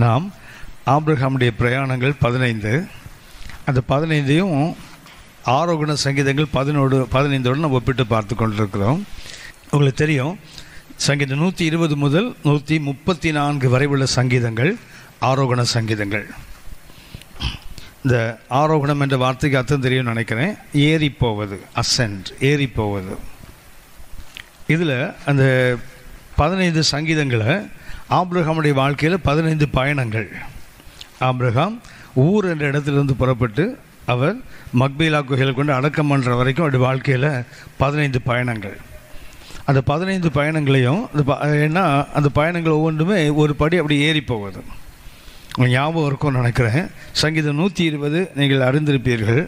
நாம் ஆபிரகாமுடைய பிரயாணங்கள் 15, அந்த 15ஐயும் ஆரோகண சங்கீதங்கள் 15ஓடு நம்ம ஒப்பிட்டு பார்த்து கொண்டிருக்கிறோம். உங்களுக்கு தெரியும், சங்கீதம் 120 முதல் 134 வரை உள்ள சங்கீதங்கள் ஆரோகண சங்கீதங்கள். இந்த ஆரோகணம் என்ற வார்த்தைக்கு அர்த்தம் தெரியும்னு நினைக்கிறேன். ஏறி போவது, அசென்ட், ஏறி போவது. இதில் அந்த 15 சங்கீதங்களை ஆபிரகாமுடைய வாழ்க்கையில் 15 பயணங்கள். ஆபிரகாம் ஊர் என்ற இடத்திலிருந்து புறப்பட்டு அவர் மக்பேலா குகையில் கொண்டு அடக்கம் பண்ணுற வரைக்கும் அவருடைய வாழ்க்கையில் 15 பயணங்கள். அந்த 15 பயணங்களையும் ஏன்னா அந்த பயணங்கள் ஒவ்வொன்றுமே ஒரு படி அப்படி ஏறி போவது. ஞாபகம் இருக்கும்னு நினைக்கிறேன். சங்கீதம் 120 நீங்கள் அறிந்திருப்பீர்கள்.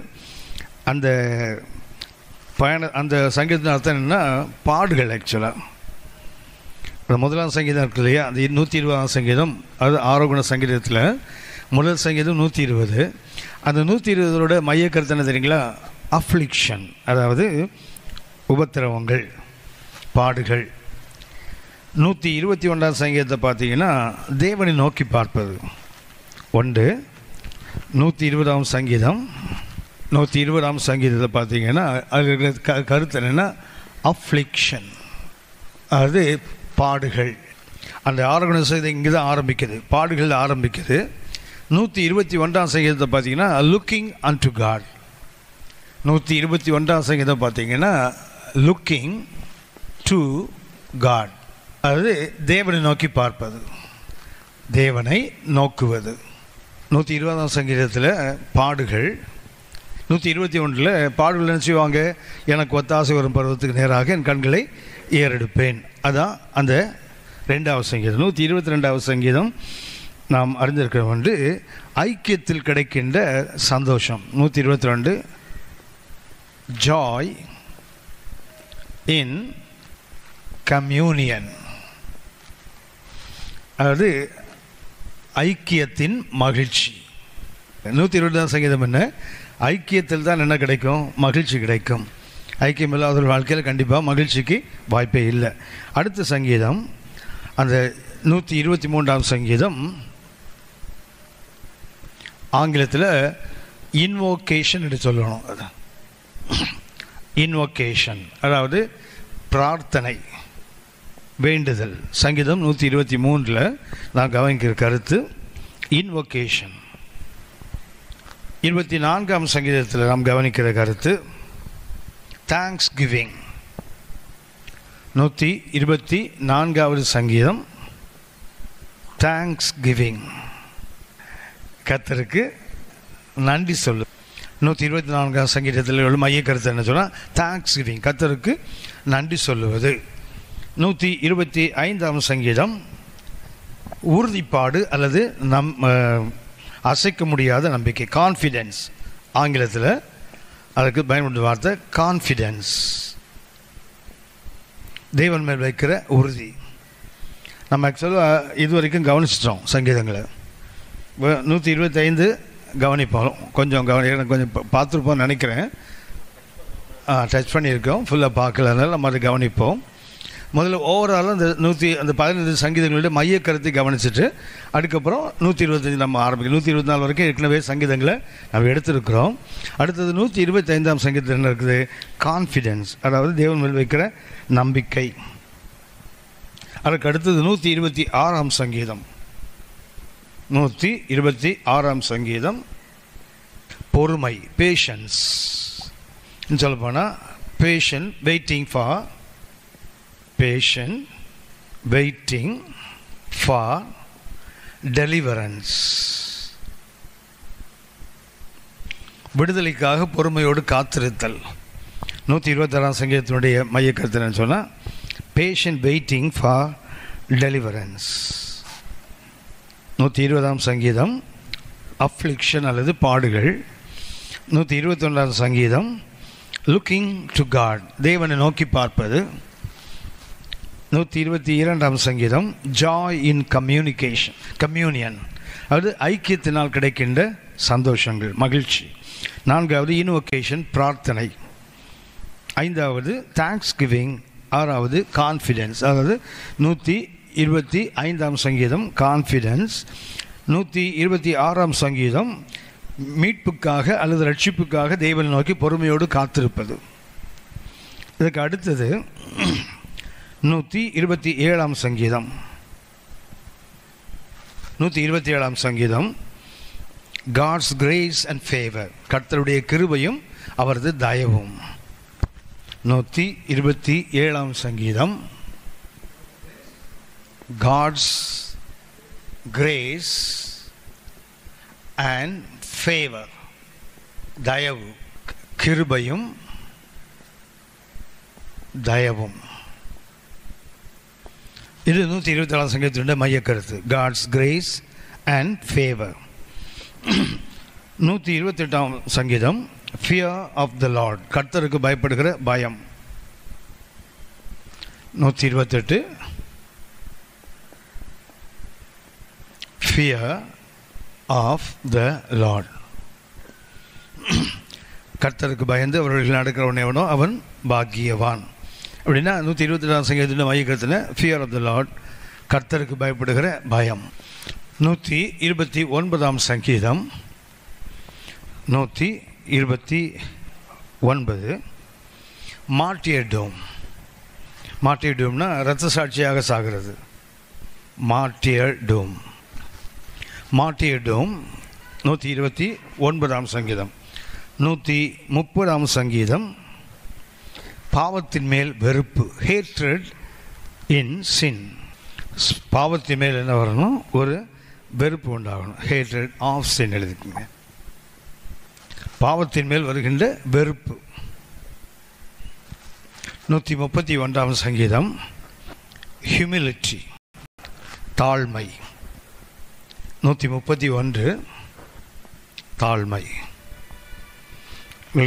அந்த அந்த சங்கீதத்தின் அர்த்தம் என்னென்னா பாடுகள். ஆக்சுவலாக அந்த முதலாம் சங்கீதம் இருக்கு இல்லையா, அந்த 120ஆம் சங்கீதம், அது ஆரோகண சங்கீதத்தில் முதல் சங்கீதம் 120. அந்த 120ஓட மைய கருத்து என்ன தெரியுங்களா? அஃப்ளிக்ஷன், அதாவது உபத்திரவங்கள், பாடுகள். 121ஆம் சங்கீதத்தை பார்த்தீங்கன்னா தேவனை நோக்கி பார்ப்பது. 120ஆம் சங்கீதம் 120ஆம் சங்கீதத்தை பார்த்தீங்கன்னா அது கருத்து என்னென்னா அஃப்ளிக்ஷன், அது பாடுகள். அந்த ஆரோகண சங்கீதம் இங்கே தான் ஆரம்பிக்குது, பாடுகள் ஆரம்பிக்குது. 121ஆம் சங்கீதத்தை பார்த்தீங்கன்னா லுக்கிங் அன்டு காட். 121ஆம் சங்கீதம் பார்த்தீங்கன்னா லுக்கிங் டு காட், அதாவது தேவனை நோக்கி பார்ப்பது, தேவனை நோக்குவது. 120ஆம் சங்கீதத்தில் பாடுகள். 121 பாடுகள் என்ன செய்வாங்க? எனக்கு ஒத்தாசை வரும் பருவத்துக்கு நேராக என் கண்களை ஏறெடுப்பேன். அதான் அந்த 2ஆவது சங்கீதம். 122ஆவது சங்கீதம் நாம் அறிந்திருக்கிற ஒன்று ஐக்கியத்தில் கிடைக்கின்ற சந்தோஷம். 122 ஜாய் இன் கம்யூனியன், அதாவது ஐக்கியத்தின் மகிழ்ச்சி. 120ஆம் சங்கீதம் என்ன? ஐக்கியத்தில் தான் என்ன கிடைக்கும்? மகிழ்ச்சி கிடைக்கும். ஐக்கியம் இல்லாத வாழ்க்கையில் கண்டிப்பாக மகிழ்ச்சிக்கு வாய்ப்பே இல்லை. அடுத்த சங்கீதம் அந்த 123ஆம் சங்கீதம் ஆங்கிலத்தில் இன்வோகேஷன் என்று சொல்லணும். அதான் இன்வோகேஷன், அதாவது பிரார்த்தனை, வேண்டுதல். சங்கீதம் 123 நான் கவனிக்கிற கருத்து இன்வோகேஷன். 24ஆம் சங்கீதத்தில் நாம் கவனிக்கிற கருத்து தேங்க்ஸ் கிவிங். 124ஆவது சங்கீதம் தேங்க்ஸ் கிவிங், கர்த்தருக்கு நன்றி சொல்லு. 124ஆம் சங்கீதத்தில் உள்ள மைய கருத்து என்ன சொன்னால் தேங்க்ஸ் கிவிங், கர்த்தருக்கு நன்றி சொல்லுவது. 125ஆம் சங்கீதம் உறுதிப்பாடு அல்லது அசைக்க முடியாத நம்பிக்கை, கான்ஃபிடென்ஸ். ஆங்கிலத்தில் அதுக்கு பயன்படுத்த வார்த்தை கான்ஃபிடென்ஸ், தேவன் மேல் வைக்கிற உறுதி. நம்ம ஆக்சுவலாக இது வரைக்கும் கவனிச்சிட்டோம் சங்கீதங்களை. 125 கவனிப்போம், கொஞ்சம் எனக்கு கொஞ்சம் பார்த்துருப்போம்னு நினைக்கிறேன். டச் பண்ணியிருக்கோம், ஃபுல்லாக பார்க்கலனால நம்ம அதை கவனிப்போம். முதல்ல ஓவராலாக அந்த 15 சங்கீதங்களுடைய மைய கருத்தை கவனிச்சுட்டு அதுக்கப்புறம் 125 நம்ம ஆரம்பிக்கும். 124 வரைக்கும் ஏற்கனவே சங்கீதங்களை நம்ம எடுத்திருக்கிறோம். அடுத்தது 125ஆம் சங்கீதத்தில் என்ன இருக்குது? கான்ஃபிடென்ஸ், அதாவது தேவன் மேல் வைக்கிற நம்பிக்கை. அதுக்கு அடுத்தது 126ஆம் சங்கீதம். 126ஆம் சங்கீதம் பொறுமை, பேஷன்ஸ் சொல்லப்போனால் patient, waiting for, patient waiting for deliverance, விடுதலைக்காக பொறுமையோடு காத்திருத்தல். 126ஆம் சங்கீதத்தினுடைய மைய கருத்து என்னன்னு சொன்னால் பேஷண்ட் வெயிட்டிங் ஃபார் டெலிவரன்ஸ். 120ஆம் சங்கீதம் அஃப்ளிக்ஷன் அல்லது பாடுகள். 121ஆம் சங்கீதம் லுக்கிங் டு காட், தேவனை நோக்கி பார்ப்பது. 122ஆம் சங்கீதம் ஜாய் இன் கம்யூனியன், அது ஐக்கியத்தினால் கிடைக்கின்ற சந்தோஷங்கள், மகிழ்ச்சி. 4வது இன்வோகேஷன், பிரார்த்தனை. 5வது தேங்க்ஸ் கிவிங். 6வது கான்ஃபிடென்ஸ், அதாவது 125ஆம் சங்கீதம் கான்ஃபிடென்ஸ். 126ஆம் சங்கீதம் மீட்புக்காக அல்லது ரட்சிப்புக்காக தேவனை நோக்கி பொறுமையோடு காத்திருப்பது. இதுக்கு அடுத்தது 127ஆம் சங்கீதம். 127ஆம் சங்கீதம் காட்ஸ் கிரேஸ் அண்ட் ஃபேவர், கர்த்தருடைய கிருபையும் அவரது தயவும். 127ஆம் சங்கீதம் காட்ஸ் கிரேஸ் அண்ட் ஃபேவர், தயவு, கிருபையும் தயவும். இது 127ஆம் சங்கீதத்தினுடைய மைய கருத்து, காட்ஸ் கிரேஸ் அண்ட் ஃபேவர். 128ஆம் சங்கீதம் ஃபியர் ஆஃப் த லார்ட், கர்த்தருக்கு பயப்படுகிற பயம். 128 ஃபியர் ஆஃப் த லார்ட், கர்த்தருக்கு பயந்து அவர்கள் நடக்கிறவன் எவனோ அவன் பாக்கியவான். அப்படின்னா 128ஆம் சங்கீதத்தின் மைய கருத்துல ஃபியர் ஆஃப் த லார்ட், கர்த்தருக்கு பயப்படுகிற பயம். 129ஆம் சங்கீதம் 129 மார்ட்டியர்டோம். மார்ட்டியர்டோம்னா இரத்த சாட்சியாக சாகிறது. மார்ட்டியர்டோம், மார்ட்டியர்டோம் 129ஆம் சங்கீதம். 130ஆம் சங்கீதம் பாவத்தின் மேல் வெறுப்பு, ஹேட்ரட் இன் சின். பாவத்தின் மேல் என்ன வரணும்? ஒரு வெறுப்பு உண்டாகணும். ஹேட்ரட் ஆஃப் சின் எழுதிக்குங்க. பாவத்தின் மேல் வருகின்ற வெறுப்பு. 131ஆம் சங்கீதம் ஹியூமிலிட்டி, தாழ்மை. 131 தாழ்மை.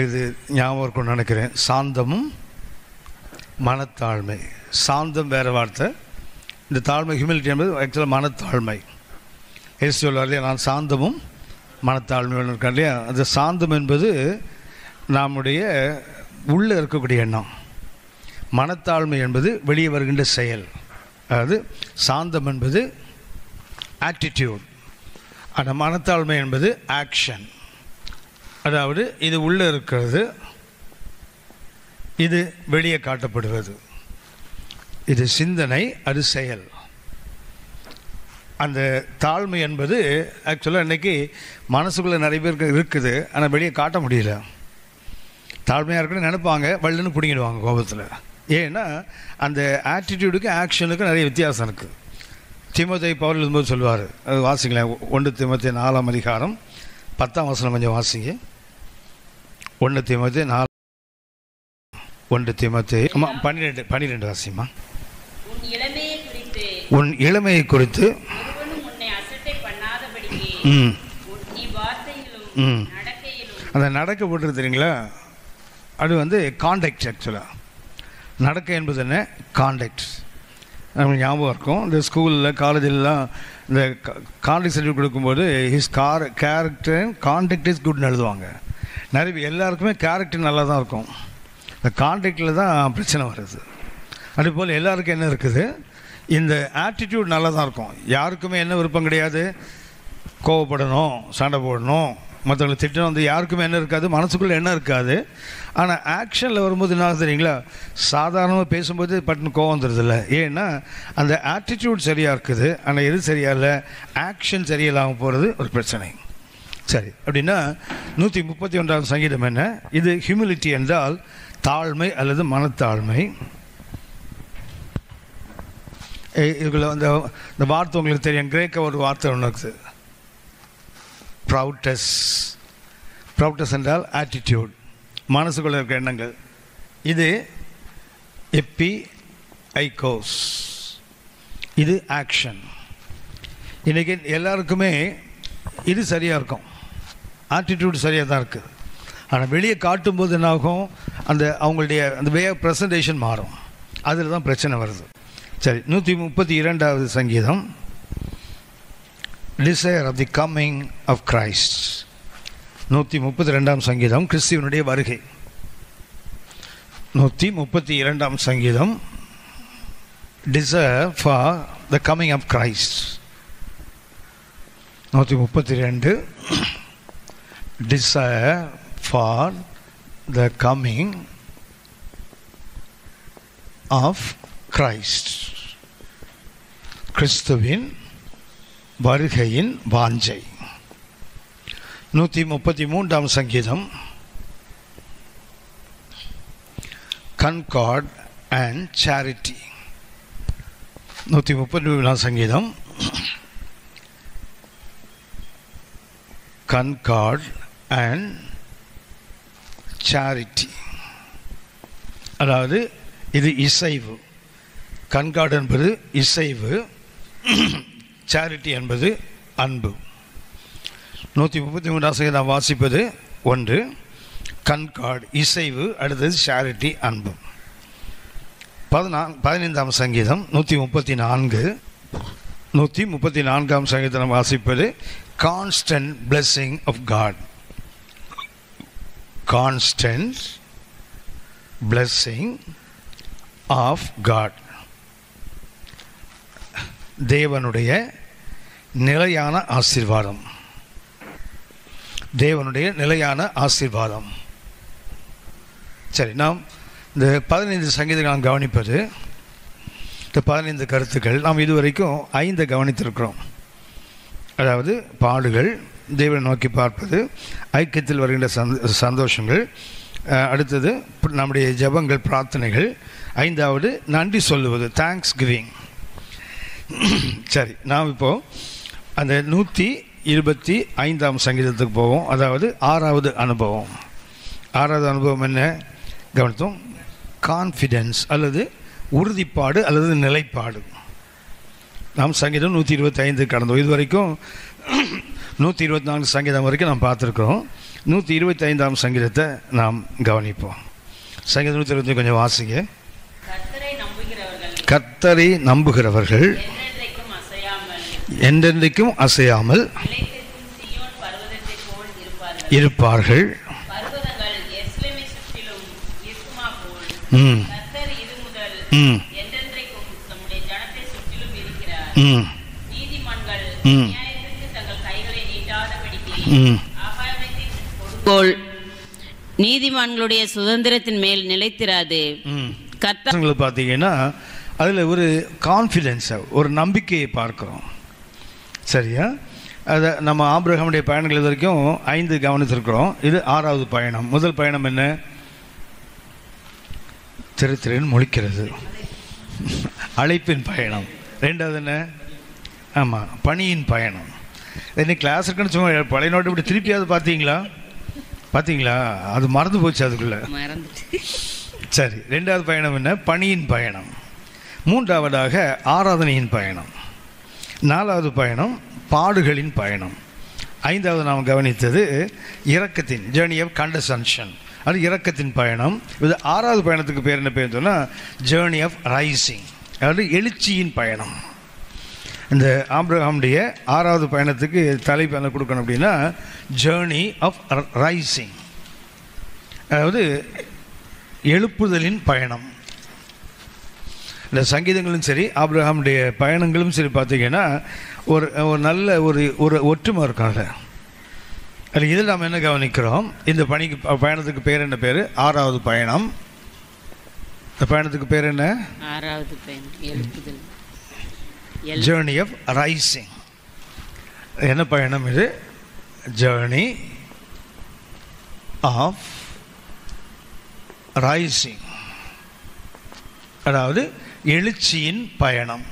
இது ஞாபகம் இருக்கும்னு நினைக்கிறேன். சாந்தமும் மனத்தாழ்மை. சாந்தம் வேறு வார்த்தை, இந்த தாழ்மை ஹியூமிலிட்டி என்பது ஆக்சுவலாக மனத்தாழ்மை. ஏசு சொல்வார் இல்லையா, நான் சாந்தமும் மனத்தாழ்மையோடு இருக்கேன் இல்லையா. அந்த சாந்தம் என்பது நம்முடைய உள்ளே இருக்கக்கூடிய எண்ணம். மனத்தாழ்மை என்பது வெளியே வருகின்ற செயல். அதாவது சாந்தம் என்பது ஆட்டிடியூட், ஆனால் மனத்தாழ்மை என்பது ஆக்ஷன். அதாவது இது உள்ளே இருக்கிறது, இது வெளியே காட்டப்படுவது. இது சிந்தனை, அது செயல். அந்த தாழ்மை என்பது ஆக்சுவலாக இன்றைக்கி மனசுக்குள்ளே நிறைய பேருக்கு இருக்குது, ஆனால் வெளியே காட்ட முடியல. தாழ்மையாக இருக்குன்னு நினைப்பாங்க, வள்ளுன்னு பிடிங்கிடுவாங்க கோபத்தில். ஏன்னா அந்த ஆட்டிடியூடுக்கு ஆக்ஷனுக்கு நிறைய வித்தியாசம் இருக்குது. தீமோத்தேயு பவுல் எழுதும்போது சொல்லுவார், அது வாசிங்களேன். 1 தீமோத்தேயு 4ஆம் அதிகாரம் 10ஆம் வசனம் கொஞ்சம் வாசிங்க. 1 தீமோத்தேயு 4, 1 தீமோத்தேயு 12 வாசிமா. உன் இளமையை குறித்து அந்த நடக்க போட்டு தெரியுங்களா, அது வந்து கான்டெக்ட். ஆக்சுவலாக நடக்க என்பது என்ன? கான்டெக்ட். நமக்கு ஞாபகம் இருக்கும், இந்த ஸ்கூலில் காலேஜிலலாம் இந்த கான்டெக்ட் சர்டிஃபிகேட் கொடுக்கும்போது ஹிஸ் கேரக்டர் கான்டெக்ட் இஸ் குட்னு எழுதுவாங்க. நிறைய எல்லாருக்குமே கேரக்டர் நல்லா தான் இருக்கும், இந்த கான்டெக்டில் தான் பிரச்சனை வருது. அதுபோல் எல்லாருக்கும் என்ன இருக்குது? இந்த ஆட்டிடியூட் நல்லா தான் இருக்கும். யாருக்குமே என்ன விருப்பம் கிடையாது? கோவப்படணும், சண்டை போடணும், மற்றவங்களை திட்டணும். வந்து யாருக்குமே என்ன இருக்காது? மனசுக்குள்ளே என்ன இருக்காது. ஆனால் ஆக்ஷனில் வரும்போது என்ன தெரியுங்களா, சாதாரணமாக பேசும்போது பட்டுன்னு கோவம் வந்துடுதில்ல. ஏன்னா அந்த ஆட்டிடியூட் சரியாக இருக்குது, ஆனால் எது சரியாக இல்லை, ஆக்ஷன் சரியில்லாமல் போகிறது ஒரு பிரச்சனை. சரி, அப்படின்னா 131ஆம் சங்கீதம் என்ன? இது ஹியூமிலிட்டி என்றால் தாழ்மை அல்லது மனத்தாழ்மை. இதுக்குள்ள இந்த வார்த்தை உங்களுக்கு தெரியும், கிரேக்க ஒரு வார்த்தை ஒன்று இருக்குது, ப்ரௌட்டஸ். ப்ரௌட்டஸ் என்றால் ஆட்டிடியூட், மனசுக்குள்ள இருக்கிற எண்ணங்கள். இது எப்பி ஐகோஸ், இது ஆக்ஷன். இன்றைக்கி எல்லாருக்குமே இது சரியாக இருக்கும், ஆட்டிடியூட் சரியாக தான் இருக்குது. ஆனால் வெளியே காட்டும்போது என்னாகும்? அந்த அவங்களுடைய அந்த வே ஆஃப் ப்ரெசன்டேஷன் மாறும். அதில் தான் பிரச்சனை வருது. சரி, 132வது சங்கீதம் desire of the coming of Christ. 132ஆம் சங்கீதம் கிறிஸ்துவனுடைய வருகை. 132ஆம் சங்கீதம் desire for the coming of Christ. 132 desire for the coming of Christ. கிறிஸ்துவின் வருகையின் வாஞ்சை. 133 சங்கீதம் concord and charity. 134 சங்கீதம் concord and charity. அதாவது இது இசைவு. கன்கார்ட் என்பது இசைவு, சேரிட்டி என்பது அன்பு. 133 சங்கீதம் வாசிப்பது 1 கன்கார்ட் இசைவு, அடுத்தது சேரிட்டி அன்பு. 15 சங்கீதம் 134 சங்கீதம் வாசிப்பது constant blessing of God. Constant blessing of God. தேவனுடைய நிலையான ஆசீர்வாதம். தேவனுடைய நிலையான ஆசீர்வாதம். சரி, நாம் இந்த 15 சங்கீதங்கள் நாம் கவனிப்பது, இந்த 15 கருத்துக்கள் நாம் இதுவரைக்கும் 5 கவனித்திருக்கிறோம். அதாவது பாடுகள், தேவனை நோக்கி பார்ப்பது, ஐக்கியத்தில் வருகின்ற சந்தோஷங்கள், அடுத்தது நம்முடைய ஜெபங்கள், பிரார்த்தனைகள், 5வது நன்றி சொல்லுவது, தேங்க்ஸ் கிவிங். சரி, நாம் இப்போது அந்த 125 சங்கீதத்துக்கு போவோம். அதாவது 6வது அனுபவம். 6வது அனுபவம் என்ன கவனித்தோம்? கான்ஃபிடென்ஸ் அல்லது உறுதிப்பாடு அல்லது நிலைப்பாடு. நாம் சங்கீதம் 125 கடந்தோம். இது வரைக்கும் 124 சங்கீதம் வரைக்கும் நாம் பார்த்துருக்கிறோம். 125 சங்கீதத்தை நாம் கவனிப்போம். சங்கீதம் 125 கொஞ்சம் வாசிங்க. கர்த்தரை நம்புகிறவர்கள் என்றென்றைக்கும் அசையாமல் இருப்பார்கள். நீதிமான்களுடைய சுதந்திரத்தின் மேல் நிலைத்திராது. பார்த்தீங்கன்னா அதில் ஒரு கான்ஃபிடென்ஸை, ஒரு நம்பிக்கையை பார்க்கிறோம். சரியா? அதை நம்ம ஆபிரகாமுடைய பயணங்கள் இது வரைக்கும் 5 கவனித்திருக்கிறோம். இது 6வது பயணம். முதல் பயணம் என்ன? திரு முழிக்கிறது, அழைப்பின் பயணம். 2வது என்ன? ஆமாம், பணியின் பயணம். இன்னைக்கு கிளாஸ் இருக்குன்னு சும்மா பழைய நோட்டு இப்படி திருப்பியாவது பார்த்தீங்களா? அது மறந்து போச்சு அதுக்குள்ள. சரி, 2வது பயணம் என்ன? பணியின் பயணம். 3வதாக ஆராதனையின் பயணம். 4வது பயணம் பாடுகளின் பயணம். 5வது நாம் கவனித்தது இரக்கத்தின் ஜேர்னி ஆஃப் கண்டசன்ஷன். அது இரக்கத்தின் பயணம். இது 6வது பயணத்துக்கு பேர் என்ன பேர் சொன்னால் ஜேர்னி ஆஃப் ரைசிங், அதாவது எழுச்சியின் பயணம். இந்த ஆபிரகாமுடைய 6வது பயணத்துக்கு தலைப்பு என்ன கொடுக்கணும் அப்படின்னா ஜேர்னி ஆஃப் ரைசிங், அதாவது எழுப்புதலின் பயணம். இந்த சங்கீதங்களும் சரி, ஆபிரகாமுடைய பயணங்களும் சரி பார்த்தீங்கன்னா ஒரு நல்ல ஒரு ஒற்றுமை இருக்காங்க. அது இதில் நாம் என்ன கவனிக்கிறோம்? இந்த பயணத்துக்கு பேர் என்ன பேர்? 6வது பயணம். இந்த பயணத்துக்கு பேர் என்ன? 6வது பயணம், எழுப்புதல், ஜேர்னி ஆஃப் ரைசிங். என்ன பயணம் இது? ஜேர்னி ஆஃப் ரைசிங், அதாவது எழுச்சியின் பயணம்.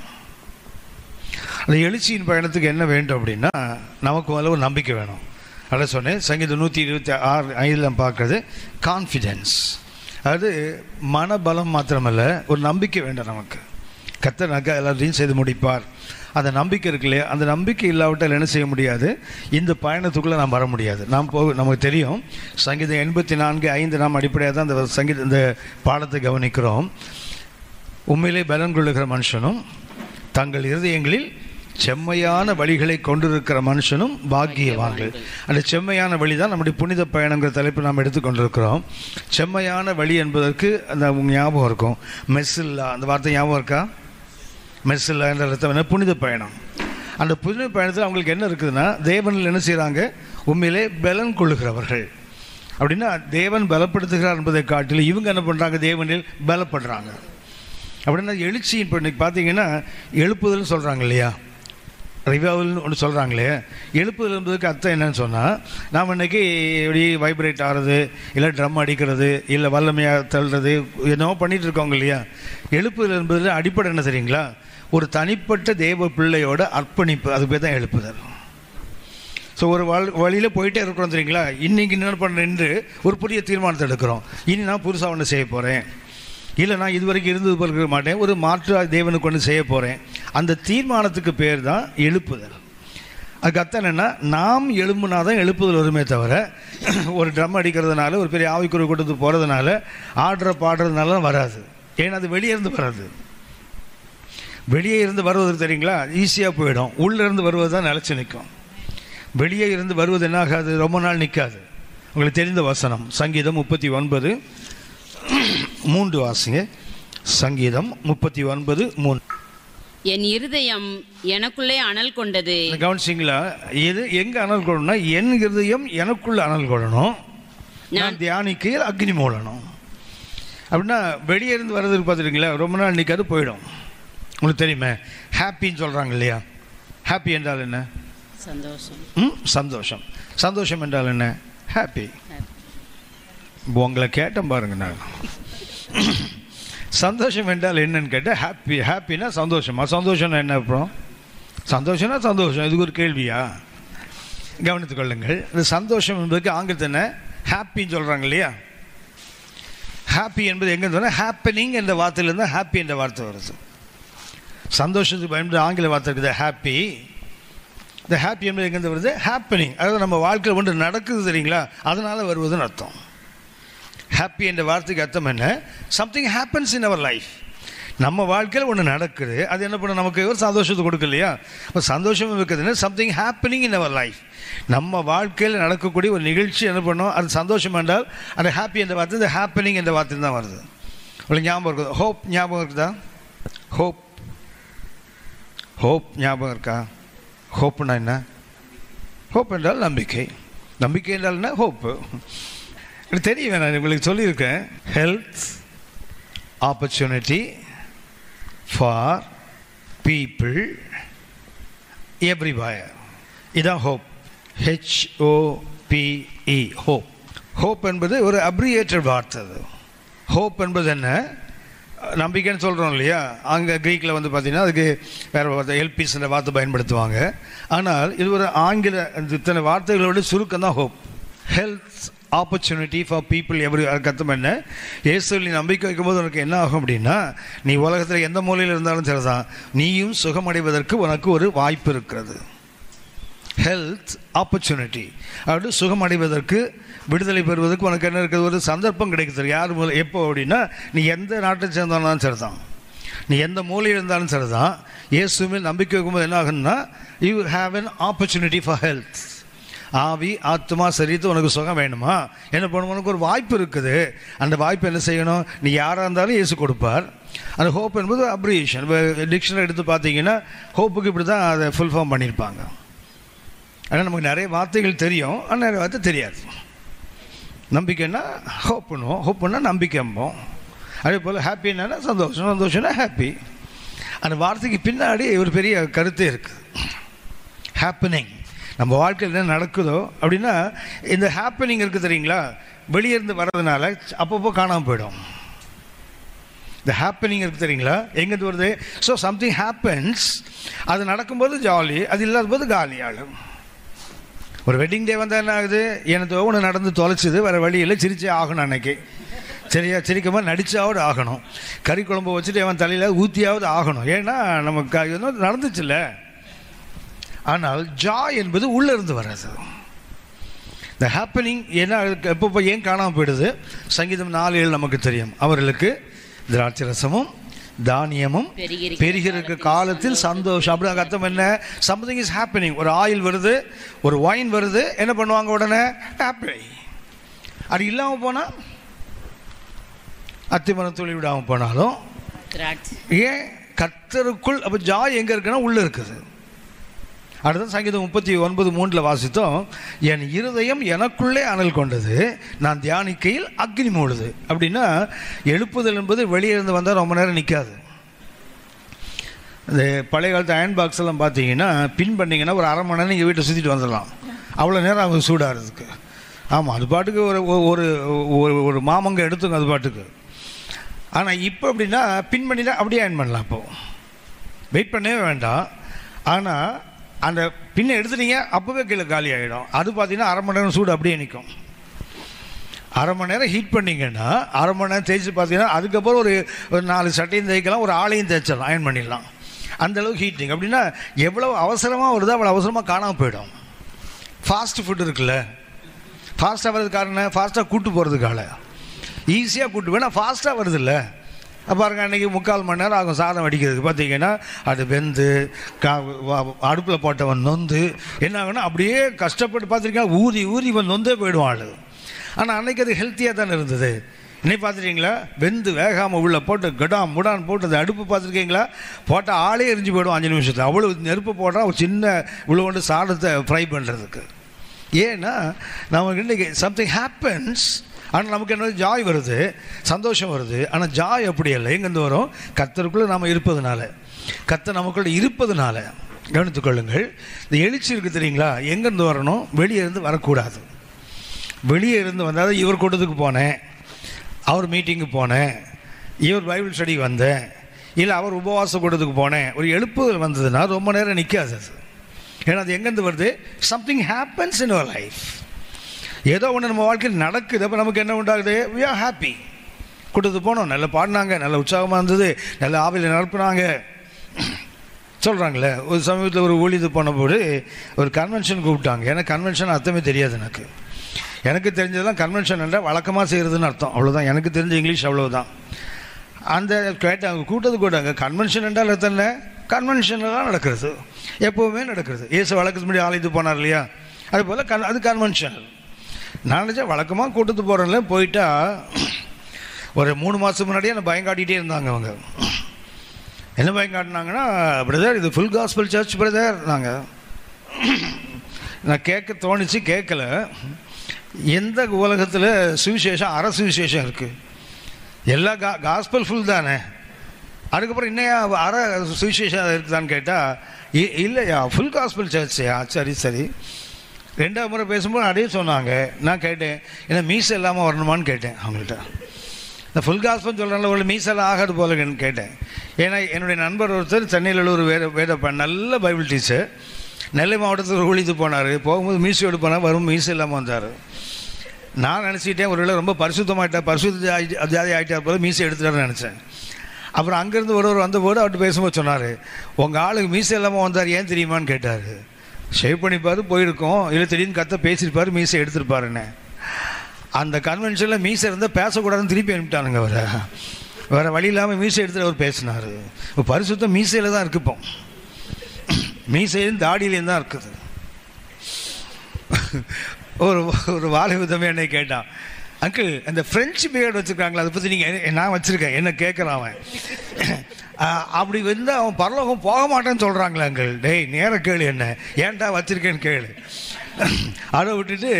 அந்த எழுச்சியின் பயணத்துக்கு என்ன வேண்டும் அப்படின்னா நமக்கு முதல்ல ஒரு நம்பிக்கை வேணும். அதான் சொன்னேன், சங்கீதம் 126 பார்க்குறது கான்ஃபிடென்ஸ், அதாவது மனபலம் மாத்திரமல்ல, ஒரு நம்பிக்கை வேண்டும் நமக்கு. கர்த்தர் எல்லாத்தையும் செய்து முடிப்பார். அந்த நம்பிக்கை இருக்கு இல்லையா? அந்த நம்பிக்கை இல்லாவிட்டால் என்ன செய்ய முடியாது? இந்த பயணத்துக்குள்ளே நாம் வர முடியாது. நமக்கு தெரியும், சங்கீதம் 84:5 நாம் அடிப்படையாக தான் இந்த பாடத்தை கவனிக்கிறோம். உண்மையிலே பலன் கொள்ளுகிற மனுஷனும் தங்கள் இருதயங்களில் செம்மையான வழிகளை கொண்டிருக்கிற மனுஷனும் பாக்கியவான்கள். அந்த செம்மையான வழி தான் நம்முடைய புனித பயணங்கிற தலைப்பு நாம் எடுத்துக்கொண்டிருக்கிறோம். செம்மையான வழி என்பதற்கு அந்த ஞாபகம் இருக்கும், மெஸ்ஸில்லா, அந்த வார்த்தை ஞாபகம் இருக்கா? மெஸ்ஸில்லா என்ற அர்த்தம் என்ன? புனித பயணம். அந்த புதுமை பயணத்தில் அவங்களுக்கு என்ன இருக்குதுன்னா, தேவனில் என்ன செய்கிறாங்க, உண்மையிலே பலன் கொள்ளுகிறவர்கள். அப்படின்னா தேவன் பலப்படுத்துகிறார் என்பதை காட்டில் இவங்க என்ன பண்ணுறாங்க, தேவனில் பலப்படுறாங்க. அப்படின்னா எழுச்சியின் இப்போ இன்றைக்கி பார்த்தீங்கன்னா எழுப்புதல்னு சொல்கிறாங்க இல்லையா, ரிவைவல்னு ஒன்று சொல்கிறாங்களே. எழுப்புதல் என்பதுக்கு அர்த்தம் என்னன்னு சொன்னால், நாம் இன்றைக்கி இப்படி வைப்ரேட் ஆகிறது, இல்லை ட்ரம் அடிக்கிறது, இல்லை வல்லமையாக தள்ளுறது, என்னவோ பண்ணிகிட்டு இருக்கோங்க இல்லையா. எழுப்புதல் என்பதில் அடிப்படை என்ன தெரியுங்களா, ஒரு தனிப்பட்ட தேவ பிள்ளையோட அர்ப்பணிப்பு, அது பேர் தான் எழுப்புதல். ஸோ ஒரு வழியில் போயிட்டே இருக்கிறோம் தெரியுங்களா, இன்றைக்கி என்ன பண்ணுறேன்னு ஒரு புதிய தீர்மானத்தை எடுக்கிறோம். இனி நான் புதுசாக ஒன்று செய்ய போகிறேன், இல்லை நான் இது வரைக்கும் இருந்தது போல இருக்க மாட்டேன், ஒரு மாற்று தேவனுக்கு ஒன்று செய்ய போகிறேன். அந்த தீர்மானத்துக்கு பேர் தான் எழுப்புதல். அதுக்கு அர்த்தம் என்னென்னா, நாம் எழும்புனா தான் எழுப்புதல் வருமே தவிர, ஒரு ட்ரம் அடிக்கிறதுனால, ஒரு பெரிய ஆவிக்குறை கூட்டத்துக்கு போகிறதுனால, பாடுறதுனால வராது. ஏன்னா அது வெளியே இருந்து வராது. வெளியே இருந்து வருவது தெரியுங்களா, ஈஸியாக போயிடும். உள்ளே இருந்து வருவது தான் நிலச்சி நிற்கும். வெளியே இருந்து வருவது என்ன ஆகாது, ரொம்ப நாள் நிற்காது. உங்களுக்கு தெரிந்த வசனம் சங்கீதம் 39:3 வாசிங்க. சங்கீதம் 39:3. என் இருதயம் எனக்குள்ளே அனல் கொண்டது. கவனிச்சிங்களா, எது எங்கே அனல் கொள்ளணும்னா, என் இருதயம் எனக்குள்ளே அனல் கொள்ளணும், நான் தியானிக்கையில் அக்னி மூலணும். அப்படின்னா வெளியே இருந்து வர்றதுக்கு பார்த்துருக்கீங்களா, ரொம்ப நாள் நிற்காது, போயிடும். உங்களுக்கு தெரியுமே, ஹாப்பின்னு சொல்கிறாங்க இல்லையா. ஹாப்பி என்றால் என்ன, சந்தோஷம். சந்தோஷம். சந்தோஷம் என்றால் என்ன, ஹாப்பி. உங்களை கேட்டேன் பாருங்க நான். சந்தோஷம் என்றால் என்னன்னு கேட்டால் ஹாப்பி. ஹாப்பினா சந்தோஷமா, சந்தோஷம்னா என்ன அப்புறம், சந்தோஷம்னா சந்தோஷம், இதுக்கு ஒரு கேள்வியா, கவனித்துக் கொள்ளுங்கள். இந்த சந்தோஷம் என்பதுக்கு ஆங்கிலத்தில் என்ன, ஹாப்பின்னு சொல்கிறாங்க இல்லையா. ஹாப்பி என்பது எங்கே இருந்தால் ஹாப்பனிங் என்ற வார்த்தையிலேருந்து ஹாப்பி என்ற வார்த்தை வருது. சந்தோஷத்துக்கு பயன்படுத்த ஆங்கில வார்த்தை இருக்குது ஹாப்பி. இந்த ஹாப்பி என்பது எங்கேருந்து வருது, ஹாப்பனிங். அதாவது நம்ம வாழ்க்கையில் ஒன்று நடக்குது தெரியுங்களா, அதனால் வருவதுன்னு அர்த்தம். ஹாப்பி என்ற வார்த்தைக்கு அர்த்தம் என்ன, something happens in our life. நம்ம வாழ்க்கையில் ஒன்று நடக்குது, அது என்ன பண்ண நமக்கு ஒரு சந்தோஷத்தை கொடுக்கு இல்லையா. இப்போ சந்தோஷம் இருக்குதுன்னு something happening in our life. நம்ம வாழ்க்கையில் நடக்கக்கூடிய ஒரு நிகழ்ச்சி என்ன பண்ணோம், அது சந்தோஷம் என்றால் அந்த ஹாப்பி என்ற வார்த்தை இந்த ஹேப்பனிங் என்ற வார்த்தை தான் வருது. உங்களுக்கு ஞாபகம் இருக்குது, ஹோப் ஞாபகம் இருக்குதா, ஹோப், ஹோப் ஞாபகம் இருக்கா. ஹோப்னா என்ன, ஹோப் என்றால் நம்பிக்கை, நம்பிக்கை என்றால் என்ன, ஹோப்பு. எனக்கு தெரியும், நான் உங்களுக்கு சொல்லியிருக்கேன். Health opportunity for people everywhere, இதான் ஹோப். HOPE, hope. ஹோப் என்பது ஒரு அப்ரிவேட்டட் வார்த்தை. அது ஹோப் என்பது என்ன, நம்பிக்கைன்னு சொல்கிறோம் இல்லையா. அங்கே க்ரீக்கில் வந்து பார்த்திங்கன்னா அதுக்கு வேறு வார்த்தை எல்பிஸ்ன்ற வார்த்தை பயன்படுத்துவாங்க. ஆனால் இது ஒரு ஆங்கில இத்தனை வார்த்தைகளோட சுருக்கம் தான் hope. Health opportunity for people every. அதுக்கு அர்த்தம் என்ன, இயேசுவில் நீ நம்பிக்கை வைக்கும்போது உனக்கு என்ன ஆகும் அப்படின்னா, நீ உலகத்தில் எந்த மூலையில் இருந்தாலும் சரிதான், நீயும் சுகமடைவதற்கு உனக்கு ஒரு வாய்ப்பு இருக்கிறது. ஹெல்த் ஆப்பர்ச்சுனிட்டி, அப்படி சுகமடைவதற்கு, விடுதலை பெறுவதற்கு உனக்கு என்ன இருக்குது, ஒரு சந்தர்ப்பம் கிடைக்குது. யார் மூலம் எப்போ அப்படின்னா, நீ எந்த நாட்டை சேர்ந்தாலும் சரிதான், நீ எந்த மூலையில் இருந்தாலும் சரிதான், இயேசுவில் நம்பிக்கை வைக்கும்போது என்ன ஆகுன்னா, you have an opportunity for health. ஆவி ஆத்மா சரீரத்தை உனக்கு சுகம் வேணுமா, என்ன பண்ணும், உனக்கு ஒரு வாய்ப்பு இருக்குது. அந்த வாய்ப்பு என்ன செய்யணும், நீ யாராக இருந்தாலும் இயேசு கொடுப்பார். அந்த ஹோப் என்பது அப்ரிவேஷன். இப்போ டிக்ஷனரி எடுத்து பார்த்தீங்கன்னா ஹோப்புக்கு இப்படி தான் அதை ஃபுல் ஃபார்ம் பண்ணியிருப்பாங்க. ஆனால் நமக்கு நிறைய வார்த்தைகள் தெரியும், ஆனால் நிறைய வார்த்தை தெரியாது. நம்பிக்கைன்னா ஹோப் பண்ணுவோம், ஹோப் பண்ணால் நம்பிக்கைம்போம். அதே போல் ஹாப்பின்னா சந்தோஷம், சந்தோஷம்னா ஹாப்பி. அந்த வார்த்தைக்கு பின்னாடி ஒரு பெரிய கருத்தே இருக்குது. ஹாப்பனிங், நம்ம வாழ்க்கையில் என்ன நடக்குதோ அப்படின்னா, இந்த ஹாப்பனிங் இருக்குது தெரியுங்களா, வெளியே இருந்து வர்றதுனால அப்பப்போ காணாமல் போயிடும். இந்த ஹாப்பனிங் இருக்குது தெரியுங்களா, எங்கேருந்து வருது. ஸோ சம்திங் ஹேப்பன்ஸ், அது நடக்கும்போது ஜாலி, அது இல்லாத போது காலி ஆகும். ஒரு வெட்டிங் டே வந்தால் என்ன ஆகுது, எனக்கு ஒன்று நடந்து தொலைச்சிது, வேறு வழியில் சிரிச்சே ஆகணும். அன்னைக்கு சரியா சிரிக்காமல் நடிச்சாவது ஆகணும். கறி குழம்பு வச்சுட்டு அவன் தலையில் ஊற்றியாவது ஆகணும். ஏன்னா நமக்கு நடந்துச்சுல்ல. ஆனால் ஜாய் என்பது உள்ளே இருந்து வர்றது. இந்த ஹாப்பனிங் என்ன எப்போ ஏன் காணாமல் போயிடுது, சங்கீதம் 4:7 நமக்கு தெரியும். அவர்களுக்கு திராட்சை ரசமும் தானியமும் பெருகிற காலத்தில் சந்தோஷம். அப்படி அர்த்தம் என்ன, சம்திங் இஸ் ஹேப்பனிங். ஒரு ஆயில் வருது, ஒரு வைன் வருது, என்ன பண்ணுவாங்க உடனே, ஹாப்பி. அது இல்லாமல் போனால், அத்திமரம் துளி விடாமல் போனாலும், ஏன் கர்த்தருக்குள். அப்போ ஜாய் எங்கே இருக்குன்னா உள்ளே இருக்குது. அடுத்த சங்கீதம் 39:3 வாசித்தோம், என் இருதயம் எனக்குள்ளே அனல் கொண்டது, நான் தியானிக்கையில் அக்னி மூடுது. அப்படின்னா எழுப்புதல் என்பது வெளியே இருந்து வந்தால் ரொம்ப நேரம் நிற்காது. இந்த பழைய காலத்து அயன் பாக்ஸ் எல்லாம் பார்த்தீங்கன்னா பின் பண்ணிங்கன்னா ஒரு அரை மணி நேரம் நீங்கள் வீட்டை சுற்றிட்டு வந்துடலாம், அவ்வளோ நேரம் அவங்க சூடாகிறதுக்கு. ஆமாம், அது பாட்டுக்கு ஒரு ஒரு ஒரு மாமங்க எடுத்துங்க அது பாட்டுக்கு. ஆனால் இப்போ அப்படின்னா பின் பண்ணினா அப்படியே அயன் பண்ணலாம், இப்போது வெயிட் பண்ணவே வேண்டாம். ஆனால் அந்த பின்னை எடுத்துட்டீங்க அப்போவே கீழே காலி ஆகிடும். அது பார்த்தீங்கன்னா அரை மணி நேரம் சூடு அப்படியே நிற்கும். அரை மணி நேரம் ஹீட் பண்ணிங்கன்னா அரை மணி நேரம் தேய்ச்சி பார்த்தீங்கன்னா அதுக்கப்புறம் ஒரு 4 சட்டையும் தேய்க்கலாம், ஒரு ஆளையும் தேய்ச்சிடலாம், அயன் பண்ணிடலாம். அந்தளவுக்கு ஹீட்டிங். அப்படின்னா எவ்வளோ அவசரமாக வருதோ அவ்வளோ அவசரமாக காணாமல் போயிடும். ஃபாஸ்ட் ஃபுட் இருக்குல்ல, ஃபாஸ்ட்டாக வர்றது காரணம் ஃபாஸ்ட்டாக கூட்டு போகிறதுக்காக, ஈஸியாக கூட்டு போனால் ஃபாஸ்ட்டாக வருது இல்லை. பாருங்க, அன்றைக்கி 3/4 மணி நேரம் ஆகும் சாதம் வடிக்கிறதுக்கு. பார்த்தீங்கன்னா அது வெந்து அடுப்பில் போட்டவன் நொந்து என்ன ஆகுனா அப்படியே கஷ்டப்பட்டு பார்த்துருக்கீங்க, ஊதி ஊதி இவன் நொந்தே போயிடுவான் ஆள். ஆனால் அன்றைக்கி அது ஹெல்த்தியாக தானே இருந்தது. இன்னைக்கு பார்த்துருக்கீங்களா, வெந்து வேகாமல் உள்ள போட்டு கடாம் முடான் போட்டு அந்த அடுப்பு பார்த்துருக்கீங்களா, போட்டால் ஆளே எரிஞ்சு போயிடும் 5 நிமிஷத்தில். அவ்வளோ நெருப்பு போட்டால் ஒரு சின்ன உள்ள கொண்டு சாதத்தை ஃப்ரை பண்ணுறதுக்கு. ஏன்னா நமக்கு இன்றைக்கி சம்திங் ஹேப்பன்ஸ், ஆனால் நமக்கு என்ன ஜாய் வருது, சந்தோஷம் வருது. ஆனால் ஜாய் அப்படி இல்லை. எங்கேருந்து வரும்? கர்த்தருக்குள்ளே நாம் இருப்பதுனால, கர்த்தர் நமக்குள்ளே இருப்பதுனால. கவனித்துக்கொள்ளுங்கள், இந்த எழுச்சி இருக்குது தெரியுங்களா, எங்கேருந்து வரணும்? வெளியே இருந்து வரக்கூடாது. வெளியே இருந்து வந்தால் இவர் கூட்டத்துக்கு போனேன், அவர் மீட்டிங்கு போனேன், இவர் பைபிள் ஸ்டடி வந்தேன், இல்லை அவர் உபவாச கூட்டத்துக்கு போனேன், ஒரு எழுப்புதல் வந்ததுன்னா ரொம்ப நேரம் நிற்காது அது. ஏன்னா அது எங்கேருந்து வருது? Something happens in your life. ஏதோ ஒன்று நம்ம வாழ்க்கையில் நடக்குது. அப்போ நமக்கு என்ன உண்டாகுது? We are happy. கூட்டத்துக்கு போனோம், நல்லா பாடினாங்க, நல்ல உற்சாகமாக இருந்தது, நல்ல ஆவியில் நடப்புனாங்க சொல்கிறாங்களே. ஒரு சமயத்தில் ஒரு ஊழியத்துக்கு போனபோது ஒரு கன்வென்ஷன் கூப்பிட்டாங்க. எனக்கு கன்வென்ஷன் அர்த்தமே தெரியாது. எனக்கு தெரிஞ்சதெல்லாம் கன்வென்ஷன் என்றால் வழக்கமாக செய்கிறதுன்னு அர்த்தம், அவ்வளோதான். எனக்கு தெரிஞ்ச இங்கிலீஷ் அவ்வளோதான். அந்த கேட்டாங்க, கூட்டத்துக்கு கூட்டாங்க, கன்வென்ஷன் என்றால் எத்தனை? கன்வென்ஷன்லாம் நடக்கிறது, எப்போவுமே நடக்கிறது. இயேசு வழக்கத்துக்கு முன்னாடி ஆலயத்துக்கு போனார் இல்லையா, அது போல் அது கன்வென்ஷன். நான் நினச்சேன் வழக்கமாக கூட்டத்துக்கு போகிறேன்ல, போயிட்டா ஒரு 3 மாதத்துக்கு முன்னாடியே என்னை பயம் காட்டிகிட்டே இருந்தாங்க. அவங்க என்ன பயம் காட்டினாங்கன்னா, பிரதர் இது ஃபுல் காஸ்பல் சர்ச் பிரதர். நான் கேட்க தோணிச்சு, கேட்கல. எந்த உலகத்தில் சுவிசேஷம் அரை சுவிசேஷம் இருக்குது? எல்லா காஸ்பல் ஃபுல் தானே, அதுக்கப்புறம் இன்னையா அரை சுவிசேஷம் இருக்குதான்னு கேட்டால் இல்லையா, ஃபுல் காஸ்பல் சர்ச்சையா? சரி சரி. 2வது முறை பேசும்போது அதே சொன்னாங்க. நான் கேட்டேன், ஏன்னா மீசை இல்லாமல் வரணுமான்னு கேட்டேன் அவங்கள்ட்ட. இந்த ஃபுல் காஸ்பல் சொல்கிறாங்கள, ஒரு மீசெல்லாம் ஆகாது போலன்னு கேட்டேன். ஏன்னா என்னுடைய நண்பர் ஒருத்தர் சென்னையில் உள்ள ஒரு வேத நல்ல பைபிள் டீச்சர், நெல்லை மாவட்டத்தில் ஒழித்து போனார். போகும்போது மீசையோடு போனால் வரும், மீசை இல்லாமல் வந்தார். நான் நினச்சிக்கிட்டேன் ஒருவேளை ரொம்ப பரிசுத்தமாகிட்டார், ஜாதி ஆகிட்டார் போல மீசை எடுத்துட்டார்னு நினச்சேன். அப்புறம் அங்கேருந்து ஒருவர் வந்தபோது அவர்கிட்ட பேசும்போது சொன்னார், உங்கள் ஆளுக்கு மீசை இல்லாமல் வந்தார், ஏன் தெரியுமான்னு கேட்டார். ஷேவ் பண்ணிப்பார், போயிருக்கோம், இல்லை திடீர்னு கத்த பேசியிருப்பார், மீசை எடுத்துருப்பாருன்னு. அந்த கன்வென்ஷனில் மீசை இருந்தால் பேசக்கூடாதுன்னு திருப்பி அனுப்பிட்டானுங்க அவரை. வேறு வழி இல்லாமல் மீசை எடுத்துகிட்டு அவர் பேசினார். இப்போ பரிசுத்தம் மீசையில் தான் இருக்குது. இப்போ மீசையிலும் தாடியிலையும் தான் இருக்குது. ஒரு வாலிபதமே என்னை கேட்டான், அங்கிள் அந்த ஃப்ரெஞ்சு பியர்டு வச்சுருக்காங்களா, அதை பற்றி நீங்கள்? நான் வச்சுருக்கேன். என்ன கேட்குறான் அவன். அப்படி வந்து அவன் பரலோகம் போக மாட்டேன்னு சொல்கிறாங்களே அங்கிள். டேய் நேரம் கேளு, என்ன ஏன்டா வச்சுருக்கேன்னு கேளு. அதை விட்டுட்டு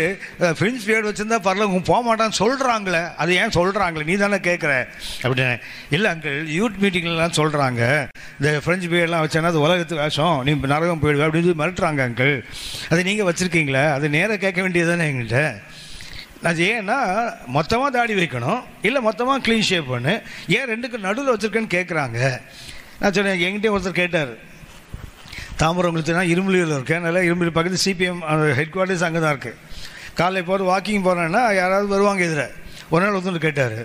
ஃப்ரெஞ்சு பியர்டு வச்சுருந்தா பரலோகம் போக மாட்டான்னு சொல்கிறாங்களே, அது ஏன் சொல்கிறாங்களே, நீ தானே கேட்குற அப்படின்னு. இல்லை அங்கிள், யூத் மீட்டிங்லாம் சொல்கிறாங்க, இந்த ஃப்ரெஞ்சு பியர்டெலாம் வச்சேன்னா அது உலகத்து வேஷம், நீ நரகம் போயிடுவேன் அப்படின்னு மிரட்டுறாங்க அங்கிள். அது நீங்கள் வச்சுருக்கீங்களா? அது நேரம் கேட்க வேண்டியது தானே எங்கள்கிட்ட. அது ஏன்னா மொத்தமாக தாடி வைக்கணும், இல்லை மொத்தமாக க்ளீன் ஷேப் பண்ணு, ஏன் 2க்கு நடுவில் வச்சுருக்கேன்னு கேட்குறாங்க. நான் சொன்னேன், என்கிட்டே ஒருத்தர் கேட்டார், தாம்பரம்னா இரும்புலியில் இருக்கேன், நல்லா இரும்புலி பக்கத்து சிபிஎம் ஹெட் குவார்ட்டர்ஸ் அங்கே தான் இருக்குது. காலையில் போகிற வாக்கிங் போகிறேன்னா யாராவது வருவாங்க எதிர. ஒரு நாள் ஒருத்தர் கேட்டார்,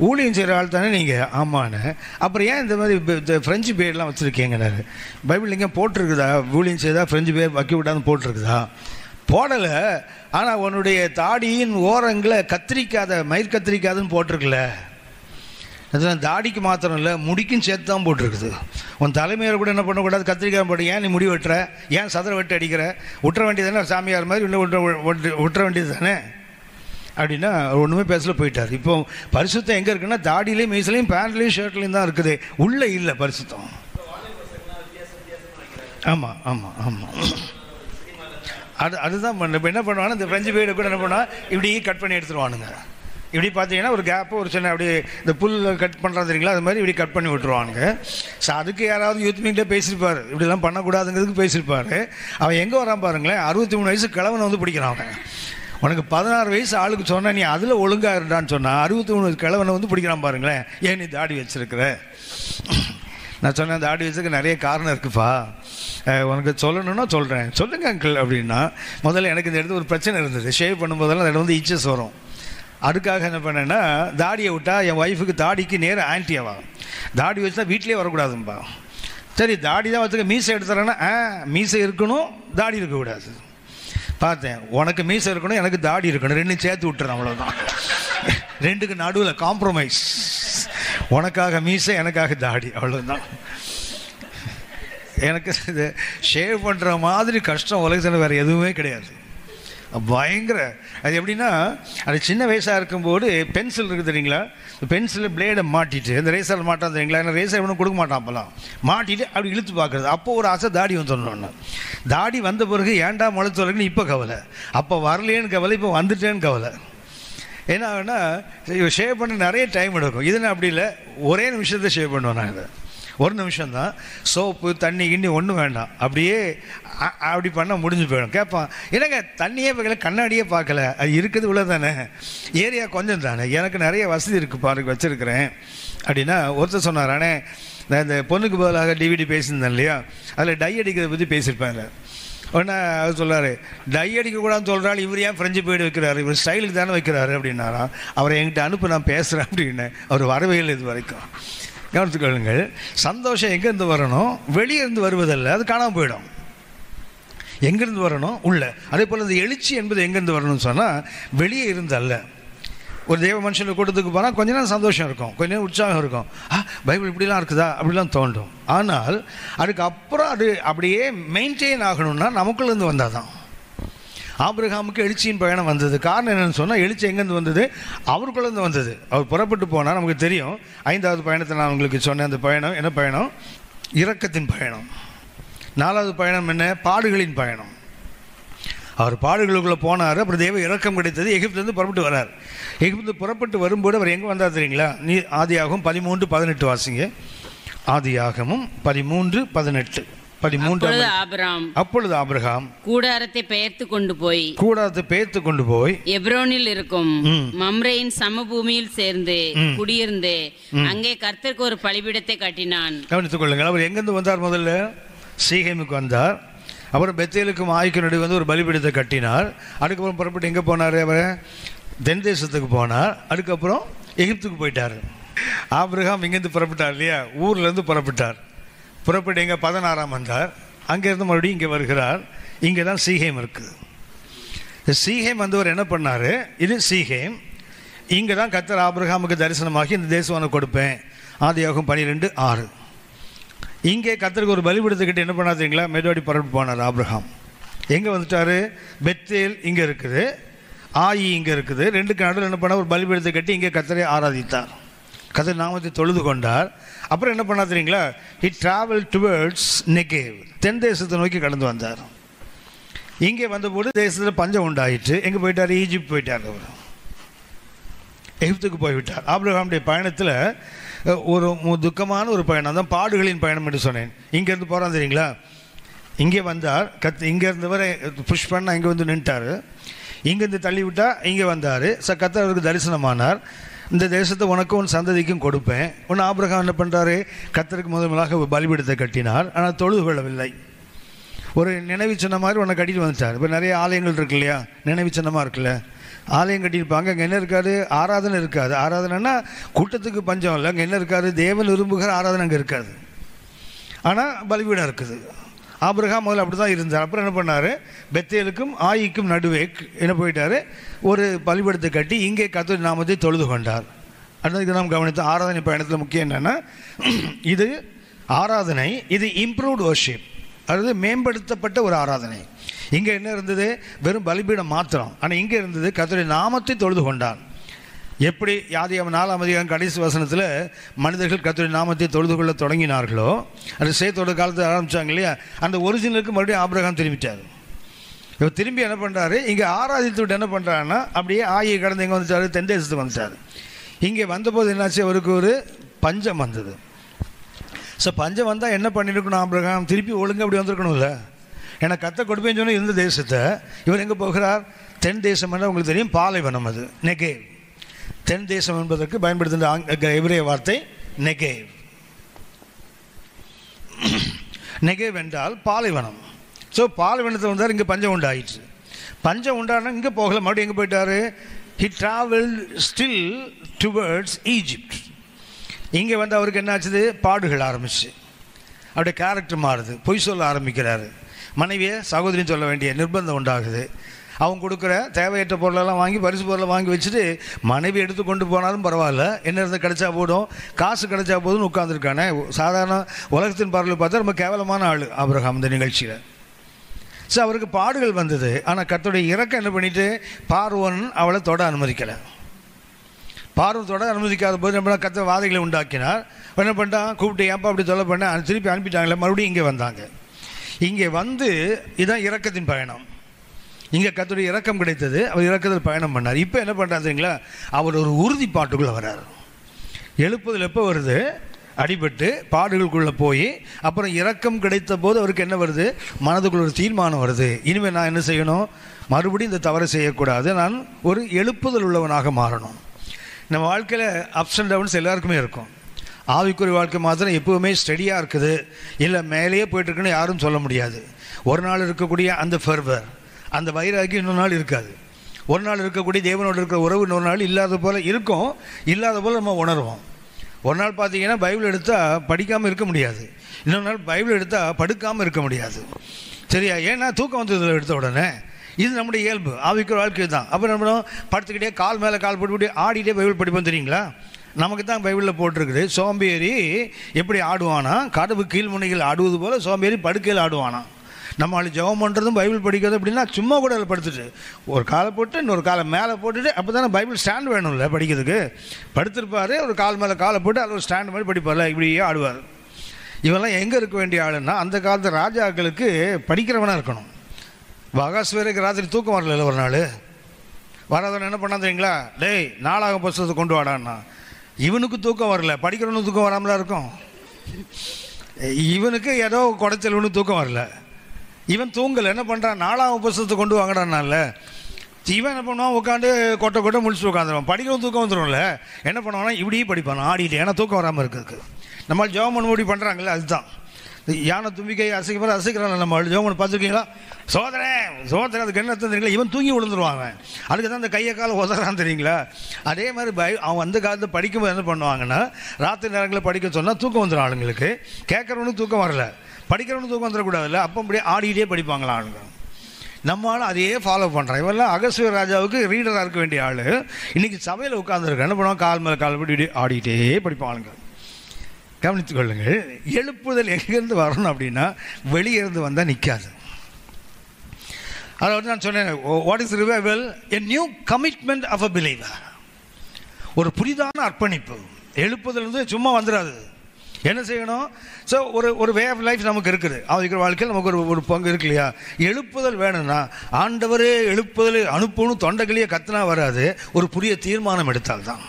ஊழியம் செய்கிற ஆள் தானே நீங்கள்? ஆமான்னு. அப்புறம் ஏன் இந்த மாதிரி ஃப்ரெஞ்சு பேர்லாம் வச்சுருக்கீங்கன்னாரு. பைபிள் எங்கே போட்டிருக்குதா ஊழியம் செய்தால் ஃப்ரெஞ்சு பேர் வைக்க விடாதுன்னு போட்டிருக்குதா? போடலை. ஆனால் உன்னுடைய தாடியின் ஓரங்களை கத்திரிக்காத, மயிர் கத்திரிக்காதுன்னு போட்டிருக்குல்ல. அதெல்லாம் தாடிக்கு மாத்திரம் இல்லை, முடிக்கும் சேர்த்து தான் போட்டிருக்குது. உன் தலைமையை கூட என்ன பண்ணக்கூடாது, கத்திரிக்காய் போட்டு ஏன் நீ முடி வெட்டுற, ஏன் சதுர வெட்டு அடிக்கிற, விட்டுற வேண்டியது தானே, சாமியார் மாதிரி இன்னும் விட்டுற வேண்டியது தானே அப்படின்னா ஒன்றுமே பேசல போயிட்டார். இப்போ பரிசுத்தம் எங்கே இருக்குன்னா தாடியிலையும் மீசலையும் பேண்ட்லேயும் ஷர்ட்லேயும் தான் இருக்குது, உள்ளே இல்லை பரிசுத்தம். ஆமாம் ஆமாம் ஆமாம். அதுதான் இப்போ என்ன பண்ணுவாங்கன்னா இந்த ஃப்ரெஞ்சு பீரியட் கூட என்ன பண்ணுவான், இப்படி கட் பண்ணி எடுத்துருவானுங்க. இப்படி பார்த்தீங்கன்னா ஒரு கேப்பு ஒரு சின்ன அப்படி இந்த புல் கட் பண்ணுறது தெரியுங்களா, அது மாதிரி இப்படி கட் பண்ணி விட்டுருவானுங்க. ஸோ அதுக்கு யாராவது யூத் மீட்டில் பேசியிருப்பார், இப்படிலாம் பண்ணக்கூடாதுங்கிறதுக்கு பேசியிருப்பார். அவன் எங்கே வரான் பாருங்களேன், 63 வயசு கிழவனை வந்து பிடிக்கிறான். அவன் உனக்கு 16 வயசு ஆளுக்கு சொன்னால் நீ அதில் ஒழுங்காக இருந்தான்னு சொன்னால் 63 வயசு கிழவனை வந்து பிடிக்கிறான் பாருங்களேன். ஏன் நீ தாடி வச்சிருக்கிற? நான் சொன்னேன் தாடி வச்சுக்க நிறைய காரணம் இருக்குப்பா, உனக்கு சொல்லணும்னா சொல்கிறேன், சொல்லுங்க அங்கிள் அப்படின்னா. முதல்ல எனக்கு இந்த இடத்துல ஒரு பிரச்சனை இருந்தது, ஷேவ் பண்ணும்போதெல்லாம் அந்த இடம் வந்து இச்சஸ் வரும். அதுக்காக என்ன பண்ணேன்னா தாடியை விட்டால் என் ஒய்ஃபுக்கு தாடிக்கு நேரம் ஆன்டியாவா, தாடி வச்சுட்டா வீட்டிலே வரக்கூடாதும்பா. சரி தாடி தான் வச்சுக்க, மீசை எடுத்துறேன்னா மீசை இருக்கணும் தாடி இருக்கக்கூடாது. பார்த்தேன் உனக்கு மீசை இருக்கணும் எனக்கு தாடி இருக்கணும், ரெண்டும் சேர்த்து விட்டுறேன், அவ்வளோதான். ரெண்டுக்கு நடுவில் காம்ப்ரமைஸ், உனக்காக மீசை எனக்காக தாடி, அவ்வளோதான். எனக்கு இது ஷேவ் பண்ணுற மாதிரி கஷ்டம் உலகத்தில் வேறு எதுவுமே கிடையாது, பயங்கர. அது எப்படின்னா அது சின்ன வயசாக இருக்கும்போது பென்சில் இருக்குது தெரியுங்களா, பென்சிலில் பிளேடை மாட்டிட்டு இந்த ரேசர் மாட்டான் தெரியுங்களா, ஏன்னா ரேசர் எவனும் கொடுக்க மாட்டான், அப்போல்லாம் மாட்டிட்டு அப்படி இழுத்து பார்க்குறது. அப்போ ஒரு ஆசை தாடி வந்துடணும்னு. தாடி வந்த பிறகு ஏன்டா முளைச்சு வரக்குன்னு இப்போ கவலை, அப்போ வரலேன்னு கவலை, இப்போ வந்துட்டேன்னு கவலை. என்ன ஆகுன்னா ஷேவ் பண்ண நிறைய டைம் எடுக்கும். இதுன்னு அப்படி இல்லை, ஒரே நிமிஷத்தை ஷேவ் பண்ணுவேன் நான். இதை ஒரு நிமிஷம்தான், சோப்பு தண்ணி கிண்ணி ஒன்றும் வேண்டாம், அப்படியே அப்படி பண்ணால் முடிஞ்சு போயிடும். கேட்பான் என்னங்க தண்ணியே பார்க்கல கண்ணாடியே பார்க்கல, அது இருக்குது உள்ள தானே, ஏரியா கொஞ்சம் தானே, எனக்கு நிறைய வசதி இருக்குது பாருக்கு வச்சுருக்கிறேன் அப்படின்னா. ஒருத்தர் சொன்னார், அண்ணே நான் இந்த பொண்ணுக்கு பதிலாக டிவிடி பேசியிருந்தேன் இல்லையா, அதில் டை அடிக்கிறத பற்றி பேசியிருப்பேன். உடனே அவர் சொல்லார், டை அடிக்கக்கூடாதுன்னு சொல்கிறாள், இவர் ஏன் ஃப்ரெஞ்சு போய்டு வைக்கிறாரு, இவர் ஸ்டைலுக்கு தானே வைக்கிறாரு அப்படின்னாரா. அவரை என்கிட்ட அனுப்பி நான் பேசுகிறேன் அப்படின்னு. அவர் வரவையில் இது வரைக்கும் கவனித்துக்கொள்ளுங்கள். சந்தோஷம் எங்கேருந்து வரணும், வெளியே இருந்து வருவதல்ல, அது காணாமல் போயிடும். எங்கேருந்து வரணும் உள்ள. அதே போல் இந்த எழுச்சி என்பது எங்கேருந்து வரணும்னு சொன்னால் வெளியே இருந்து அல்ல. ஒரு தேவ மனுஷனுக்கு கூட்டத்துக்கு போனால் கொஞ்ச நேரம் சந்தோஷம் இருக்கும், கொஞ்ச நேரம் உற்சாகம் இருக்கும், பைபிள் இப்படிலாம் இருக்குதா அப்படிலாம் தோன்றும். ஆனால் அதுக்கப்புறம் அது அப்படியே மெயின்டைன் ஆகணும்னா நமக்குள்ளேருந்து வந்தால் தான். ஆபிரகாமுக்கு எழுச்சியின் பயணம் வந்தது. காரணம் என்னென்னு சொன்னால் எழுச்சி எங்கேருந்து வந்தது, அவருக்குள்ளேருந்து வந்தது. அவர் புறப்பட்டு போனால் நமக்கு தெரியும். 5வது பயணத்தை நான் உங்களுக்கு சொன்னேன். அந்த பயணம் என்ன பயணம்? இரக்கத்தின் பயணம். 4வது பயணம் என்ன? பாடுகளின் பயணம். அவர் பாடுகளுக்குள்ளே போனார், அப்புறம் தேவ இரக்கம் கிடைத்தது. எகிப்துலேருந்து புறப்பட்டு வரார். எகிப்து புறப்பட்டு வரும்போது அவர் எங்கே வந்தார் தெரியுங்களா? ஆதியாகமம் 13:18 வாசிங்க. ஆதியாகமம் 13:18. அப்பொழுது ஆபிரகாம் கூடாரத்தை பெயர்த்து கொண்டு போய் எப்ரோனில் இருக்கும் மம்ரேயின் சமபூமியில் சேர்ந்து குடியிருந்து அங்கே கர்த்தருக்கு ஒரு பலிபீடத்தை கட்டினான். கவனித்துக் கொள்ளுங்கள். அவர் எங்கிருந்து வந்தார்? முதல்ல சீகேமுக்கு வந்தார், அப்புறம் பெத்தேலுக்கும் ஆய்க்கு நடுவே வந்து ஒரு பலிபீடத்தை கட்டினார். அதுக்கப்புறம் புறப்பட்டு எங்கே போனார்? அவர் தென் தேசத்துக்கு போனார். அதுக்கப்புறம் எகிப்துக்கு போயிட்டார். ஆபிரகாம் இங்கேருந்து புறப்பட்டார் இல்லையா, ஊர்லேருந்து புறப்பட்டார். புறப்பட்டு எங்கே 16ஆம் வந்தார். அங்கேருந்து மறுபடியும் இங்கே வருகிறார். இங்கே தான் சீகேம் இருக்குது. சீகேம் வந்தவர் என்ன பண்ணார்? இது சீகேம். இங்கே தான் கர்த்தர் ஆபிரகாமுக்கு தரிசனமாகி இந்த தேசம் உனக்கு கொடுப்பேன். ஆதியாகமம் 12:6. இங்கே கர்த்தருக்கு ஒரு பலிபீடத்துக்கிட்ட என்ன பண்ணாதீங்களா, மெதுவாடி புறப்பட்டு போனார் ஆபிரகாம். எங்கே வந்துட்டார்? பெத்தேல் இங்கே இருக்குது, ஆயி இங்கே இருக்குது. ரெண்டுக்கு நடுவில் என்ன பண்ணார்? ஒரு பலிபீடத்தை கட்டி இங்கே கர்த்தரை ஆராதித்தார், கர்த்தர் நாமத்தை தொழுது கொண்டார். அப்புறம் என்ன பண்ணா தெரியுங்களா? ஹி டிராவல் டுவர்ட்ஸ் நெகேவ், தென் தேசத்தை நோக்கி கடந்து வந்தார். இங்கே வந்தபோது தேசத்தில் பஞ்சம் உண்டாயிற்று. எங்கே போயிட்டார்? ஈஜிப்ட் போயிட்டார். அவர் எகிப்துக்கு போய்விட்டார். ஆபிரகாமுடைய பயணத்தில் ஒரு துக்கமான ஒரு பயணம் தான், பாடுகளின் பயணம் என்று சொன்னேன். இங்கேருந்து போகிறான் தெரியுங்களா, இங்கே வந்தார். இங்கேருந்து வர புஷ் பண்ணால் இங்கே வந்து நின்ட்டார். இங்கேருந்து தள்ளி விட்டால் இங்கே வந்தார். கர்த்தர் அவருக்கு தரிசனமானார். இந்த தேசத்தை உனக்கும் உன் சந்ததிக்கும் கொடுப்பேன். ஒன்று ஆபிரகாம் என்ன பண்ணுறாரு? கர்த்தருக்கு முதலாக ஒரு பலிபீடத்தை கட்டினார். ஆனால் தொழுது கொள்ளவில்லை. ஒரு நினைவு சின்ன மாதிரி உன்னை கட்டிட்டு வந்துட்டார். இப்போ நிறைய ஆலயங்கள் இருக்கு இல்லையா, நினைவு சின்னமாக இருக்குல்ல, ஆலயம் கட்டியிருப்பாங்க. அங்கே என்ன இருக்காது? ஆராதனை இருக்காது. ஆராதனைன்னா கூட்டத்துக்கு பஞ்சம் இல்லை. அங்கே என்ன இருக்காது? தேவன் விரும்புகிற ஆராதனை அங்கே இருக்காது. ஆனால் பலிபீடம் இருக்குது. ஆபிரகாம் முதல்ல அப்படி தான் இருந்தார். அப்புறம் என்ன பண்ணார்? பெத்தேலுக்கும் ஆயிக்கும் நடுவே என்ன போயிட்டார்? ஒரு பலிபீடத்தை கட்டி இங்கே கர்த்தர் நாமத்தை தொழுது கொண்டார். அடுத்ததுக்கு நாம் கவனித்த ஆராதனை பயணத்தில் முக்கியம் என்னென்னா, இது ஆராதனை, இது இம்ப்ரூவ்டு வர்ஷிப், அதாவது மேம்படுத்தப்பட்ட ஒரு ஆராதனை. இங்கே என்ன இருந்தது? வெறும் பலிபீடம் மாத்திரம். ஆனால் இங்கே இருந்தது கர்த்தருடைய நாமத்தை தொழுது கொண்டார். எப்படி ஆதியாகமம் 4ஆம் அதிகாரம் கடைசி வசனத்தில் மனிதர்கள் கர்த்தருடைய நாமத்தை தொழுது கொள்ள தொடங்கினார்களோ, அது சேத்தோட காலத்தில் ஆரம்பித்தாங்க இல்லையா, அந்த ஒரிஜினலுக்கு மறுபடியும் ஆபிரகாம் திரும்பிட்டார். இவர் திரும்பி என்ன பண்ணுறாரு, இங்கே ஆராதித்து விட்டு என்ன பண்ணுறாருன்னா அப்படியே ஆகிய கடந்து எங்கே வந்துட்டார், தென் தேசத்துக்கு வந்துட்டார். இங்கே வந்தபோது என்னாச்சு, அவருக்கு ஒரு பஞ்சம் வந்தது. ஸோ பஞ்சம் வந்தால் என்ன பண்ணியிருக்கணும் ஆபிரகாம், திருப்பி ஒழுங்கு அப்படி வந்திருக்கணும்ல. ஏன்னா கத்த கொடுப்பேன்னு சொன்னால் இருந்த தேசத்தை இவர் எங்கே போகிறார், தென் தேசம் என்ற உங்களுக்கு தெரியும் பாலைவனம், அது நெகேவ். தென் தேசம் என்பதற்கு பயன்படுத்துகிற எபிரேய வார்த்தை நெகேவ். நெகேவ் என்றால் பாலைவனம். ஸோ பாலைவனத்தை வந்தார், இங்கே பஞ்சம் உண்டாயிடுச்சு. பஞ்சம் உண்டானா இங்கே போகல, மறுபடியும் எங்கே போயிட்டார், he traveled still towards Egypt. இங்கே வந்து அவருக்கு என்ன ஆச்சுது, பாடுகள் ஆரம்பிச்சு, அவருடைய கேரக்டர் மாறுது, பொய் சொல்ல ஆரம்பிக்கிறாரு, மனைவியை சகோதரின்னு சொல்ல வேண்டிய நிர்பந்தம் உண்டாகுது. அவங்க கொடுக்குற தேவையற்ற பொருளெல்லாம் வாங்கி பரிசு பொருளை வாங்கி வச்சுட்டு மனைவி எடுத்து கொண்டு போனாலும் பரவாயில்ல, என்ன இருந்தால் கிடைச்சா போதும், காசு கிடைச்சா போதும்னு உட்காந்துருக்கானே. சாதாரண உலகத்தின் பார்வையில் பார்த்தா ரொம்ப கேவலமான ஆள் ஆபிரகாம் இந்த நிகழ்ச்சியில். ஸோ அவருக்கு பாடுகள் வந்தது. ஆனால் கர்த்தருடைய இறக்கம் என்ன பண்ணிட்டு, பார்வோன் அவளை தொட அனுமதிக்கலை. பார்வன் தொட அனுமதிக்காத போது நம்ம கர்த்தர் வாதைகளை உண்டாக்கினார். என்ன பண்ணிட்டான், கூப்பிட்டு ஏன்ப்பா அப்படி தொல்லை பண்ண, திருப்பி அனுப்பிட்டாங்களே. மறுபடியும் இங்கே வந்தாங்க. இங்கே வந்து இதுதான் இரக்கத்தின் பயணம். இங்கே கர்த்தருடைய இரக்கம் கிடைத்தது, அவர் இரக்கத்தில் பயணம் பண்ணார். இப்போ என்ன பண்ணுறாருங்களா, அவர் ஒரு உறுதிப்பாட்டுக்குள்ளே வர்றார். எழுப்புதல் எப்போ வருது, அடிபட்டு பாடுகளுக்குள்ளே போய் அப்புறம் இரக்கம் கிடைத்த போது அவருக்கு என்ன வருது, மனதுக்குள்ள ஒரு தீர்மானம் வருது, இனிமேல் நான் என்ன செய்யணும், மறுபடியும் இந்த தவறை செய்யக்கூடாது, நான் ஒரு எழுப்புதல் உள்ளவனாக மாறணும். நம்ம வாழ்க்கையில் அப்ஸ் அண்ட் டவுன்ஸ் எல்லாருக்குமே இருக்கும். ஆவிக்குரிய வாழ்க்கை மாத்திரம் எப்போவுமே ஸ்டடியாக இருக்குது, இல்லை மேலேயே போயிட்டுருக்குன்னு யாரும் சொல்ல முடியாது. ஒரு நாள் இருக்கக்கூடிய அந்த ஃபெர்வர், அந்த வைராகி இன்னொரு நாள் இருக்காது. ஒரு நாள் இருக்கக்கூடிய தேவனோடு இருக்கிற உறவு இன்னொரு நாள் இல்லாத போல் இருக்கும், இல்லாத போல் நம்ம உணர்வோம். ஒரு நாள் பார்த்தீங்கன்னா பைபிள் எடுத்தால் படிக்காமல் இருக்க முடியாது, இன்னொரு நாள் பைபிள் எடுத்தால் படுக்காமல் இருக்க முடியாது. சரியா, ஏன்னா தூக்கம் வந்ததில் எடுத்த உடனே. இது நம்முடைய இயல்பு, ஆவிக்குரிய வாழ்க்கை தான். அப்புறம் நம்ம படுத்துக்கிட்டே கால் மேலே கால் போட்டுக்கிட்டே ஆடிட்டே பைபிள் படிப்போம் தெரியுங்களா. நமக்கு தான் பைபிளில் போட்டிருக்குது, சோம்பேறி எப்படி ஆடுவானா, கதவு கீழ்முனைகள் ஆடுவது போல் சோம்பேறி படுக்கையில் ஆடுவானா. நம்மளால ஜெபம் பண்ணுறதும் பைபிள் படிக்கிறது அப்படின்னா சும்மா கூட அதில் படுத்துட்டு ஒரு காலை போட்டு இன்னொரு காலை மேலே போட்டுட்டு, அப்போ தானே பைபிள் ஸ்டாண்ட் வேணும்ல படிக்கிறதுக்கு. படுத்திருப்பார், ஒரு கால் மேலே காலை போட்டு அதில் ஒரு ஸ்டாண்ட் மாதிரி படிப்பார்ல, இப்படியே ஆடுவார். இவெல்லாம் எங்கே இருக்க வேண்டிய ஆளுன்னா, அந்த காலத்து ராஜாக்களுக்கு படிக்கிறவனாக இருக்கணும். அகாஸ்வேருக்கு ராத்திரி தூக்கம் வரல ஒரு நாள், வராதவன் என்ன பண்ணா தெரியுங்களா, டேய் நாளாக புஸ்தகத்தை கொண்டு வாடான்னா. இவனுக்கு தூக்கம் வரல, படிக்கிறவனுக்கு தூக்கம் வராமலாம் இருக்கும். இவனுக்கு ஏதோ குடைச்சல்வனு தூக்கம் வரல, இவன் தூங்கலை. என்ன பண்ணுறான், நாளாக புஸ்தகத்தை கொண்டு வாங்கடான்னால. இவன் என்ன பண்ணுவான், உட்காந்து கொட்டை கொட்டை முடிச்சுட்டு உட்காந்துருவான். படிக்கிறவன் தூக்கம் வந்துடும்ல, என்ன பண்ணுவானா இப்படியே படிப்பான் ஆடிட்டு, ஏன்னா தூக்கம் வராமல் இருக்கிறதுக்கு. நம்மளால் ஜெபம் முடி பண்ணுறாங்கல்ல, அதுதான். யானை தும்பிக்கை அசைக்கிற அசைக்கிறாங்க, நம்ம ஜெபம் பார்த்துருக்கீங்களா, சோதனை சோதனை, அதுக்கு என்ன தெரியுங்களா, இவன் தூங்கி விழுந்துருவாங்க, அதுக்கு தான் அந்த கையை காலம் உதறான்னு தெரியுங்களா. அதே மாதிரி அவன் அந்த காலத்தில் படிக்கும்போது என்ன பண்ணுவாங்கன்னா, ராத்திரி நேரங்களில் படிக்க சொன்னால் தூக்கம் வந்துடும் ஆளுங்களுக்கு. கேட்குறவனுக்கு தூக்கம் வரல, படிக்கிறவனுக்கு தூக்கம் வந்துடக்கூடாதுல்ல, அப்போ அப்படியே ஆடிக்கிட்டே படிப்பாங்களா ஆளுங்க. நம்மளால் அதையே ஃபாலோ பண்ணுறான். இவெல்லாம் அகஸ்வேர் ராஜாவுக்கு ரீடராக இருக்க வேண்டிய ஆள், இன்றைக்கி சபையில் உட்காந்துருக்க என்ன பண்ணுவான், கால் மேலே கால் படி ஆடிக்கிட்டே படிப்பான் ஆளுங்க. கவனித்துக் கொள்ளுங்கள், எழுப்புதல் எங்கேருந்து வரணும் அப்படின்னா வெளியே இருந்து வந்தால் நிற்காது. அதாவது நான் சொன்னேன், what is revival, a new commitment of a believer, ஒரு புதிதான அர்ப்பணிப்பு. எழுப்புதல் வந்து சும்மா வந்துடாது, என்ன செய்யணும். ஸோ ஒரு வே ஆஃப் லைஃப் நமக்கு இருக்குது, ஆவிக்கிற வாழ்க்கையில் நமக்கு ஒரு பங்கு இருக்கு இல்லையா. எழுப்புதல் வேணும்னா ஆண்டவரே எழுப்புதல் அனுப்பணும் தொண்டைகளையே கத்தினா வராது, ஒரு புதிய தீர்மானம் எடுத்தால்தான்.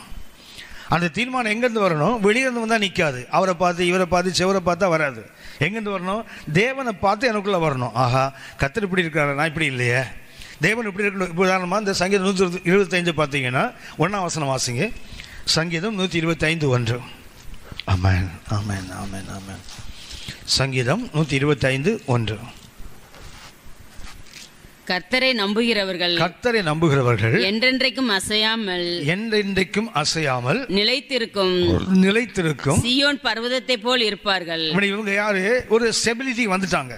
அந்த தீர்மானம் எங்கேருந்து வரணும், வெளியிருந்து வந்தால் நிற்காது. அவரை பார்த்து இவரை பார்த்து செவரை பார்த்தா வராது. எங்கேருந்து வரணும், தேவனை பார்த்து எனக்குள்ளே வரணும். ஆஹா, கர்த்தர் இப்படி இருக்காரு, நான் இப்படி இல்லையே, தேவன் இப்படி இருக்கணும். இப்போ உதாரணமாக இந்த சங்கீதம் 125 பார்த்தீங்கன்னா 1ஆம் வசனம் வாசிங்க. சங்கீதம் 125:1. ஆமென் ஆமென் ஆமென் ஆமென். சங்கீதம் 125:1. கர்த்தரை நம்புகிறவர்கள் என்றென்றைக்கும் அசையாமல் நிலைத்திருக்கும் சீயோன் பர்வதத்தை போல் இருப்பார்கள். இவங்க யாரு, ஒரு ஸ்டெபிலிட்டி வந்துட்டாங்க.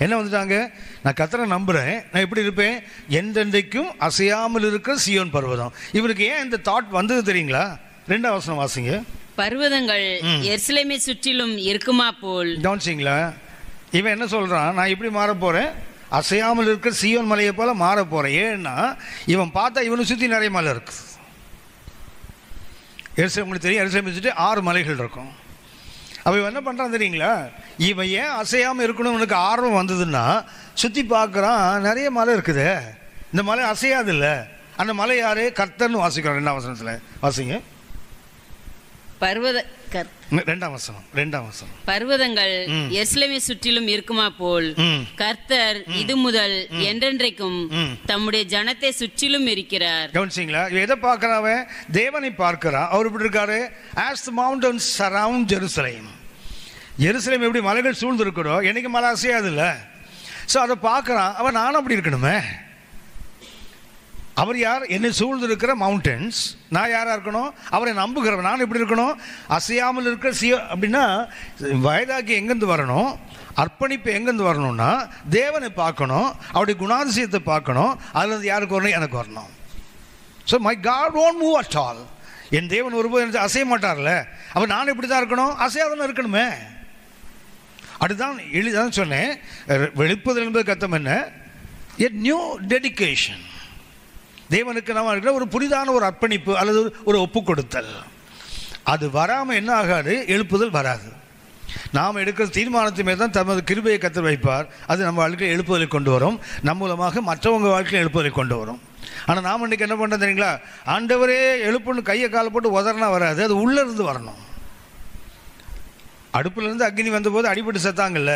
என்ன வந்துட்டாங்க, நான் கர்த்தரை நம்புறேன், நான் எப்படி இருப்பேன், என்றென்றைக்கும் அசையாமல் இருக்கிற சீயோன் பர்வதம். இவருக்கு ஏன் இந்த தாட் வந்தது தெரியுங்களா. 2ஆம் வசனம் வாசிங்க. பர்வதங்கள் எருசலேமை சுற்றிலும் இருக்குமா போல். கவனிச்சிங்களா, இவன் என்ன சொல்றான், நான் இப்படி மாற போறேன், அசையாமல் இருக்கிற சீயோன் மலையை போல மாற போறேன். ஏன்னா இவன் பார்த்தா இவனை சுற்றி நிறைய மலை இருக்கு. எருசலேம் உங்களுக்கு தெரியும், எருசலேம் சுற்றி 6 மலைகள் இருக்கும். அவன் என்ன பண்ணுறான் தெரியுங்களா? இவன் ஏன் அசையாமல் இருக்கணும் எனக்கு ஆர்வம் வந்ததுன்னா சுற்றி பார்க்குறான், நிறைய மலை இருக்குது, இந்த மலை அசையாது இல்லை. அந்த மலை யாரு? கர்த்தர்னு வாசிக்கிறோம் 2ஆம் வசனத்தில். வாசிங்க. ரெண்டாம் வசனம். பர்வதங்கள் எருசலேமை சுற்றிலும் இருக்குமா போல் கர்த்தர் இது முதல் என்றென்றைக்கும் தம்முடைய ஜனத்தை சுற்றிலும் இருக்கிறார். கவனிச்சீங்களா? எதை பார்க்கிறான்? தேவனை பார்க்கிறான். அவர் எப்படி இருக்காரு? as the mountains surround Jerusalem. எருசலேம் எப்படி மலைகள் சூழ்ந்து இருக்கிறோம், என்னைக்கு மலை அசையாது இல்லை. ஸோ அதை பார்க்குறான். அவன் நானும் அப்படி இருக்கணுமே. அவர் யார்? என்னை சூழ்ந்து இருக்கிற மவுண்டன்ஸ். நான் யாராக இருக்கணும்? அவரை நம்புகிறவன். நான் எப்படி இருக்கணும்? அசையாமல் இருக்கிற அப்படின்னா வயதாக்கி எங்கேருந்து வரணும்? அர்ப்பணிப்பு எங்கேருந்து வரணும்னா தேவனை பார்க்கணும், அவருடைய குணாதிசயத்தை பார்க்கணும். அதுலேருந்து யாருக்கு வரணும்? எனக்கு வரணும். So my God won't move at all. என் தேவன் ஒருபோது அசைய மாட்டார்ல. அப்போ நான் எப்படி தான் இருக்கணும்? அசையாதான் இருக்கணுமே. அதுதான் எளிதான் சொன்னேன். வெளிப்படுதல் என்பது கத்தம் என்ன? a new dedication. தேவனுக்கு நாம் இருக்கிற ஒரு புதிதான ஒரு அர்ப்பணிப்பு அல்லது ஒரு ஒப்பு கொடுத்தல். அது வராமல் என்ன ஆகாது? எழுப்புதல் வராது. நாம் எடுக்கிற தீர்மானத்துமே தான் தமது கிருபையை கத்தர் வைப்பார். அது நம்ம வாழ்க்கையில் எழுப்புதலை கொண்டு வரும், நம் மூலமாக மற்றவங்க வாழ்க்கையில் எழுப்புதலை கொண்டு வரும். ஆனால் நாம் இன்றைக்கி என்ன பண்ணுறோம் தெரியுங்களா? ஆண்டவரே எழுப்புன்னு கையை காலை போட்டு உதறினா வராது, அது உள்ளேருந்து வரணும். அடுப்புலேருந்து அக்னி வந்தபோது அடிபட்டு செத்தாங்கல்ல.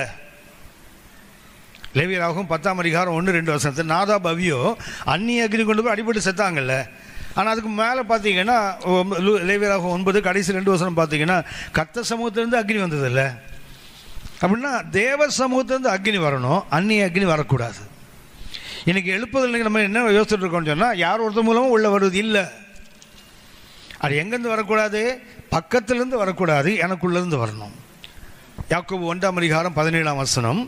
லேவியராகவும் 10ஆம் அதிகாரம் 1-2 வசனத்தில் நாதாப் அபியோ அந்நிய அக்னி கொண்டு போய் அடிபட்டு செத்தாங்கல்ல. ஆனால் அதுக்கு மேலே பார்த்தீங்கன்னா லேவியராகவும் 9 கடைசி 2 வசனம் பார்த்தீங்கன்னா கர்த்தர் சமூகத்திலேருந்து அக்னி வந்தது இல்லை. அப்படின்னா தேவ சமூகத்திலேருந்து அக்னி வரணும், அந்நிய அக்னி வரக்கூடாது. இன்னைக்கு எழுப்புதல் நம்ம என்ன யோசிச்சுட்டு இருக்கோம்னு சொன்னால் யார் ஒருத்தர் மூலமும் உள்ள வருவது இல்லை. அது எங்கேருந்து வரக்கூடாது? பக்கத்துலேருந்து வரக்கூடாது, எனக்குள்ளேருந்து வரணும். யாக்கோபு 1ஆம் அதிகாரம் 17ஆம் வசனம்,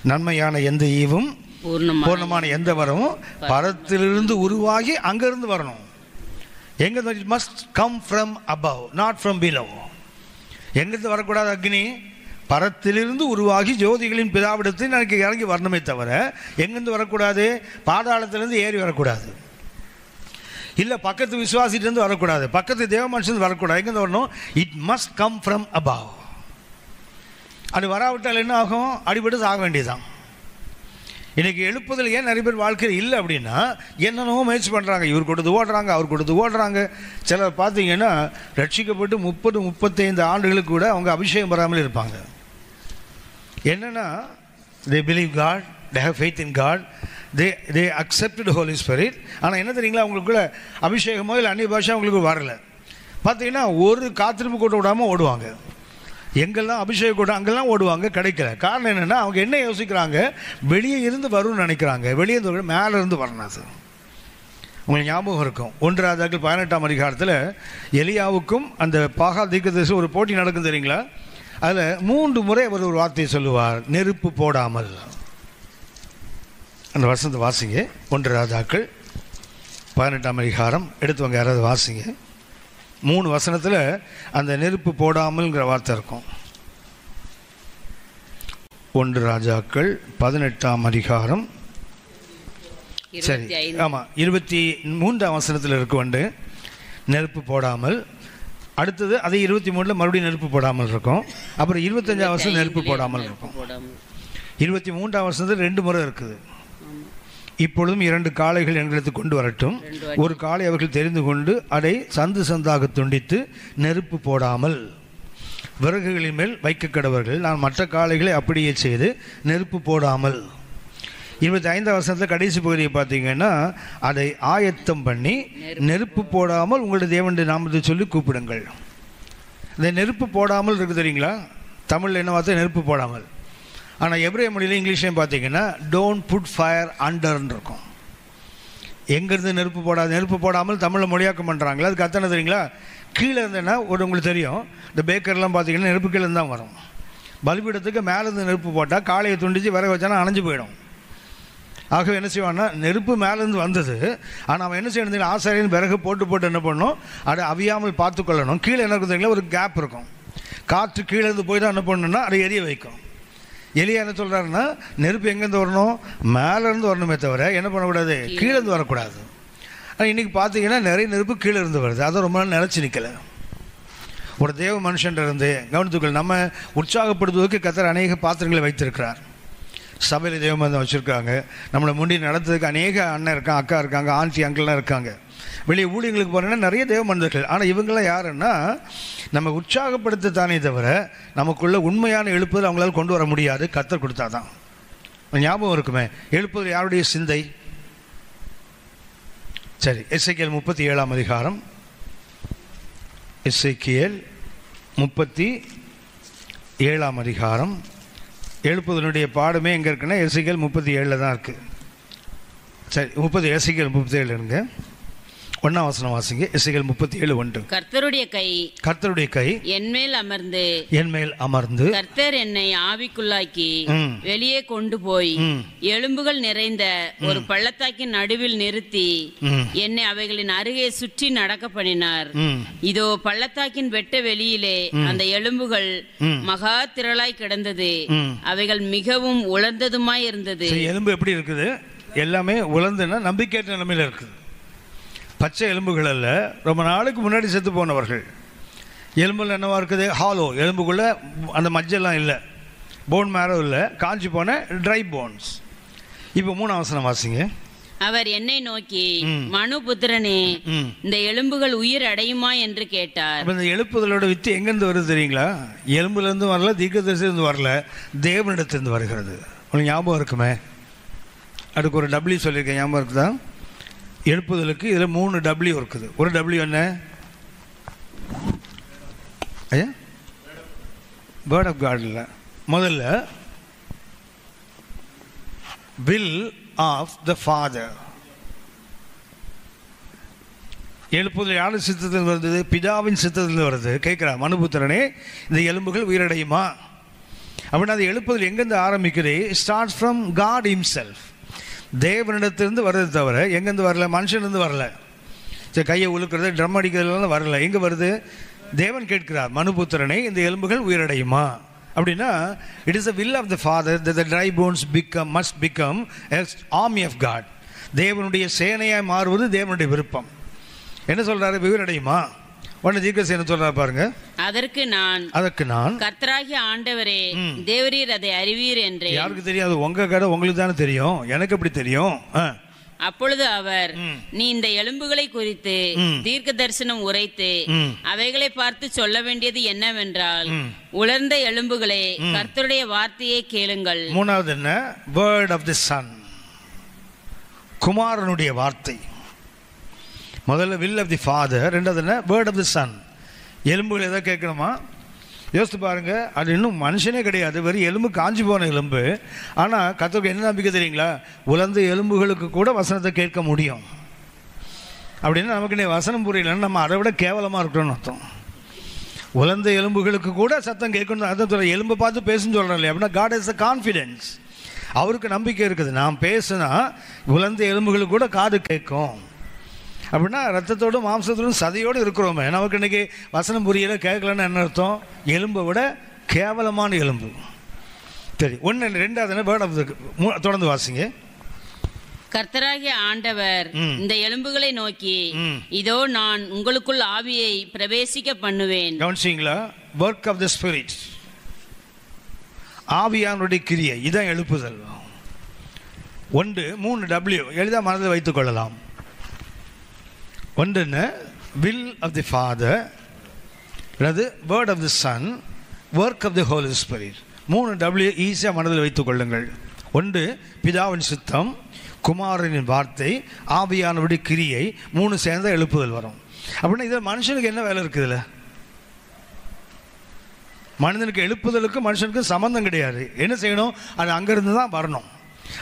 நன்மையான எந்த ஈவும் பூர்ணமான எந்த வரவும் பரத்திலிருந்து உருவாகி அங்கிருந்து வரணும். எங்க? It must come from above, not from below. எங்கிருந்து வரக்கூடாது அக்னி? பரத்திலிருந்து உருவாகி ஜோதிகளின் பிதாவிடத்தில் எனக்கு இறங்கி வரணுமே தவிர எங்கிருந்து வரக்கூடாது? பாதாளத்திலிருந்து ஏறி வரக்கூடாது, இல்லை பக்கத்து விசுவாசிட்டிருந்து வரக்கூடாது, பக்கத்து தேவ மனுஷன் வரக்கூடாது. எங்கிருந்து வரணும்? It must come from above. அது வராவிட்டால் என்ன ஆகும்? அடிபட்டு ஆக வேண்டியதுதான். இன்றைக்கி எழுப்புதல் ஏன் நிறைய பேர் வாழ்க்கையில் இல்லை அப்படின்னா என்னென்னவோ முயற்சி பண்ணுறாங்க. இவர் கொடுத்து ஓடுறாங்க, அவர் கொடுத்து ஓடுறாங்க. சிலர் பார்த்தீங்கன்னா ரட்சிக்கப்பட்டு 30-35 ஆண்டுகளுக்கு கூட அவங்க அபிஷேகம் பெறாமல் இருப்பாங்க. என்னென்னா they believe God, they have faith in God, they accepted Holy Spirit. ஆனால் என்ன தெரியுங்களா, அவங்களுக்குள்ள அபிஷேகமோ இல்லை அந்நிய பாஷை அவங்களுக்கு வரல. பார்த்தீங்கன்னா ஒரு காத்திருப்பு கூட்ட விடாமல் ஓடுவாங்க. எங்கெல்லாம் அபிஷேக கூட்டம் அங்கெல்லாம் ஓடுவாங்க, கிடைக்கல. காரணம் என்னென்னா அவங்க என்ன யோசிக்கிறாங்க? வெளியே இருந்து வரும்னு நினைக்கிறாங்க. வெளியே இருந்து மேலே இருந்து வரணும். அது உங்களுக்கு ஞாபகம் இருக்கும், 1 ராஜாக்கள் 18ஆம் அதிகாரத்தில் எலியாவுக்கும் அந்த பாகால் தீர்க்கதரிசி ஒரு போட்டி நடக்கும் தெரியுங்களா? அதில் 3 முறை அவர் ஒரு வார்த்தையை சொல்லுவார், நெருப்பு போடாமல். அந்த வசனத்தை வாசிங்க. 1 ராஜாக்கள் 18ஆம் அதிகாரம் எடுத்துவாங்க, யாராவது வாசிங்க. 3 வசனத்தில் அந்த நெருப்பு போடாமல்ங்கிற வார்த்தை இருக்கும். 1 ராஜாக்கள் 18ஆம் அதிகாரம், சரி ஆமாம், 23ஆம் வசனத்தில் இருக்கு வந்து நெருப்பு போடாமல். அடுத்தது அதே 23 மறுபடியும் நெருப்பு போடாமல் இருக்கும். அப்புறம் 25ஆம் வசனம் நெருப்பு போடாமல் இருக்கும். 23ஆம் வசனத்தில் 2 முறை இருக்குது. இப்பொழுதும் 2 காளைகள் எங்களுக்கு கொண்டு வரட்டும், ஒரு காளை அவர்கள் தெரிந்து கொண்டு அதை சந்து சந்தாக துண்டித்து நெருப்பு போடாமல் விறகுகளின் மேல் வைக்க கடவர்கள். நான் மற்ற காளைகளை அப்படியே செய்து நெருப்பு போடாமல். 25ஆம் வசனத்தில் கடைசி பகுதியை பார்த்தீங்கன்னா அதை ஆயத்தம் பண்ணி நெருப்பு போடாமல் உங்களுடைய தேவனுடைய நாமத்தை சொல்லி கூப்பிடுங்கள். இந்த நெருப்பு போடாமல் இருக்குது தெரியுங்களா? தமிழில் என்ன வார்த்தை? நெருப்பு போடாமல். ஆனால் எபிரேய மொழியில் இங்கிலீஷ்லையும் பார்த்தீங்கன்னா டோன்ட் புட் ஃபயர் அண்டர்ன்னு இருக்கும். எங்கேருந்து நெருப்பு போடாது? நெருப்பு போடாமல் தமிழில் மொழியாக்கம் பண்ணுறாங்களா? அதுக்கு அர்த்தம் தெரியுங்களா? கீழே இருந்தேன்னா உங்களுக்கு தெரியும், இந்த பேக்கர்லாம் பார்த்தீங்கன்னா நெருப்பு கீழே தான் வரும். பலிபீடத்துக்கு மேலே இருந்து நெருப்பு போட்டால் காளையை துண்டித்து விறகு வச்சானா அணைஞ்சு போயிடும். ஆகவே என்ன செய்வான்னா நெருப்பு மேலேருந்து வந்தது, ஆனால் அவன் என்ன செய்யணும்? ஆசாரியன் விறகு போட்டு என்ன பண்ணணும்? அதை அவியாமல் பார்த்து கொள்ளணும். கீழே என்ன இருக்குதுங்களா? ஒரு கேப் இருக்கும். காற்று கீழே இருந்து போய் தான் என்ன பண்ணணும்னா அதை எரிய வைக்கும். எலியா என்ன சொல்கிறாருன்னா நெருப்பு எங்கேருந்து வரணும்? மேலேருந்து வரணுமே தவிர என்ன பண்ணக்கூடாது? கீழேருந்து வரக்கூடாது. ஆனால் இன்றைக்கி பார்த்தீங்கன்னா நிறைய நெருப்பு கீழே இருந்து வருது, அதை ரொம்ப நாள் நிலச்சி நிற்கலை. ஒரு தேவ மனுஷன் இருந்து கவனித்துக்கள். நம்ம உற்சாகப்படுத்துவதற்கு கர்த்தர் அநேக பாத்திரங்களை வைத்திருக்கிறார். சபையில் தேவமந்தம் வச்சுருக்காங்க. நம்மளை முடி நடத்துறதுக்கு அநேக அண்ணன் இருக்காங்க, அக்கா இருக்காங்க, ஆண்டி அங்கிள்லாம் இருக்காங்க. வெளியே ஊழியங்களுக்கு போனோன்னா நிறைய தேவ மனிதர்கள். ஆனால் இவங்கெல்லாம் யாருன்னா நம்ம உற்சாகப்படுத்தத்தானே தவிர நமக்குள்ள உண்மையான எழுப்புதல் அவங்களால கொண்டு வர முடியாது. கர்த்தர் கொடுத்தா தான். ஞாபகம் இருக்குமே, எழுப்புதல் யாருடைய சிந்தை? சரி, எசேக்கியேல் 37ஆம் அதிகாரம். எசேக்கியேல் 37ஆம் அதிகாரம். எழுப்புதலுடைய பாடமே எங்கே இருக்குன்னா எசேக்கியேல் 37 தான் இருக்குது. சரி, எசேக்கியேல் 37 இருங்க. 1ஆம் வசனம் வாசிங்க. எசேக்கியேல் 37:1. கர்த்தருடைய கை என்மேல் அமர்ந்து கர்த்தர் என்னை ஆவிக்குள்ளாக்கி வெளியே கொண்டு போய் எலும்புகள் நிறைந்த ஒரு பள்ளத்தாக்கின் நடுவில் நிறுத்தி என்னை அவைகளின் அருகே சுற்றி நடக்க பண்ணினார். இதோ பள்ளத்தாக்கின் வெட்ட வெளியிலே அந்த எலும்புகள் மகா திரளாய் கிடந்தது. அவைகள் மிகவும் உலர்ந்ததுமாய் இருந்தது. எலும்பு எப்படி இருக்குது? எல்லாமே உலர்ந்துன்னா நம்பிக்கையற்ற நிலைமையில இருக்குது. பச்சை எலும்புகள் அல்ல, ரொம்ப நாளுக்கு முன்னாடி செத்து போனவர்கள். எலும்புல என்னவா இருக்குது? ஹாலோ, எலும்புக்குள்ள அந்த மஞ்சள்லாம் இல்லை, போன் மேரோ இல்லை, காஞ்சி போன ட்ரை போன்ஸ். இப்போ 3ஆம் வசனம் வாசிங்க. அவர் என்னை நோக்கி, மனுபுத்திரனே, இந்த எலும்புகள் உயிர் அடையுமா என்று கேட்டார். இந்த எழுப்புதலோட வித்து எங்கிருந்து வருது தெரியுங்களா? எலும்புல இருந்து வரல, தீர்க்கதரிசியிலிருந்து வரல, தேவனிடத்திலிருந்து வருகிறது. உங்களுக்கு ஞாபகம் இருக்குமே? அதுக்கு ஒரு டபிள்யூ சொல்லியிருக்கேன், ஞாபகம் இருக்குதா? எழுப்புதலுக்கு இதில் 3 டபிள்யூ இருக்குது. ஒரு டபிள்யூ என்ன? ஐயா, வேர்ட் ஆஃப் காட் இல்லை. முதல்ல வில் ஆஃப் த ஃபாதர். எழுப்புதல் யாரு சித்தத்தில் வருது? பிதாவின் சித்தத்தில் வருது. கேட்குறா, மனுபுத்திரனே, இந்த எலும்புகள் உயிரடையுமா அப்படின்னா அது எழுப்புதல் எங்கேருந்து ஆரம்பிக்குது? Starts from God himself. தேவனிடத்திலிருந்து வருது தவிர எங்கேருந்து வரல, மனுஷனிருந்து வரல. சரி, கையை உழுக்கிறது, ட்ரம் அடிக்கிறதுலாம் வரல. எங்கே வருது? தேவன் கேட்கிறார், மனுபுத்திரனை, இந்த எலும்புகள் உயிரடையுமா அப்படின்னா it is the will of the father that the dry bones must become an army of God. தேவனுடைய சேனையாய் மாறுவது தேவனுடைய விருப்பம். என்ன சொல்றாரு? உயிரடையுமா? உடனே தீர்க்கதரிசி என்ன சொல்றாரு பாருங்க. அதற்கு நான் கர்த்தராகிய ஆண்டவரே, தேவரீர் அதை அறிவீர் என்றேன். யாருக்கு தெரியாது? உங்க கடை உங்களுக்கு தானே தெரியும், எனக்கு எப்படி தெரியும்? அப்பொழுது அவர், நீ இந்த எலும்புகளை குறித்து தீர்க்க தரிசனம் உரைத்து அவைகளை பார்த்து சொல்ல வேண்டியது என்னவென்றால், உலர்ந்த எலும்புகளே, கர்த்தருடைய வார்த்தையை கேளுங்கள். 3வது என்ன? வேர்ட் ஆஃப் தி சன், குமாரனுடைய வார்த்தை. முதல்ல வில் ஆஃப் தி ஃபாதர், 2வது என்ன? Word of the son. எலும்புகள் எதாவது கேட்கணுமா? யோசித்து பாருங்க, அது இன்னும் மனுஷனே கிடையாது, வெறும் எலும்பு, காஞ்சி போன எலும்பு. ஆனால் கர்த்தருக்கு என்ன நம்பிக்கை தெரியுங்களா? உலர்ந்த எலும்புகளுக்கு கூட வசனத்தை கேட்க முடியும் அப்படின்னு. நமக்கு நீ வசனம் புரியலன்னு நம்ம அதை விட கேவலமாக இருக்கணும்னு அர்த்தம். உலர்ந்த எலும்புகளுக்கு கூட சத்தம் கேட்கணும் அர்த்தம். எலும்பை பார்த்து பேசுன்னு சொல்கிறோம் இல்லையா? அப்படின்னா காட் இஸ் அ கான்ஃபிடென்ஸ். அவருக்கு நம்பிக்கை இருக்குது, நான் பேசுனா உலர்ந்த எலும்புகளுக்கு கூட காது கேட்கும் அப்படின்னா ரத்தத்தோடு மாம்சத்தோடும் சதையோடு இருக்கிறோமே. நமக்கு இன்னைக்கு வசனம் புரியல, கேட்கலன்னு என்ன அர்த்தம்? எலும்பை விட கேவலமான எலும்பு. சரி, 1 2வது வேர்ட் ஆஃப் தி, தொடர்ந்து வாசிங்க. கர்த்தராகிய ஆண்டவர் இந்த எலும்புகளை நோக்கி, இதோ நான் உங்களுக்குள் ஆவியை பிரவேசிக்க பண்ணுவேன். கவனிச்சீங்களா? ஒர்க் ஆஃப் தி ஸ்பிரிட், ஆவியானுடைய கிரியை, இதான் எழுப்புதல். 3 டபிள்யூ எளிதாக மனதில் வைத்துக் கொள்ளலாம். ஒன்று வில் ஆஃப் தி ஃபாதர், அல்லது word of the son, work of the Holy Spirit. 3 W ஈஸியாக மனதில் வைத்துக் கொள்ளுங்கள். 1 பிதாவின் சித்தம், குமாரனின் வார்த்தை, ஆவியானவருடைய கிரியை, 3 சேர்ந்த எழுப்புதல் வரும். அப்படின்னா இதில் மனுஷனுக்கு என்ன வேலை இருக்குதுல்ல? மனிதனுக்கு எழுப்புதலுக்கு மனுஷனுக்கு சம்பந்தம் கிடையாது. என்ன செய்யணும்? அது அங்கேருந்து தான் வரணும்,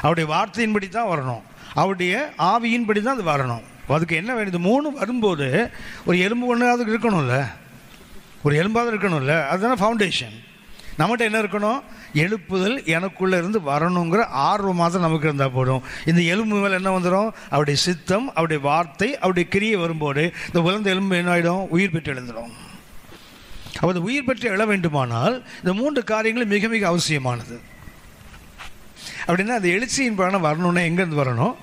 அவருடைய வார்த்தையின்படி தான் வரணும், அவருடைய ஆவியின்படி தான் அது வரணும். அதுக்கு என்ன வேணும்? இது 3 வரும்போது ஒரு எலும்பு ஒன்றாவது இருக்கணும்ல, ஒரு எலும்பாவது இருக்கணும்ல. அதுதானே ஃபவுண்டேஷன். நம்மகிட்ட என்ன இருக்கணும்? எழுப்புதல் எனக்குள்ளே இருந்து வரணுங்கிற ஆர்வமாக தான் நமக்கு இருந்தால் போடும். இந்த எலும்பு மேலே என்ன வந்துடும்? அவருடைய சித்தம், அவருடைய வார்த்தை, அவருடைய கிரியை வரும்போது இந்த உலர்ந்த எலும்பு என்ன ஆகிடும்? உயிர் பெற்று எழுந்துடும். அப்போ அந்த உயிர் பெற்று எழ வேண்டுமானால் இந்த 3 காரியங்களும் மிக மிக அவசியமானது. அப்படின்னா அந்த எழுச்சியின் பலனை வரணும்னா எங்கேருந்து வரணும்?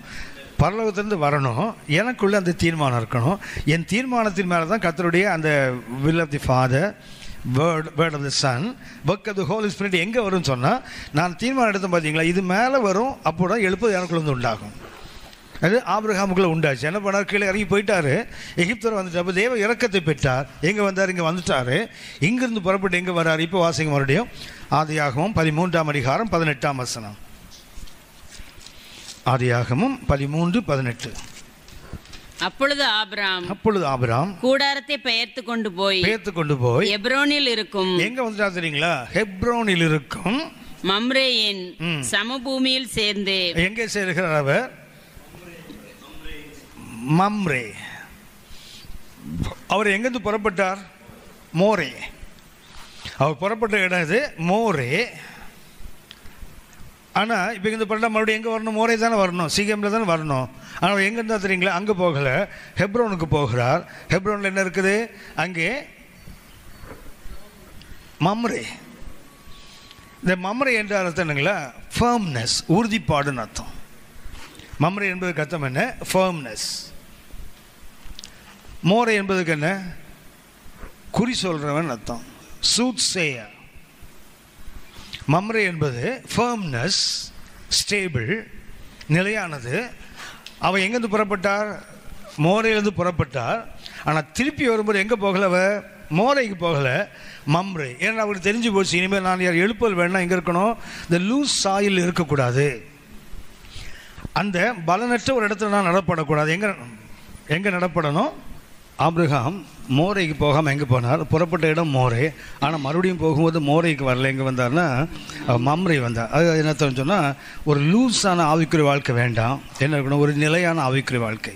பரலோகத்திலிருந்து வரணும், எனக்குள்ளே அந்த தீர்மானம் இருக்கணும். என் தீர்மானத்தின் மேலே தான் கர்த்தருடைய அந்த will of the father, word of the son, work of the Holy Spirit எங்கே வரும்னு சொன்னால், நான் தீர்மானம் எடுத்தேன் பார்த்தீங்களா, இது மேலே வரும், அப்போ தான் எழுப்பது எனக்குள்ள வந்து உண்டாகும். அது ஆபிரகாமுக்குள்ளே உண்டாச்சு. என்ன பண்ணார்? கீழே இறங்கி போயிட்டார், எகிப்தர் வந்துட்டார். அப்போ தேவ இரக்கத்தை பெற்றார். எங்கே வந்தார்? இங்கே வந்துட்டார். இங்கிருந்து புறப்பட்டு எங்கே வர்றார்? இப்போ வாசிங்க மறுபடியும் ஆதியாகமம் 13ஆம் அதிகாரம் 18ஆம் வசனம். ஆதியாகமம் 13:18. அப்பொழுது ஆபிராம் கூடாரத்தை பெயர்த்து கொண்டு போய் ஹெப்ரோனில் இருக்கும், எங்க வந்துட்டா தெரியுங்களா? ஹெப்ரோனில் இருக்கும் மம்ரேயின் சமபூமியில் சேர்ந்து. எங்கே சேர்கிறார் அவர்? மம்ரே. அவர் எங்கிருந்து புறப்பட்டார்? மோரே. அவர் புறப்பட்ட இடம் இது மோரே. ஆனால் இப்போ இங்கே புறப்பட்டா மறுபடியும் எங்கே வரணும்? மோரே தானே வரணும், சீக்கிரமில் தானே வரணும். ஆனால் எங்கே இருந்தால் தெரியுங்களா? அங்கே போகலை, ஹெப்ரோனுக்கு போகிறார். ஹெப்ரோனில் என்ன இருக்குது? அங்கே மம்ரே. இந்த மம்ரே என்ற அர்த்தம் என்னங்களா? ஃபர்ம்னஸ், உறுதிப்பாடுன்னு அர்த்தம். மம்ரே என்பதுக்கு அர்த்தம் என்ன? ஃபர்ம்னஸ். மோரே என்பதுக்கு என்ன? குறி சொல்கிறவன் அர்த்தம், சூத் சேயர். மம்ரே என்பது ஃபர்ம்னஸ், ஸ்டேபிள், நிலையானது. அவன் எங்கேருந்து புறப்பட்டார்? மோரையிலேருந்து புறப்பட்டார். ஆனால் திருப்பி வரும்போது எங்கே போகலை? அவர் மோரைக்கு போகலை, மம்ரே. ஏன்னா அவருக்கு தெரிஞ்சு போச்சு, இனிமேல் நான் யார் எழுப்பல் வேணா எங்கே இருக்கணும்? இந்த லூஸ் சாயில் இருக்கக்கூடாது, அந்த பலனற்ற ஒரு இடத்துல நான் நடப்படக்கூடாது. எங்கே நடப்படணும்? ஆபிரகாம் மோரைக்கு போகாமல் எங்கே போனார்? புறப்பட்ட இடம் மோரே. ஆனால் மறுபடியும் போகும்போது மோரைக்கு வரல. எங்கே வந்தார்னா மம்ரே வந்தார். அது என்ன சொன்னால், ஒரு லூஸான ஆவிக்குரிய வாழ்க்கை வேண்டாம். என்ன இருக்கணும்? ஒரு நிலையான ஆவிக்குரிய வாழ்க்கை.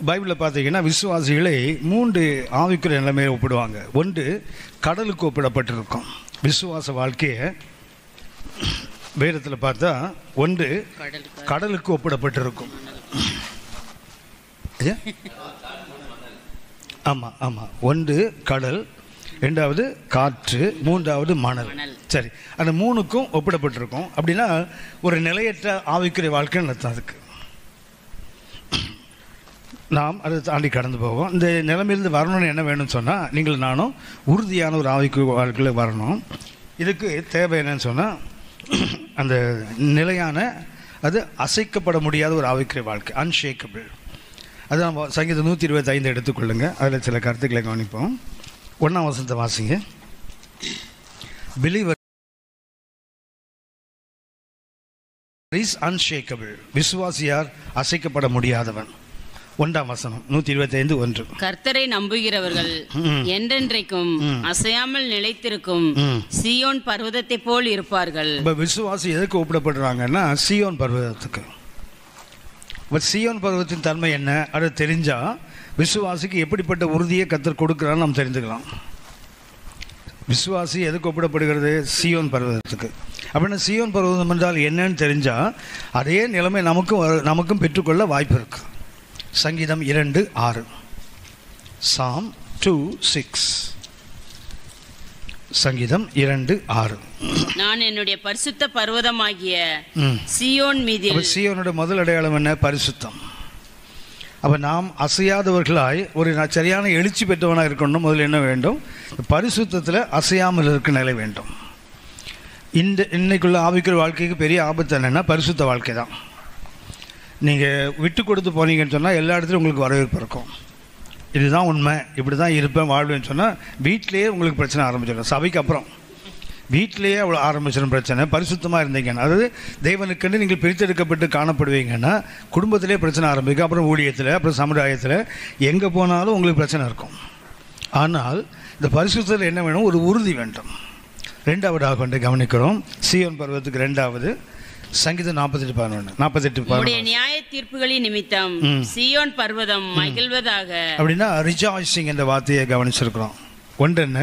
பைபிளில் பார்த்தீங்கன்னா விசுவாசிகளை 3 ஆவிக்குரிய நிலைமையை ஒப்பிடுவாங்க. ஒன்று கடலுக்கு ஒப்பிடப்பட்டிருக்கும் விசுவாச வாழ்க்கையை. வேதத்தில் பார்த்தா ஒன்று கடலுக்கு ஒப்பிடப்பட்டிருக்கும். ஆமாம் ஆமாம், ஒன்று கடல், 2வது காற்று, 3வது மணல். சரி, அந்த 3க்கும் ஒப்பிடப்பட்டிருக்கும். அப்படின்னா ஒரு நிலையற்ற ஆவிக்குரிய வாழ்க்கைன்னு அர்த்தம். அதுக்கு நாம் அதை தாண்டி கடந்து போவோம். இந்த நிலைமையிலிருந்து வரணும்னு என்ன வேணும்னு சொன்னால், நீங்கள் நானும் உறுதியான ஒரு ஆவிக்குரிய வாழ்க்கையில் வரணும். இதுக்கு தேவை என்னன்னு சொன்னால், அந்த நிலையான, அது அசைக்கப்பட முடியாத ஒரு ஆவிக்குரிய வாழ்க்கை, அன்ஷேக்கபிள். அது நம்ம சங்கீதம் 125 எடுத்துக்கொள்ளுங்க. அதில் சில கருத்துக்களை கவனிப்போம். 1ஆம் வசனத்தை வாசிங்க. Believer is unshakable. விசுவாசியார் அசைக்கப்பட முடியாதவன். 1ஆம் வசனம் 125:1. கர்த்தரை நம்புகிறவர்கள் என்றென்றைக்கும் அசையாமல் நிலைத்திருக்கும் சீயோன் பர்வதத்தை போல் இருப்பார்கள். இப்போ விசுவாசி எதுக்கு ஒப்பிடப்படுறாங்கன்னா, சீயோன் பர்வதத்துக்கு. சீயோன் பர்வதத்தின் தன்மை என்ன? அது தெரிஞ்சால் விசுவாசிக்கு எப்படிப்பட்ட உறுதியை கர்த்தர் கொடுக்குறான்னு நாம் தெரிந்துக்கலாம். விசுவாசி எதுக்கு ஒப்பிடப்படுகிறது? சீயோன் பர்வதத்துக்கு. அப்படின்னா சீயோன் பர்வதம் என்றால் என்னன்னு தெரிஞ்சால் அதே நிலைமை நமக்கும் பெற்றுக்கொள்ள வாய்ப்பு இருக்கு. சங்கீதம் 2:6, சாம் 2:6. சங்கீதம் 2:6. நான் என்னுடைய பரிசுத்த பர்வதமாகிய சீயோன் மீதில். சீயோனோட முதல் அடையாளம் என்ன? பரிசுத்தம். அப்போ நாம் அசையாதவர்களாய் ஒரு சரியான எழுச்சி பெற்றவனாக இருக்கணும். முதல்ல என்ன வேண்டும்? பரிசுத்தத்தில் அசையாமல் இருக்க நிலை வேண்டும். இன்னைக்குள்ள ஆவிக்குரிய வாழ்க்கைக்கு பெரிய ஆபத்து என்னென்னா, பரிசுத்த வாழ்க்கை தான். நீங்கள் விட்டு கொடுத்து போனீங்கன்னு சொன்னால் எல்லா இடத்துலையும் உங்களுக்கு வரவேற்பு இருக்கும். இதுதான் உண்மை, இப்படி தான் இருப்பேன் வாழ்வேன்னு சொன்னால் வீட்டிலேயே உங்களுக்கு பிரச்சனை ஆரம்பிச்சிடும். சபைக்கு அப்புறம் வீட்டிலேயே அவ்வளோ ஆரம்பிச்சிடும் பிரச்சனை. பரிசுத்தமாக இருந்தீங்கன்னா, அதாவது தேவனுக்குன்னு நீங்கள் பிரித்தெடுக்கப்பட்டு காணப்படுவீங்கன்னா குடும்பத்திலே பிரச்சனை ஆரம்பிக்கும். அப்புறம் ஊழியத்தில், அப்புறம் சமுதாயத்தில், எங்கே போனாலும் உங்களுக்கு பிரச்சனை இருக்கும். ஆனால் இந்த பரிசுத்தத்தில் என்ன வேணும்? ஒரு உறுதி வேண்டும். 2வதாக கொண்டு கவனிக்கிறோம். சீயோன் பர்வதத்துக்கு 2வது சங்கீதம் 48:11. நியாய தீர்ப்புகளின் நிமித்தம் சீயோன் பர்வதம் மகிழ்வதாக. அப்படின்னா ரிஜாய்சிங் என்ற வார்த்தையை கவனிச்சிருக்கிறோம். ஒன்று என்ன?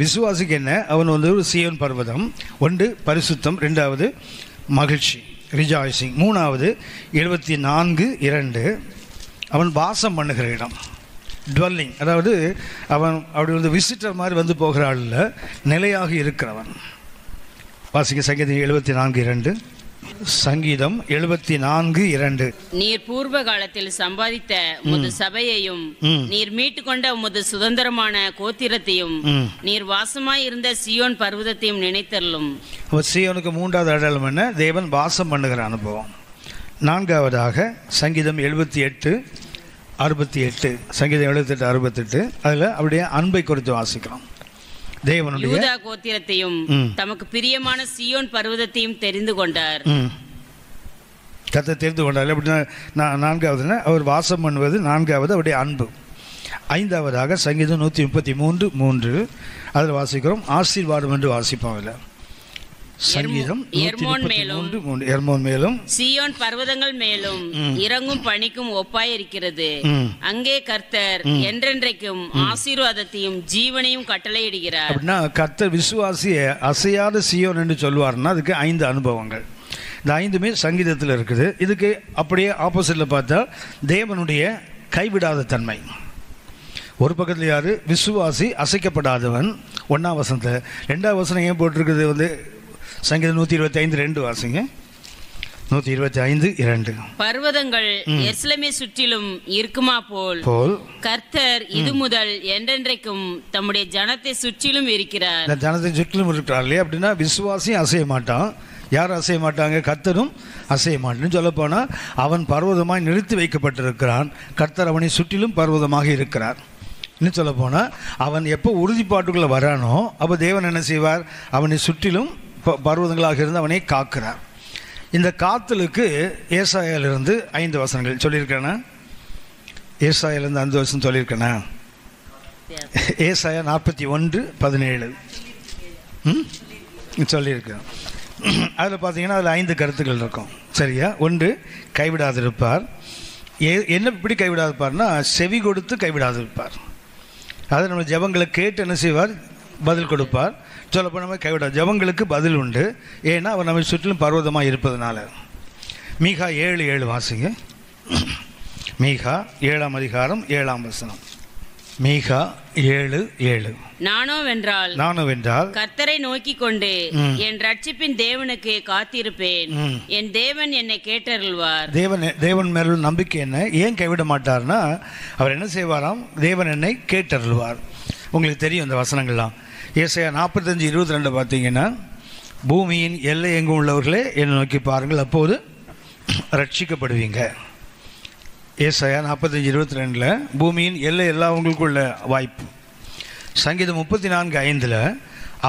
விசுவாசிக்கு என்ன? அவன் ஒரு சீயோன் பர்வதம். ஒன்று பரிசுத்தம், 2வது மகிழ்ச்சி, ரிஜாய்சிங். 3வது 74:2 அவன் வாசம் பண்ணுகிற இடம், டுவெல்லிங். அதாவது அவன் அப்படி விசிட்டர் மாதிரி வந்து போகிற ஆள் இல்லை, நிலையாக இருக்கிறவன். வாசிக்க சங்கீதம் 74:2. சங்கீதம் 74:2. நீர் பூர்வ காலத்தில் சம்பாதித்த உமது சபையையும் நீர் மீட்டு கொண்ட உமது சுதந்திரமான கோத்திரத்தையும் நீர் வாசமாய் இருந்த சியோன் பர்வதத்தையும் நினைத்தருளும். சியோனுக்கு மூன்றாவது அடையாளம் என்ன? தேவன் வாசம் பண்ணுகிற அனுபவம். நான்காவதாக சங்கீதம் 78:68. சங்கீதம் 78:68. அதில் அப்படியே அன்பை குறித்து வாசிக்கிறோம். தேவனுடைய யூதா கோத்திரத்தையும் தமக்கு பிரியமான சியோன் பர்வதத்தையும் தெரிந்து கொண்டார். கர்த்தர் தெரிந்து கொண்டார். அப்படின்னா நான்காவதுன்னா அவர் வாசம் பண்ணுவது. நான்காவது அவருடைய அன்பு. ஐந்தாவதாக சங்கீதம் 133:3. அதில் வாசிக்கிறோம் ஆசீர்வாதம் என்று வாசிப்போம். அதில் சங்கீதம் எர்மோன் மேலும் சியோன் பர்வதங்கள் மேலும் இறங்கும் பணிக்கும் ஒப்பாய் இருக்கிறது. அங்கே கர்த்தர் என்றென்றைக்கும் ஆசீர்வாதத்தையும் ஜீவனையும் கட்டளையிடுகிறார். அப்படின்னா கர்த்தர் விசுவாசிய அசையாத சியோன் என்று சொல்வார்னா அதுக்கு 5 அனுபவங்கள். இந்த 5மே சங்கீதத்தில் இருக்குது. இதுக்கு அப்படியே ஆப்போசிட்டில் பார்த்தா தேவனுடைய கைவிடாத தன்மை. ஒரு பக்கத்தில் யாரு? விசுவாசி அசைக்கப்படாதவன். 1ஆம் வசனத்தில். 2ஆம் வசனம் ஏன் போட்டிருக்குது? சங்கீதம் 125:2 வாசிங்க. 125:2. பர்வதங்கள் எருசலேமை சுற்றிலும் இருக்குமா போல் கர்த்தர் இது முதல் என்றென்றைக்கும் தம்முடைய ஜனத்தை சுற்றிலும் இருக்கிறார். ஜனத்தை சுற்றிலும் இருக்கிறார் இல்லையா? அப்படின்னா விசுவாசியும் அசைய மாட்டான். யாரும் அசைய மாட்டாங்க? கர்த்தரும் அசைய மாட்டான்னு சொல்ல போனா அவன் பர்வதமாய் நிறுத்தி வைக்கப்பட்டிருக்கிறான். கர்த்தர் அவனை சுற்றிலும் பர்வதமாக இருக்கிறார். இன்னும் சொல்ல போனா அவன் எப்போ உறுதிப்பாட்டுக்குள்ள வரானோ அப்போ தேவன் என்ன செய்வார்? அவனை சுற்றிலும் பர்வதங்களாக இருந்து அவனை காக்கிறார். இந்த காத்தலுக்கு ஏசாயாலிருந்து 5 வசனங்கள் சொல்லியிருக்கேனா? ஏசாயாலிருந்து 5 வசனம் சொல்லியிருக்கேனா? ஏசாயா 41:17 சொல்லியிருக்கேன். அதில் பார்த்தீங்கன்னா அதில் 5 கருத்துக்கள் இருக்கும். சரியா? 1, கைவிடாதிருப்பார். என்ன இப்படி கைவிடாதிருப்பார்னா செவி கொடுத்து கைவிடாதிருப்பார். அதை நம்ம ஜெபங்களை கேட்டு என்ன செய்வார்? பதில் கொடுப்பார். சொல்லப்போனால் கைவிடாது. ஜெபங்களுக்கு பதில் உண்டு. ஏன்னா அவர் நம்ம சுற்றிலும் பர்வதமாக இருப்பதனால. மீகா 7:7 வாசிங்க. மீகா 7ஆம் அதிகாரம் 7ஆம் வசனம். மீகா 7:7. நானோவென்றால் கர்த்தரை நோக்கி கொண்டு என் ரட்சிப்பின் தேவனுக்கு காத்திருப்பேன். என் தேவன் என்னை கேட்டருள்வார். தேவன் மேல நம்பிக்கை என்ன? ஏன் கைவிட மாட்டார்னா அவர் என்ன செய்வாராம்? தேவன் என்னை கேட்டருள்வார். உங்களுக்கு தெரியும் இந்த வசனங்கள்லாம். ஏசாயா 45:22 பார்த்தீங்கன்னா பூமியின் எல்லை எங்கும் உள்ளவர்களே என்னை நோக்கி பாருங்கள், அப்போது ரட்சிக்கப்படுவீங்க. ஏசாயா 45:22 பூமியின் எல்லை எல்லாவங்களுக்கும் உள்ள வாய்ப்பு. சங்கீதம் 34:5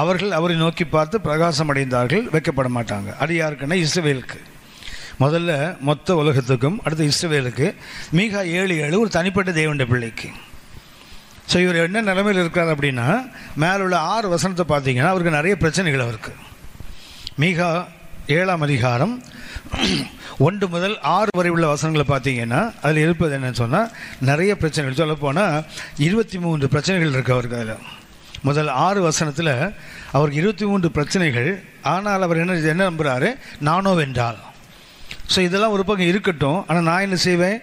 அவர்கள் அவரை நோக்கி பார்த்து பிரகாசம் அடைந்தார்கள், வைக்கப்பட மாட்டாங்க. அது யாருக்குன்னா இஸ்ரவேலுக்கு. முதல்ல மொத்த உலகத்துக்கும், அடுத்து இஸ்ரவேலுக்கு. மீகா 7:7 ஒரு தனிப்பட்ட தேவனுடைய பிள்ளைக்கு. ஸோ இவர் என்ன நிலைமையில் இருக்கார் அப்படின்னா மேலே உள்ள 6 வசனத்தை பார்த்தீங்கன்னா அவருக்கு நிறைய பிரச்சனைகள் அவருக்கு. மீகா 7ஆம் அதிகாரம் 1 முதல் 6 வரை உள்ள வசனங்களை பார்த்தீங்கன்னா அதில் இருப்பது என்னன்னு சொன்னால் நிறைய பிரச்சனைகள். சொல்லப்போனால் 23 பிரச்சனைகள் இருக்குது அவருக்கு. அதில் முதல் 6 வசனத்தில் அவருக்கு 23 பிரச்சனைகள். ஆனால் அவர் என்ன நம்புகிறாரு? நானோவென்றால். ஸோ இதெல்லாம் ஒரு பக்கம் இருக்கட்டும், ஆனால் நான் என்ன செய்வேன்?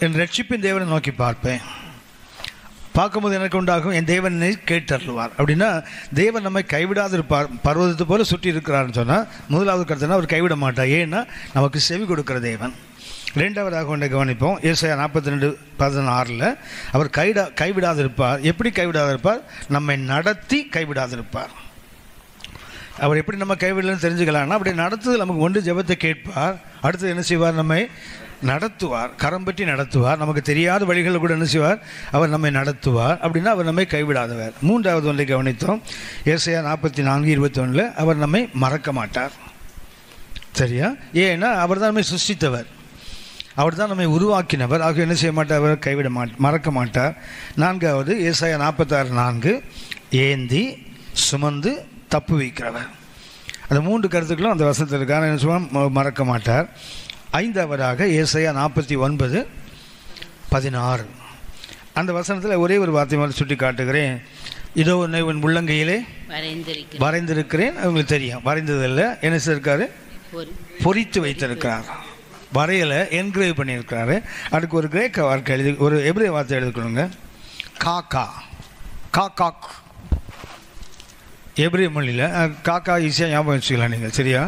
என் ரட்சிப்பின் தேவனை நோக்கி பார்ப்பேன். பார்க்கும்போது எனக்கு உண்டாகும், என் தேவனை கேட்டருள்வார். அப்படின்னா தேவன் நம்மை கைவிடாது இருப்பார். பர்வதத்தை போல சுற்றி இருக்கிறார்னு சொன்னால் முதலாவது கருத்துனா அவர் கைவிட மாட்டார். ஏன்னா நமக்கு செவி கொடுக்கிற தேவன். 2வதாக ஒன்றை கவனிப்போம். ஏசாயா 42:16 அவர் கைவிடாதிருப்பார். எப்படி கைவிடாதிருப்பார்? நம்மை நடத்தி கைவிடாதிருப்பார். அவர் எப்படி நம்ம கைவிடலன்னு தெரிஞ்சுக்கலாம்னா அப்படி நடத்துதல் நமக்கு ஒன்று ஜெபத்தை கேட்பார், அடுத்தது என்ன செய்வார்? நம்மை நடத்துவார், கரம் பற்றி நடத்துவார். நமக்கு தெரியாத வழிகளில் கூட என்ன செய்வார்? அவர் நம்மை நடத்துவார். அப்படின்னா அவர் நம்மை கைவிடாதவர். 3வது ஒன்றை கவனித்தோம். ஏசாயா 44:21 அவர் நம்மை மறக்க மாட்டார். சரியா? ஏன்னா அவர் தான் நம்மை சிருஷ்டித்தவர், அவர் தான் நம்மை உருவாக்கினவர். ஆக என்ன செய்ய மாட்டார்? அவர் கைவிட மறக்க மாட்டார். 4வது ஏசாயா 46:4 ஏந்தி சுமந்து தப்பு வைக்கிறவர். அந்த 3 கருத்துக்களும் அந்த வசனத்தில் இருக்கார். என்ன சொல்லுவார்? மறக்க மாட்டார். 5வதாக ஏசாயா 49:16 அந்த வசனத்தில் ஒரே ஒரு வார்த்தை மாதிரி சுட்டி காட்டுகிறேன். இதோ உன்னை உன் உள்ளங்கையிலே வரைந்திருக்கிறேன். உங்களுக்கு தெரியும், வரைந்ததில்லை. என்ன செய்திருக்காரு? பொறித்து வைத்திருக்கிறார். வரையலை, என்கிரேவ் பண்ணியிருக்கிறாரு. அதுக்கு ஒரு கிரேக்க வார்த்தை எழுதி, ஒரு எபிரேய வார்த்தை எழுதிக்கணுங்க. காக்கா, காக்காக். எபிரேய மொழியில் காக்கா ஈஸியாக ஞாபகம் வச்சுக்கலாம் நீங்கள். சரியா?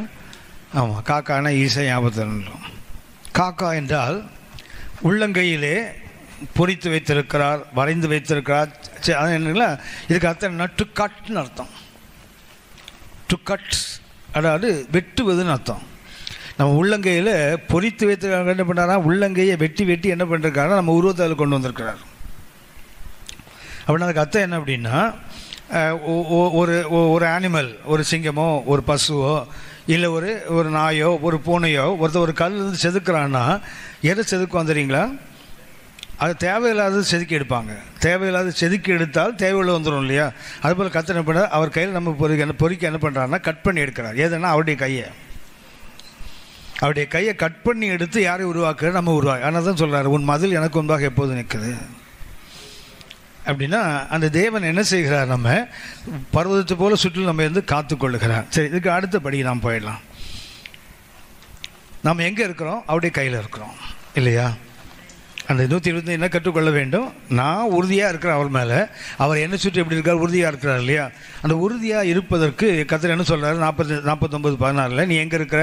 ஆமாம், காக்கானா ஈஸியாக ஞாபகத்தில். காக்கா என்றால் உள்ளங்கையிலே பொறித்து வைத்திருக்கிறார், வரைந்து வைத்திருக்கிறார். அது என்னங்களா, இதுக்கு அர்த்தம் என்ன? டு கட்னு அர்த்தம். டு கட், அதாவது வெட்டுவதுன்னு அர்த்தம். நம்ம உள்ளங்கையில் பொறித்து வைத்து என்ன பண்ணுறாரா, உள்ளங்கையை வெட்டி வெட்டி என்ன பண்ணிருக்காருன்னா நம்ம உருவத்தில் கொண்டு வந்திருக்கிறார். அப்படின்னா அதுக்கு அர்த்தம் என்ன அப்படின்னா, ஒரு ஆனிமல், ஒரு சிங்கமோ ஒரு பசுவோ இல்லை ஒரு நாயோ ஒரு பூனையோ ஒருத்தர் ஒரு கல் இருந்து செதுக்குறான்னா எதை செதுக்குவோம் தெரியுங்களா? அது தேவையில்லாத செதுக்கி எடுப்பாங்க. தேவையில்லாத செதுக்கி எடுத்தால் தேவையுள்ள வந்துடும் இல்லையா? அதுபோல் கத்து என்ன பண்ணுறார், அவர் கையில் நம்ம பொறிக்க என்ன பண்ணுறாருன்னா கட் பண்ணி எடுக்கிறார். ஏதுன்னா அவருடைய கையை கட் பண்ணி எடுத்து யாரை உருவாக்குற, நம்ம உருவாக்கு. ஆனால் தான் சொல்கிறார், உன் மதில் எனக்கு முன்பாக எப்போது நிற்குது அப்படின்னா அந்த தேவன் என்ன செய்கிறார், நம்ம பர்வதத்தை போல சுற்றிலும் நம்ம இருந்து காத்து கொள்ளுகிறார். சரி, இதுக்கு அடுத்தபடி நாம் போயிடலாம். நாம் எங்கே இருக்கிறோம்? அவருடைய கையில் இருக்கிறோம் இல்லையா? அந்த 120 என்ன கற்றுக்கொள்ள வேண்டும்? நான் உறுதியாக இருக்கிறேன் அவர் மேலே, அவர் என்ன சுற்றி எப்படி இருக்கார், உறுதியாக இருக்கிறார் இல்லையா? அந்த உறுதியாக இருப்பதற்கு கர்த்தர் என்ன சொல்கிறார்? 49:16 நீ எங்கே இருக்கிற?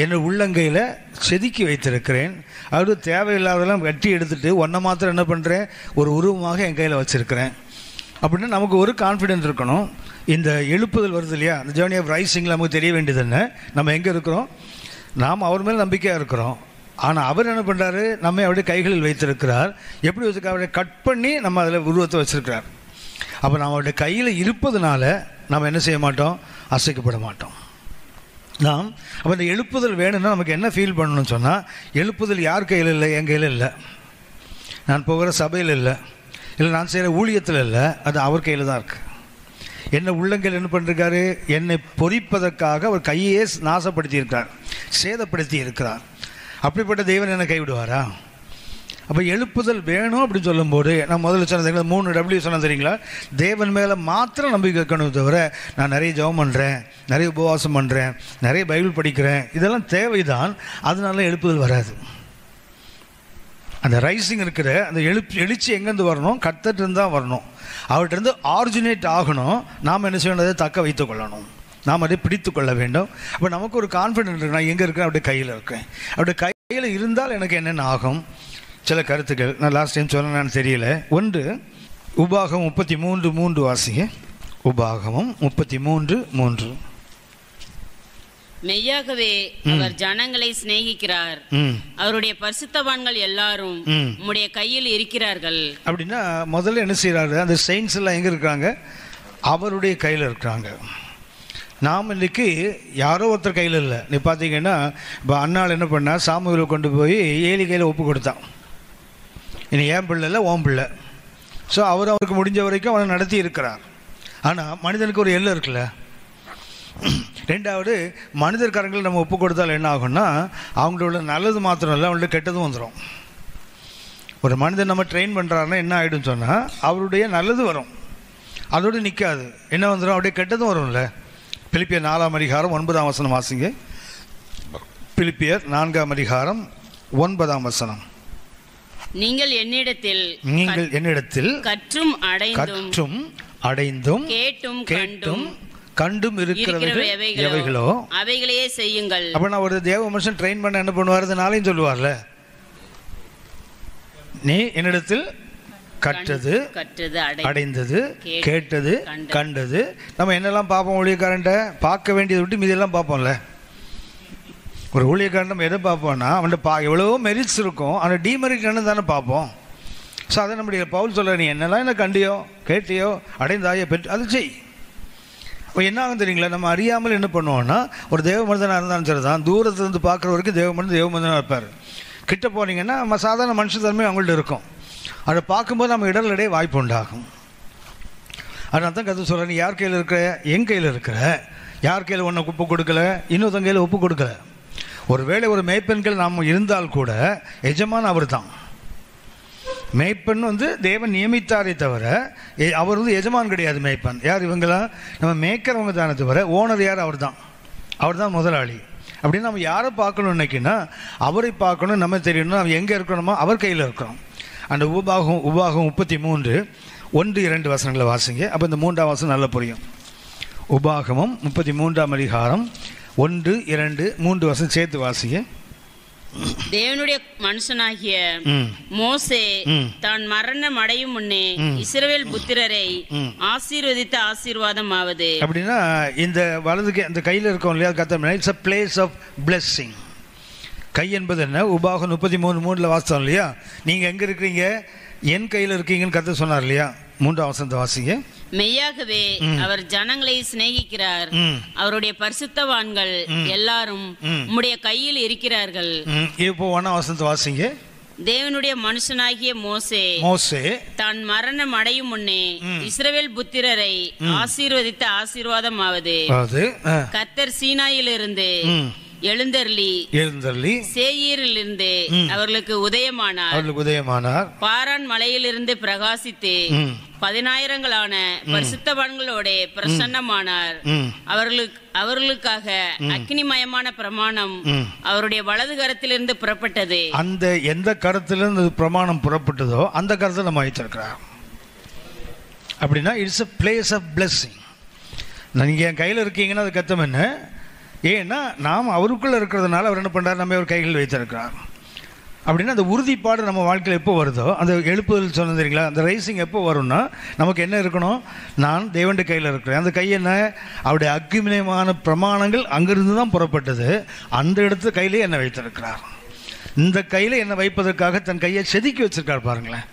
என்னை உள்ளங்கையில் செதுக்கி வைத்திருக்கிறேன். அது தேவையில்லாதெல்லாம் வெட்டி எடுத்துட்டு ஒன்றை மாத்திரம் என்ன பண்ணுறேன், ஒரு உருவமாக என் கையில் வச்சுருக்கிறேன் அப்படின்னா நமக்கு ஒரு கான்ஃபிடென்ட் இருக்கணும். இந்த எழுப்புதல் வருது இல்லையா, இந்த ஜேர்னி ஆஃப் ரைசிங்கில் நமக்கு தெரிய வேண்டியது என்ன, நம்ம எங்கே இருக்கிறோம்? நாம் அவர் மேலே நம்பிக்கையாக இருக்கிறோம். ஆனால் அவர் என்ன பண்ணுறாரு, நம்ம அவருடைய கைகளில் வைத்திருக்கிறார். எப்படி வச்சுருக்க, அவருடைய கட் பண்ணி நம்ம அதில் உருவத்தை வச்சுருக்கிறார். அப்போ நம்ம அவருடைய கையில் இருப்பதுனால நம்ம என்ன செய்ய மாட்டோம், அசைக்கப்பட மாட்டோம். நாம் அப்போ இந்த எழுப்புதல் வேணும்னா நமக்கு என்ன ஃபீல் பண்ணணும்னு சொன்னால், எழுப்புதல் யார் கையில் இல்லை, என் கையில் இல்லை, நான் போகிற சபையில் இல்லை, இல்லை நான் செய்கிற ஊழியத்தில் இல்லை, அது அவர் கையில் தான் இருக்குது. என்னை உள்ளங்கையில் என்ன பண்ணிருக்காரு, என்னை பொறிப்பதற்காக அவர் கையே நாசப்படுத்தி இருக்கிறார், சேதப்படுத்தி இருக்கிறார். அப்படிப்பட்ட தேவன் என்னை கைவிடுவாரா? அப்போ எழுப்புதல் வேணும் அப்படின்னு சொல்லும்போது நான் முதல்ல சொன்னது 3 W சொன்ன தெரியுங்களா? தேவன் மேலே மாத்திரம் நம்பிக்கை வைக்கணும் தவிர நான் நிறைய ஜெபம் பண்ணுறேன், நிறைய உபவாசம் பண்ணுறேன், நிறைய பைபிள் படிக்கிறேன், இதெல்லாம் தேவைதான். அதனால எழுப்புதல் வராது. அந்த ரைசிங் இருக்கிற அந்த எழுச்சி எங்கேருந்து வரணும்? கர்த்தர்கிட்ட தான் வரணும். அவர்கிட்ட ஆரிஜினேட் ஆகணும். நாம் என்ன செய்யணும், அதை தக்க வைத்து கொள்ளணும், நாம் அதை பிடித்து கொள்ள வேண்டும். அப்போ நமக்கு ஒரு கான்ஃபிடென்ட் இருக்கு, நான் எங்கே இருக்கேன், அவருடைய கையில் இருக்கேன். அவருடைய கையில் இருந்தால் எனக்கு என்னென்ன ஆகும்? சில கருத்துக்கள் நான் லாஸ்ட் டைம் சொன்னேன்னு தெரியல. ஒன்று, உபாகமம் 33:3 வாசிங்க. உபாகமம் 33:3. மெய்யாகவே அவர் ஜனங்களை சிநேகிக்கிறார், அவருடைய பரிசுத்தவான்கள் எல்லாரும் உம்முடைய கையில் இருக்கிறார்கள். அப்படின்னா முதல்ல என்ன செய்யறாரு, அந்த செயின்ஸ் எல்லாம் எங்க இருக்காங்க? அவருடைய கையில் இருக்கிறாங்க. நாம் இன்றைக்கி யாரோ ஒருத்தர் கையில் இல்லை. நீ பார்த்தீங்கன்னா இப்போ அண்ணாள் என்ன பண்ணா, சாமுவேலை கொண்டு போய் ஏலி கையில் ஒப்பு கொடுத்தான். இனி ஏன் பிள்ளை இல்லை, ஓம் பிள்ளை. ஸோ அவருக்கு முடிஞ்ச வரைக்கும் அவனை நடத்தி இருக்கிறார். ஆனால் மனிதனுக்கு ஒரு எல்லை இருக்குல்ல. ரெண்டாவது, மனிதர்காரங்களை நம்ம ஒப்பு கொடுத்தால் என்ன ஆகும்னா, அவங்களோட நல்லது மாத்திரம் இல்லை, அவங்களோட கெட்டதும் வந்துடும். ஒரு மனிதன் நம்ம ட்ரெயின் பண்ணுறாருன்னா என்ன ஆகிடும் சொன்னால், அவருடைய நல்லது வரும், அதோடு நிற்காது. என்ன வந்துடும், அவருடைய கெட்டதும் வரும்ல. பிலிப்பியர் 4:9 வாசிங்க. பிலிப்பியர் 4:9. நீங்கள் என்னிடத்தில் கற்றும் அடைந்தும் கேட்டும் கண்டும் இருக்கிறவைகள் எவைகளோ அவைகளையே செய்யுங்கள். அப்ப நான் ஒரு தேவ மனுஷன் ட்ரெயின் பண்ண என்ன பண்ணுவார், நாளையும் சொல்லுவார்ல, நீ என்னிடத்தில் கற்றது அடைந்தது கேட்டது கண்டது. நம்ம என்னெல்லாம் பார்ப்போம், ஊழியக்காரன்ட்ட பார்க்க வேண்டியதை விட்டு மீதெல்லாம் பார்ப்போம்ல. ஒரு ஊழியக்காரன் நம்ம எதை பார்ப்போம்னா, அவன்கிட்ட எவ்வளவோ மெரிட்ஸ் இருக்கும், ஆனால் டிமெரிட் என்ன தானே பார்ப்போம். ஸோ அதை நம்முடைய பவுல் சொல்ல, நீ என்னெல்லாம் என்ன கண்டியோ கேட்டியோ அடைந்தாயோ பெற்று அது செய். இப்போ என்ன ஆகும் தெரியுங்களா, நம்ம அறியாமல் என்ன பண்ணுவோம்னா, ஒரு தேவ மனிதனாக இருந்தாலும் சரி தான், தூரத்துலேருந்து பார்க்குற வரைக்கும் தேவ மனிதனாக இருப்பார். கிட்ட போனீங்கன்னா நம்ம சாதாரண மனுஷத்தன்மை அவங்கள்ட்ட இருக்கும். அதை பார்க்கும்போது நம்ம இடர்லடைய வாய்ப்பு உண்டாகும். அதனால தான் கற்று சொல்கிறேன், நீ யார் கையில் இருக்கிற, என் கையில் இருக்கிற. யார் கையில் ஒன்றை ஒப்பு கொடுக்கல, இன்னொருத்தன் கையில் ஒப்பு கொடுக்கல. ஒருவேளை ஒரு மேய்ப்பெண்கள் நாம் இருந்தால் கூட எஜமான் அவர் தான். மேய்ப்பெண் தேவன் நியமித்தாரே தவிர அவர் எஜமான் கிடையாது. மேய்ப்பன் யார்? இவங்களாம் நம்ம மேய்க்கிறவங்க தானே தவிர ஓனர் யார்? அவர் தான் முதலாளி. அப்படின்னு நம்ம யாரை பார்க்கணும் நினைக்கினா, அவரை பார்க்கணும். நம்ம தெரியணும் நம்ம எங்கே இருக்கணுமோ அவர் கையில் இருக்கிறோம். அந்த உபாகம் 33:1-2 வாசிங்க. அப்போ இந்த 3ஆம் வசனம் நல்லா புரியும். உபாகமம் 33 1, 2, 3 வசனம் சேர்த்து வாசிங்க. தேவனுடைய மனுஷனாகிய மோசே தான் மரணம் அடையும் முன்னே இஸ்ரவேல் புத்திரரை ஆசீர்வதித்த ஆசீர்வாதம் ஆவது. அப்படின்னா இந்த வலதுக்கு அந்த கையில் இருக்கோம் இல்லையா, கர்த்தர் it's a place of blessing. கை என்பது என்ன? உபாகம் 33:3 வாசித்தோம் இல்லையா, நீங்க எங்க இருக்கிறீங்க, என் கையில் இருக்கீங்கன்னு கர்த்தர் சொன்னார் இல்லையா. 3ஆம் வசனத்தை வாசிங்க. மெய்யாகவே அவர் ஜனங்களை சிநேகிக்கிறார், அவருடைய பரிசுத்தவான்கள் எல்லாரும் உம்முடைய கையில் இருக்கிறார்கள். இப்போ 1ஆம் வசனத்தை வாசிங்க. தேவனுடைய மனுஷனாகிய மோசே தான் மரணம் அடையும் முன்னே இஸ்ரவேல் புத்திரரை ஆசீர்வதித்த ஆசீர்வாதம் ஆவது. கர்த்தர் சீனாயிலிருந்து எழுந்தருளி சேயீரிலிருந்து அவர்களுக்கு உதயமானார். பாரான் மலையிலிருந்து பிரகாசித்து 10,000-களான பரிசுத்தவான்களோட பிரசன்னமானார். அவர்களுக்காக அக்னிமயமான பிரமாணம் அவருடைய வலது கரத்திலிருந்து புறப்பட்டது. அந்த எந்த கரத்திலிருந்து பிரமாணம் புறப்பட்டதோ அந்த கரத்தில் நம்ம வைத்திருக்கிறார். அப்படின்னா it's a place of blessing. நீங்க என் கையில் இருக்கீங்கன்னா அது கத்தம் என்ன? ஏன்னா நாம் அவருக்குள்ள இருக்கிறதுனால அவர் என்ன பண்றாரு, நம்ம அவர் கைகள் வைத்திருக்கிறார். அப்படின்னா அந்த உறுதிப்பாடு நம்ம வாழ்க்கையில் எப்போ வருதோ, அந்த எழுப்புதல் சொன்னது தெரியுங்களா, அந்த ரைசிங் எப்போ வரும்னா நமக்கு என்ன இருக்கணும், நான் தேவனுடைய கையில் இருக்கிறேன். அந்த கை என்ன? அவருடைய அக்னிமயமான பிரமாணங்கள் அங்கிருந்து தான் புறப்பட்டது. அந்த இடத்து கையிலே என்னை வைத்திருக்கிறார். இந்த கையில் என்னை வைப்பதற்காக தன் கையை செதுக்கி வச்சிருக்காரு பாருங்களேன்.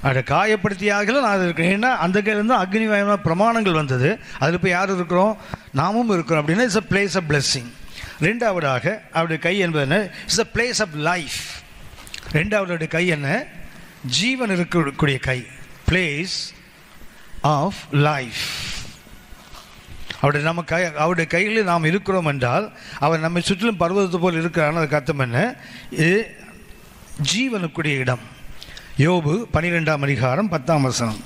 அதை காயப்படுத்தியாக நான் இருக்கிறேன். ஏன்னா அந்த கையிலேருந்து அக்னிமயமான பிரமாணங்கள் வந்தது. அதில் இப்போ யார் இருக்கிறோம்? நாமும் இருக்கிறோம். அப்படின்னா it's a place of blessing. ரெண்டாவதாக அவருடைய கை என்பது என்ன? It's a place of life. ரெண்டாவதுடைய கை என்ன? ஜீவன் இருக்கக்கூடிய கை, place of life. அவருடைய கையில் நாம் இருக்கிறோம் என்றால் அவர் நம்மை சுற்றிலும் பர்வதத்தை போல் இருக்கிறான்னு அதுக்கு அர்த்தம் என்ன? இது ஜீவனுக்குரிய இடம். யோபு 12ஆம் அதிகாரம் 10ஆம் வசனம்.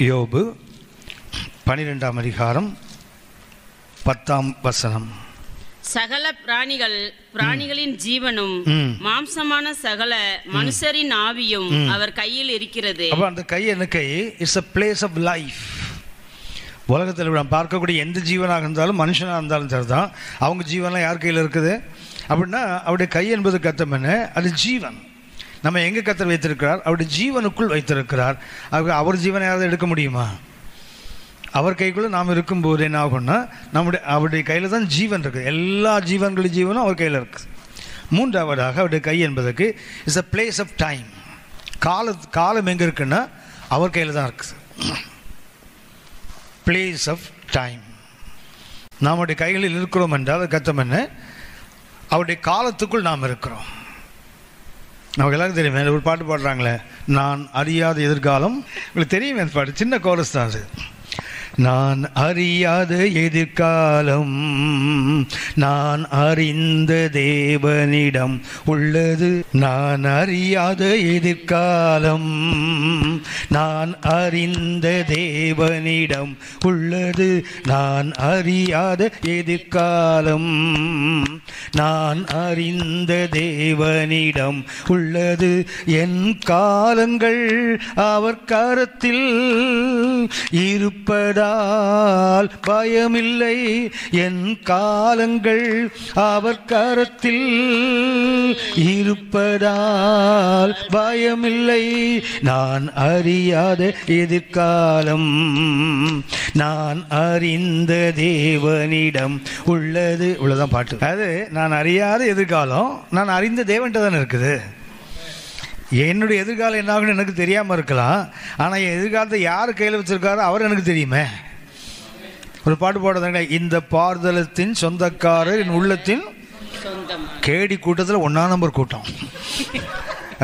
யோபு 12ஆம் அதிகாரம் 10ஆம் வசனம். சகல பிராணிகளின் ஜீவனும் மாம்சமான சகல மனுஷரின் ஆவியும் அவர் கையில் இருக்கிறது. அப்ப அந்த கை என்ன கை? It's a place of life. உலகத்தில் நாம் பார்க்கக்கூடிய எந்த ஜீவனாக இருந்தாலும் மனுஷனாக இருந்தாலும் சரிதான், அவங்க ஜீவன்லாம் யார் கையில் இருக்குது? அப்படின்னா அவருடைய கை என்பது கர்த்தர் என்ன? அது ஜீவன். நம்ம எங்கே கர்த்தர் வைத்திருக்கிறார்? அவருடைய ஜீவனுக்குள் வைத்திருக்கிறார். அவர் ஜீவனை யாராவது எடுக்க முடியுமா? அவர் கைக்குள்ளே நாம் இருக்கும்போது என்ன ஆகும்னா அவருடைய கையில் தான் ஜீவன் இருக்குது. எல்லா ஜீவன்களின் ஜீவனும் அவர் கையில் இருக்குது. மூன்றாவதாக அவருடைய கை என்பதற்கு it's a place of time. காலம் எங்கே இருக்குன்னா அவர் கையில் தான் இருக்குது. place of time. நம்முடைய கைகளில் இருக்கிறோம் என்றால் கர்த்தர் என்ன? அவருடைய காலத்துக்குள் நாம் இருக்கிறோம். நமக்கு எல்லாரும் தெரியுமே, ஒரு பாட்டு பாடுறாங்களே, நான் அறியாத எதிர்காலம். உங்களுக்கு தெரியுமே அந்த பாட்டு, சின்ன கோரஸ் தான் அது. நான் அறியாத எதிர்காலம் நான் அறிந்த தேவனிடம் உள்ளது. நான் அறியாத எதிர்காலம் நான் அறிந்த தேவனிடம் உள்ளது. நான் அறியாத எதிர்காலம் நான் அறிந்த தேவனிடம் உள்ளது. என் காலங்கள் அவர் கரத்தில் இருப்பதால் பயமில்லை. என் காலங்கள் அவர் கரத்தில் இருப்பதால் பயமில்லை. நான் அறியாத எதிர்காலம் நான் அறிந்த தேவனிடம் உள்ளது. உள்ளதான் பாட்டு. அது நான் அறியாத எதிர்காலம் நான் அறிந்த தேவன்கிட்ட தானே இருக்குது. என்னுடைய எதிர்காலம் என்ன ஆகுன்னு எனக்கு தெரியாமல் இருக்கலாம், ஆனால் என் எதிர்காலத்தை யார் கையில் வச்சிருக்காரோ அவர் எனக்கு தெரியுமே. ஒரு பாட்டு பாடுறாங்க, இந்த பார்தலத்தின் சொந்தக்காரர் என் உள்ளத்தின் கேடி கூட்டத்தில் 1ஆம் நம்பர் கூட்டம்.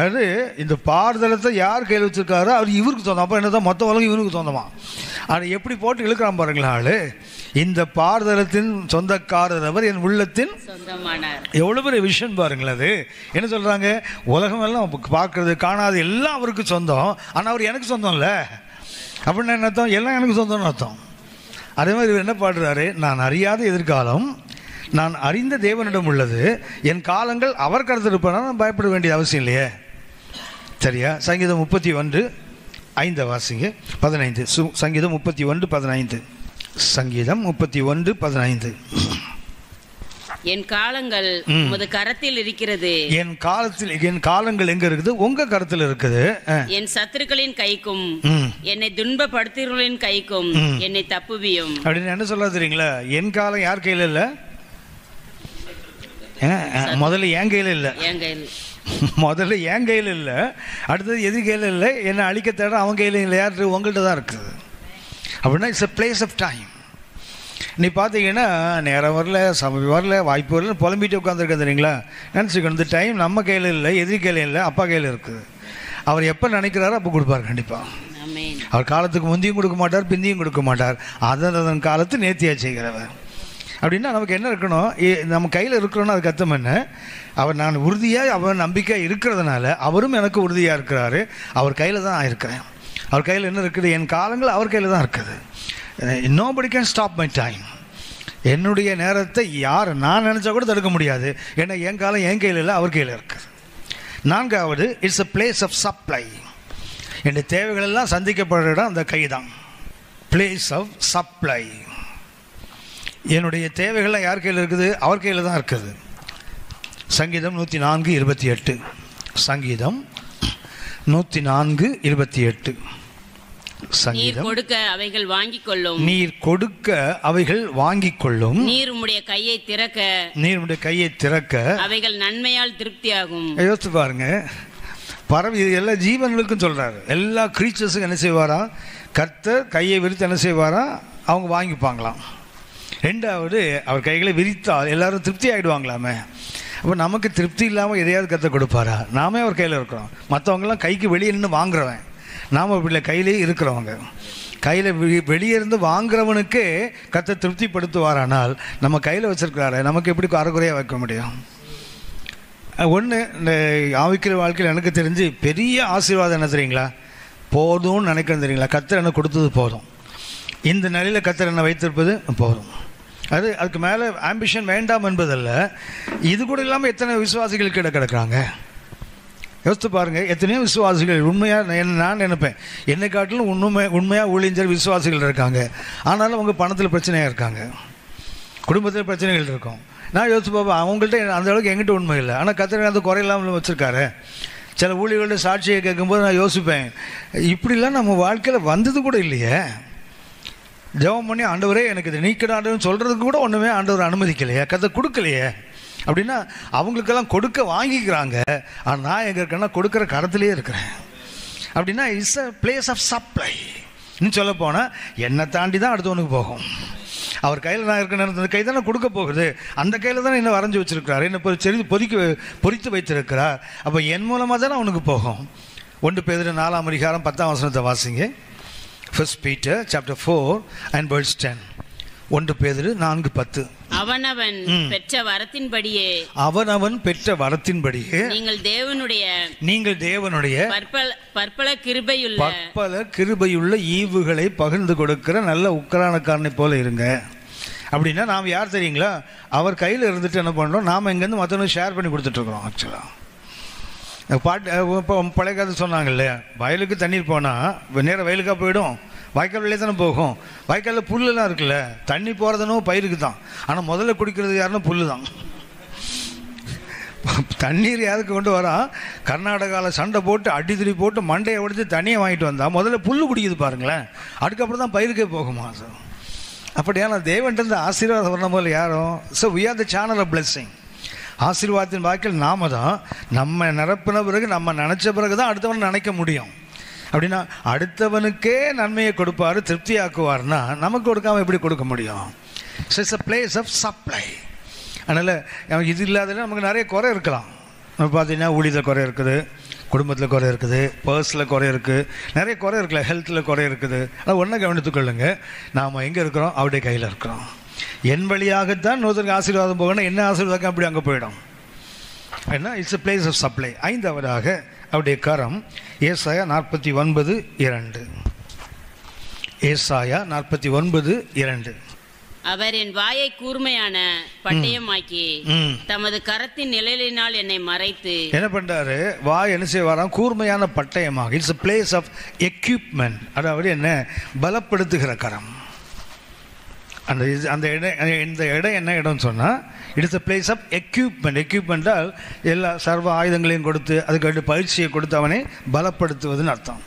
அது இந்த பார்தலத்தை யார் கையில் வச்சிருக்காரோ அவர் இவருக்கு சொந்தம். அப்போ என்னதான் மொத்த உலகம் இவருக்கு சொந்தமா? அதை எப்படி போட்டு இழுக்கிறான் பாருங்களா ஆளு. இந்த பார்தலத்தின் சொந்தக்காரர் அவர் என் உள்ளத்தின் எவ்வளவு பெரிய விஷயம் பாருங்களேன். அது என்ன சொல்றாங்க? உலகம் எல்லாம் பார்க்கறது காணாது எல்லாம் அவருக்கு சொந்தம், ஆனால் அவர் எனக்கு சொந்தம் இல்லை அப்படின்னு என்ன அர்த்தம்? எல்லாம் எனக்கு சொந்தம்னு அர்த்தம். அதே மாதிரி என்ன பாடுறாரு? நான் அறியாத எதிர்காலம் நான் அறிந்த தேவனிடம் உள்ளது. என் காலங்கள் அவர் கருத்து இருப்பானா பயப்பட வேண்டிய அவசியம் இல்லையே. சரியா? சங்கீதம் 31:5 வாசிங்க. 15 சங்கீதம் 31:15. சங்கீதம் 31:15. என் காலங்கள் உமது கரத்தில் இருக்கிறது. என் காலங்கள் எங்க இருக்குது? உங்க கரத்தில் இருக்குது. என் சத்துருக்களின் கைக்கும் என்னை துன்பப்படுத்துகிறவர்களின் கைக்கும் என்னை தப்புவியும். அப்படின்னு என்ன சொல்ல தெரியுங்களா? என் காலம் யார் கையில இல்ல? முதல்ல என் கையில இல்ல, முதல்ல என் கையில இல்ல, அடுத்தது எது கையில இல்லை, என்னை அழிக்க தேட அவன் கையில இல்லை. யார்? உங்கள்கிட்ட தான் இருக்குது. அப்படின்னா it's a place of time. நீ பார்த்தீங்கன்னா நேரம் வரல, சமயம் வரல, வாய்ப்பு வரல, புலம்பிட்டு உட்காந்துருக்க தெரியுங்களா? நினச்சிக்கணும், இந்த டைம் நம்ம கையில் இல்லை, எதிரி கையில் இல்லை, அப்பா கையில் இருக்குது. அவர் எப்போ நினைக்கிறாரோ அப்போ கொடுப்பார் கண்டிப்பாக. அவர் காலத்துக்கு முந்தியும் கொடுக்க மாட்டார், பிந்தியும் கொடுக்க மாட்டார். அதன் காலத்து நேர்த்தியாக செய்கிறவர். அப்படின்னா நமக்கு என்ன இருக்கணும்? நம்ம கையில் இருக்கிறோன்னா அதுக்கு அர்த்தம் என்ன? அவர் நான் உறுதியாக அவர் நம்பிக்கை இருக்கிறதுனால அவரும் எனக்கு உறுதியாக இருக்கிறாரு. அவர் கையில் தான் இருக்கிறேன். அவர் கையில் என்ன இருக்குது? என் காலங்கள் அவர் கையில் தான் இருக்குது. nobody can stop my time. என்னுடைய நேரத்தை யார் நான் நினச்சா கூட தடுக்க முடியாது. ஏன்னா என் காலம் என் கையில் இல்லை, அவர் கையில் இருக்குது. நான்காவது, it's a place of supply. என்னுடைய தேவைகள் எல்லாம் சந்திக்கப்படுற இடம் அந்த கை தான். Place of supply. என்னுடைய தேவைகள்லாம் யார் கையில் இருக்குது? அவர் கையில் தான் இருக்குது. சங்கீதம் 104:28. சங்கீதம் 104:28. நீர் கொடுக்க அவைகள் வாங்கிக் கொள்ளும். நீர் கொடுக்க அவைகள் வாங்கிக் கொள்ளும். நீர் உம்முடைய கையை திறக்க, நீர் உம்முடைய கையை திறக்க அவைகள் நன்மையால் திருப்தியாகும். யோசித்து பாருங்க, பறவை எல்லா ஜீவன்களுக்கும் சொல்றாரு. எல்லா கிரீச்சர்ஸுக்கும் என்ன செய்வாரா? கர்த்தர் கையை விரித்து என்ன செய்வாரா? அவங்க வாங்கிப்பாங்களாம். ரெண்டாவது, அவர் கைகளை விரித்தால் எல்லாரும் திருப்தி ஆகிடுவாங்களாமே. அப்போ நமக்கு திருப்தி இல்லாமல் எதையாவது கற்று கொடுப்பாரா? நாமே அவர் கையில் இருக்கிறோம். மற்றவங்களாம் கைக்கு வெளியே நின்று வாங்குறவன், நாம் அப்படி கையிலேயே இருக்கிறவங்க. கையில் வெளியே இருந்து வாங்குறவனுக்கு கற்று திருப்திப்படுத்துவாரானால் நம்ம கையில் வச்சுருக்கிறாரு, நமக்கு எப்படி அறகுறையாக வைக்க முடியும்? ஒன்று, இந்த ஆவிக்கிற வாழ்க்கையில் எனக்கு தெரிஞ்சு பெரிய ஆசீர்வாதம் என்ன தெரியுங்களா? போதும்னு நினைக்கிறேன் தெரியுங்களா? கர்த்தர் என்ன கொடுத்தது போதும். இந்த நிலையில் கர்த்தர் என்ன வைத்திருப்பது போதும். அதுக்கு மேலே ஆம்பிஷன் வேண்டாம் என்பதல்ல. இது கூட இல்லாமல் எத்தனை விசுவாசிகள் கிடக்கிறாங்க யோசித்து பாருங்கள். எத்தனையோ விசுவாசிகள் உண்மையாக, நான் நினைப்பேன், என்னை காட்டிலும் உண்மையாக ஊழியர் விசுவாசிகள் இருக்காங்க. ஆனாலும் அவங்க பணத்தில் பிரச்சனையாக இருக்காங்க, குடும்பத்தில் பிரச்சனைகள் இருக்கும். நான் யோசிச்சு பார்ப்பேன், அவங்கள்ட்ட அந்த அளவுக்கு எங்கிட்ட உண்மை இல்லை, ஆனால் கர்த்தர் அந்த குறையில்லாமல் வச்சுருக்காரு. சில ஊழியர்களோட சாட்சியை கேட்கும்போது நான் யோசிப்பேன், இப்படிலாம் நம்ம வாழ்க்கையில் வந்தது கூட இல்லையே. ஜெபம் பண்ணி ஆண்டவரே எனக்கு இது நீக்கிடாண்டுன்னு சொல்கிறதுக்கு கூட ஒன்றுமே ஆண்டவர் அனுமதிக்கலையே, கதை கொடுக்கலையே. அப்படின்னா அவங்களுக்கெல்லாம் கொடுக்க வாங்கிக்கிறாங்க. ஆனால் நான் எங்கே இருக்கேன்னா கொடுக்குற கரத்திலே இருக்கிறேன். அப்படின்னா it's a place of supply. இன்னும் சொல்ல போனால் என்னை தாண்டி தான் அடுத்தவனுக்கு போகும். அவர் கையில் நான் இருக்கிற நேரத்தில் கை தானே கொடுக்க போகுது. அந்த கையில் தானே என்ன வரைஞ்சி வச்சுருக்கிறார், என்ன பொறித்து வைத்திருக்கிறார். அப்போ என் மூலமாக தானே அவனுக்கு போகும். 1 பேதுரு 4:10 வாசிங்க. 1 Peter chapter 4 and verse 10. 1 பேதுரு 4:10. அவனவன் பெற்ற வரத்தின்படியே நீங்கள் தேவனுடைய பற்பல கிருபையுள்ள ஈவுகளை பகிர்ந்து கொடுக்கிற நல்ல உக்கரானக்காரனை போல இருங்க. அப்படின்னா நாம் யார் தெரியுங்களா? அவர் கையில் இருந்துட்டு என்ன பண்ணுறோம்? நாம் இங்கேருந்து மற்றவங்களுக்கு ஷேர் பண்ணி கொடுத்துட்ருக்குறோம். ஆக்சுவலாக இப்போ பழைய கதை சொன்னாங்க இல்லையா? வயலுக்கு தண்ணீர் போனால் நேராக வயலுக்காக போயிடும், வாய்க்கால் வழியே தானே போகும். வாய்க்காலில் புல்லெல்லாம் இருக்குல்ல, தண்ணி போகிறதுனோ பயிருக்கு தான், ஆனால் முதல்ல குடிக்கிறது யாருன்னா புல்லு தான். தண்ணீர் யாருக்கு கொண்டு வரா? கர்நாடகாவில் சண்டை போட்டு அடித்துடி போட்டு மண்டையை உடைத்து தண்ணியை வாங்கிட்டு வந்தால் முதல்ல புல்லு குடிக்குது பாருங்களேன், அதுக்கப்புறம் தான் பயிருக்கே போகுமா. ஸோ அப்படியான தேவன்ட்டு ஆசீர்வாதம் வரணும் போல் யாரும். So we are the channel of blessing. ஆசீர்வாதத்தின் வாக்கில் நாம தான் நம்ம நிரப்பின பிறகு, நம்ம நினச்ச பிறகு தான் அடுத்தவன் நினைக்க முடியும். அப்படின்னா அடுத்தவனுக்கே நன்மையை கொடுப்பார், திருப்தியாக்குவார்னா நமக்கு கொடுக்காம எப்படி கொடுக்க முடியும்? So it's a place of supply. அதனால் இது இல்லாததில் நமக்கு நிறைய குறை இருக்கலாம். நம்ம பார்த்தீங்கன்னா ஊழியத்தில் குறை இருக்குது, குடும்பத்தில் குறை இருக்குது, பர்ஸில் குறை இருக்குது, நிறைய குறை இருக்குல்ல, ஹெல்த்தில் குறை இருக்குது. ஆனால் ஒன்றை கவனித்துக்கொள்ளுங்க, நாம் எங்கே இருக்கிறோம்? அவருடைய கையில் இருக்கிறோம். என் வழியாகத்தான் இன்னொருத்தருக்கு ஆசீர்வாதம் போகணும், என்ன ஆசீர்வாதம் அப்படி அங்கே போயிடும். ஏன்னா it's a place of supply. 5வதாக அவருடைய கரம். ஏசாயா 49:2. ஏசாயா 49:2. அவர் என் வாயை கூர்மையான பட்டயமாக்கி தமது கரத்தின் நிழலினால் என்னை மறைத்து. என்ன பண்றாரு? வாய் என்ன செய்வாராம்? கூர்மையான பட்டயமாக. It's a place of equipment. அதாவது என்ன? பலப்படுத்துகிற கரம். அந்த இடம், இந்த இடம் என்ன இடம்னு சொன்னால் it's a place of equipment. எக்யூப்மெண்ட்டால் எல்லா சர்வ ஆயுதங்களையும் கொடுத்து அதுக்கு பயிற்சியை கொடுத்து அவனை பலப்படுத்துவதுன்னு அர்த்தம்.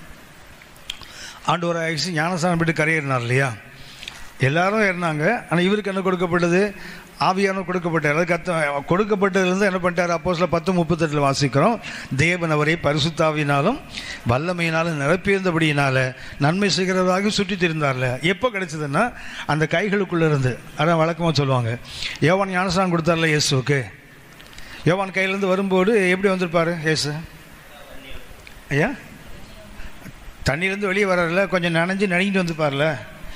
ஆண்டவர் ஆயிடுச்சு ஞானஸ்நானம் விட்டு கரையேறினார் இல்லையா, எல்லாரும் ஏறினாங்க. ஆனால் இவருக்கு என்ன கொடுக்கப்பட்டது? ஆவியானவர் கொடுக்கப்பட்டார். அதுக்கு கொடுக்கப்பட்டதுலேருந்து என்ன பண்ணிட்டார்? அப்போஸ்தலர் 10:38 வாசிக்கிறோம், தேவன் அவரை பரிசுத்தாவினாலும் வல்லமையினாலும் நிரப்பியிருந்தபடியினால நன்மை செய்கிறவராக சுற்றி திரிந்தார்ல. எப்போ கிடைச்சதுன்னா அந்த கைகளுக்குள்ளே இருந்து. அதான் வழக்கமாக சொல்லுவாங்க, யோவான் ஞானஸ்நானம் கொடுத்தார்ல இயேசுக்கு, யோவான் கையிலேருந்து வரும்போது எப்படி வந்திருப்பார் இயேசு? ஐயா, தண்ணியிலேருந்து வெளியே வர்றதில்ல, கொஞ்சம் நனைஞ்சிட்டு வந்துப்பார்ல.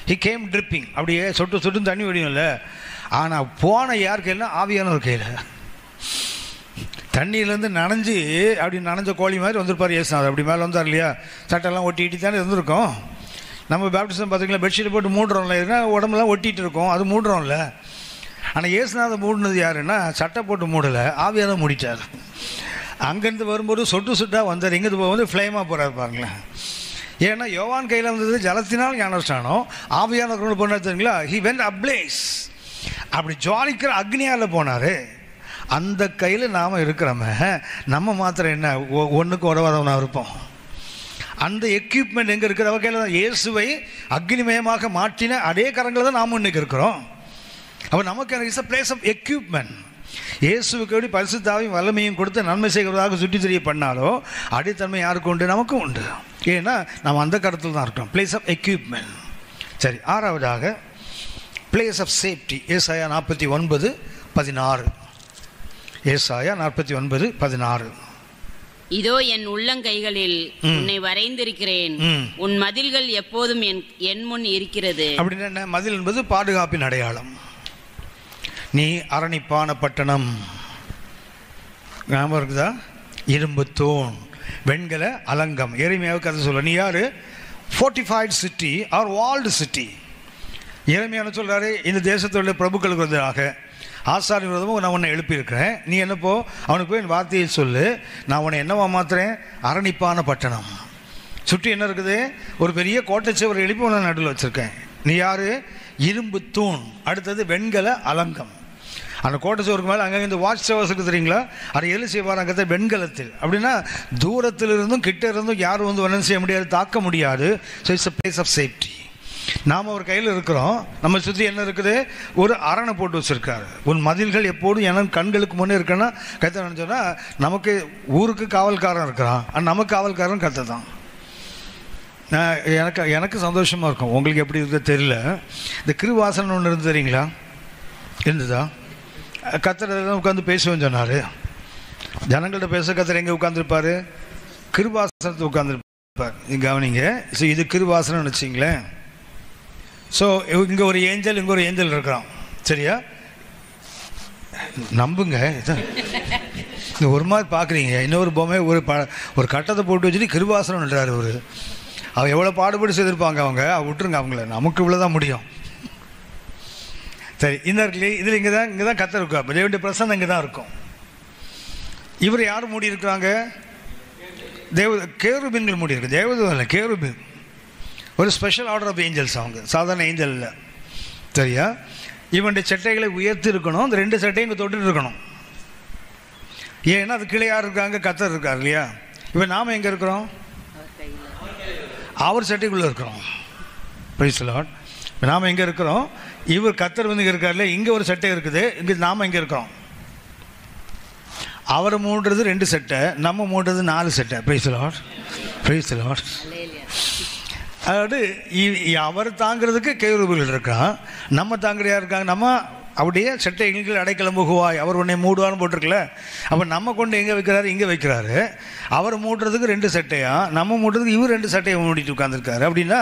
ஹி கேம் ட்ரிப்பிங், அப்படியே சொட்டு சொட்டு தண்ணி வடியும்ல. ஆனால் போன யார் கையில்? ஆவியானவர் கையில். தண்ணியிலேருந்து நனைஞ்சு அப்படி நனைஞ்ச கோழி மாதிரி வந்திருப்பார் இயேசுநாதர். அப்படி மேலே வந்தார் இல்லையா, சட்டெல்லாம் ஒட்டிட்டு தானே இருந்திருக்கோம். நம்ம பேப்டிசம் பார்த்தீங்களா, பெட்ஷீட் போட்டு மூடுறோம்ல, ஏன்னா உடம்புலாம் ஒட்டிகிட்டு இருக்கோம், அது மூடுறோம்ல. ஆனால் இயேசுநாதர் மூடினது யாருன்னா சட்டை போட்டு மூடலை, ஆவியானவர் மூடிட்டார். அங்கேருந்து வரும்போது சொட்டு சொட்டாக வந்தார், இங்கேருந்து போகும்போது ஃப்ளேமாக போகிறார் பாருங்களேன். ஏன்னா யோவான் கையில் வந்தது ஜலத்தினால் ஞானஸ்நானம், ஆவியானவர் போனார் தெரியுங்களா, ஹி வென்ட் அப்ளேஸ், அப்படி ஜுவாலிக்கிற அக்னியால் போனார். அந்த கையில் நாம் இருக்கிறோமே, நம்ம மாத்திரம் என்ன ஒன்றுக்கு உதவாதவனாக இருப்போம். அந்த எக்யூப்மெண்ட் எங்கே இருக்குது? அவர் கையில் தான். இயேசுவை அக்னிமயமாக மாற்றின அதே கரங்களில் தான் நாம் இன்றைக்கி இருக்கிறோம். அப்போ நமக்கு it's a place of equipment. இயேசுவுக்கு எப்படி பரிசுத்தாவையும் வல்லமையும் கொடுத்து நன்மை செய்கிறதாக சுற்றி தெரிய பண்ணாலோ அடித்தன்மை யாருக்கு உண்டு? நமக்கும் உண்டு. ஏன்னா நம்ம அந்த கருத்தில் தான் இருக்கிறோம். Place of equipment. சரி, ஆறாவதாக பிளேஸ் ஆஃப் சேஃப்டி. ஏசாயா 49:16. ஏசாயா 49:16. இதோ என் உள்ளங்கைகளில் உன்னை வரைந்திருக்கிறேன், உன் மதில்கள் எப்போதும் என் முன் இருக்கிறது. அப்படின்னு என்ன? மதில் என்பது பாதுகாப்பின் அடையாளம். நீ அரணிப்பான பட்டணம், ஞாபகம் இருக்குதா? இரும்பு தூண், வெண்கல அலங்கம். எரேமியாவுக்கு அதை சொல்ல, நீ யாரு? Fortified city or walled city. எரேமியா சொல்றாரு, இந்த தேசத்துடைய பிரபுக்களுக்கு எதிராக ஆசாரிய விரோதமாக நான் உன்னை எழுப்பியிருக்கிறேன், நீ என்னப்போ அவனுக்கு போய் என் வார்த்தையை சொல்லு, நான் உன்னை என்னவா மாத்துறேன்? அரணிப்பான பட்டணம். சுற்றி என்ன இருக்குது? ஒரு பெரிய கோட்டைச்சுவர் எழுப்பி உன்னை நடுவில் வச்சிருக்கேன். நீ யாரு? இரும்பு தூண். அடுத்தது வெண்கல அலங்கம். அந்த கோட்டை சுவருக்கு மேலே அங்கே இந்த வாட்ச் டவர்ஸுக்கு தெரியுங்களா, அதை எது செய்வாராங்க? வெண்கலத்தில். அப்படின்னா தூரத்தில் இருந்தும் கிட்ட இருந்தும் யாரும் வந்து ஒன்றும் செய்ய முடியாது, தாக்க முடியாது. So it's a place of safety. நாம் ஒரு கையில் இருக்கிறோம், நம்ம சுற்றி என்ன இருக்குது? ஒரு அரணை போட்டு வச்சுருக்காரு. உன் மதில்கள் எப்போதும் எனக்கு கண்களுக்கு முன்னே இருக்குன்னா கத்த நினச்சோன்னா, நமக்கு ஊருக்கு காவல்காரன் இருக்கிறான், ஆனால் நமக்கு காவல்காரன் கத்த தான். எனக்கு சந்தோஷமாக இருக்கும். உங்களுக்கு எப்படி இருக்க தெரியல. இந்த கிருவாசனம் ஒன்று இருந்து தெரியுங்களா? இருந்ததா? கத்தர் உட்காந்து பேசுவேன்னு சொன்னார். ஜனங்கள்ட்ட பேச கத்தர் எங்கே உட்காந்துருப்பார்? கிருவாசனத்தை உட்காந்துருப்பார். நீங்கள் கவனிங்க. ஸோ இது கிருவாசனம்னு வச்சிங்களேன். ஸோ இங்கே ஒரு ஏஞ்சல், இங்கே ஒரு ஏஞ்சல் இருக்கிறான். சரியா? நம்புங்க. இந்த ஒரு மாதிரி பார்க்குறீங்க. இன்னொரு பொம்மை ஒரு கட்டத்தை போட்டு வச்சுட்டு கிருவாசனம்ன்றார். அவள் எவ்வளோ பாடுபட்டு செய்திருப்பாங்க அவங்க. விட்டுருங்க அவங்கள, நமக்கு இவ்வளோதான் முடியும். சரி, இந்த இதில் இங்கே தான் கத்தர் இருக்கா. தேவனுடைய பிரசன்னம் இங்கே தான் இருக்கும். இவர் யார் மூடி இருக்கிறாங்க? கேருபீன்கள் மூடி இருக்கு. தேவதூதன் இல்லை, கேருபீன். ஒரு ஸ்பெஷல் ஆர்டர் ஆஃப் ஏஞ்சல்ஸ். அவங்க சாதாரண ஏஞ்சல் இல்லை. சரியா? இவனுடைய சட்டைகளை உயர்த்தி இருக்கணும். அந்த 2 சட்டையும் இங்கே தொட்டுட்டு இருக்கணும். ஏன்னா அது கீழே யார் இருக்காங்க? கத்தர் இருக்கார் இல்லையா? இப்போ நாம் எங்கே இருக்கிறோம்? அவர் சட்டைக்குள்ளே இருக்கிறோம். Praise the Lord. நாம் எங்கே இருக்கிறோம்? இவர் கத்தர் வந்து இருக்கார்ல, இங்கே ஒரு சட்டை இருக்குது, இங்கே நாம் எங்கே இருக்கிறோம்? அவர் மூடுறது 2 சட்டை, நம்ம மூடுறது 4 சட்டை. Praise the Lord, praise the Lord. அதாவது அவர் தாங்கிறதுக்கு கேருபீன்கள் இருக்கான், நம்ம தாங்குற யார் இருக்காங்க? நம்ம அப்படியே சட்டை எங்களுக்கு அடைக்கலம் புகுவாய், அவர் உன்னை மூடுவான்னு போட்டிருக்கல. அப்போ நம்ம கொண்டு எங்கே வைக்கிறாரு? இங்கே வைக்கிறாரு. அவர் மூடுறதுக்கு 2 சட்டையா, நம்ம மூடுறதுக்கு இவர் 2 சட்டையை மூடிட்டு உட்காந்துருக்காரு. அப்படின்னா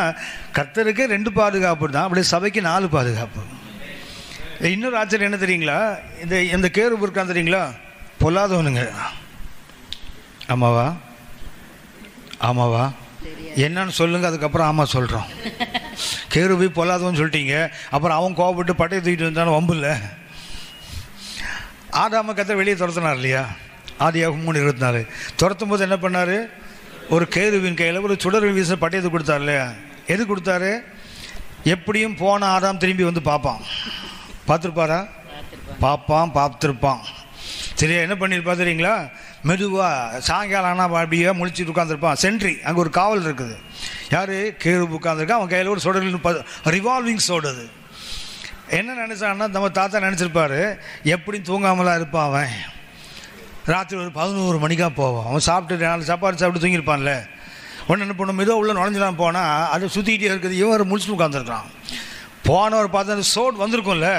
கர்த்தருக்கு 2 பாதுகாப்பு தான், அப்படியே சபைக்கு 4 பாதுகாப்பு. இன்னொரு ஆச்சரியம் என்ன தெரியுங்களா? இந்த கேருபு இருக்கான் தெரியுங்களா? பொல்லாதவனுங்க. ஆமாவா? ஆமாவா? என்னன்னு சொல்லுங்க, அதுக்கப்புறம் ஆமாம் சொல்கிறோம். கேருபி பொல்லாதவன்னு சொல்லிட்டீங்க, அப்புறம் அவன் கோவப்பட்டு பட்டையை தூக்கிட்டு வந்தாலும் வம்பு இல்லை. ஆதாம கத்தர் வெளியே துரத்தினார் இல்லையா? ஆதியாகமம் 3:24 துரத்தும் போது என்ன பண்ணார்? ஒரு கேருவின் கையில் ஒரு சுடர் வீச பட்டயத்தை கொடுத்தார் இல்லையா? எது கொடுத்தாரு? எப்படியும் போன ஆதாம் திரும்பி வந்து பார்ப்பான். பார்த்துருப்பாரா? பார்த்துருப்பான். சரியா என்ன பண்ணியிருப்பா தெரியுங்களா? மெதுவாக சாயங்காலம் ஆனால் அப்படியே முழிச்சிட்டு உட்காந்துருப்பான். சென்ட்ரி, அங்கே ஒரு காவல் இருக்குது. யார்? கேருபு உட்காந்துருக்கான். அவன் கையில் ஒரு சொடல், ரிவால்விங் சோடு. என்ன நினச்சான்னா, நம்ம தாத்தா நினச்சிருப்பாரு, எப்படியும் தூங்காமலாம் இருப்பான் அவன். ராத்திரி ஒரு 11 மணிக்காக போவான். அவன் சாப்பிட்டு 4 சாப்பாடு சாப்பிட்டு தூங்கியிருப்பான்ல. ஒன்று என்ன பண்ண மெதுவாக உள்ள நுழைஞ்சலாம் போனால் அது சுற்றிக்கிட்டே இருக்குது. இவன் முடிச்சுட்டு உட்காந்துருக்கான். போனவர் பார்த்தா அந்த சோடு வந்திருக்கும்ல,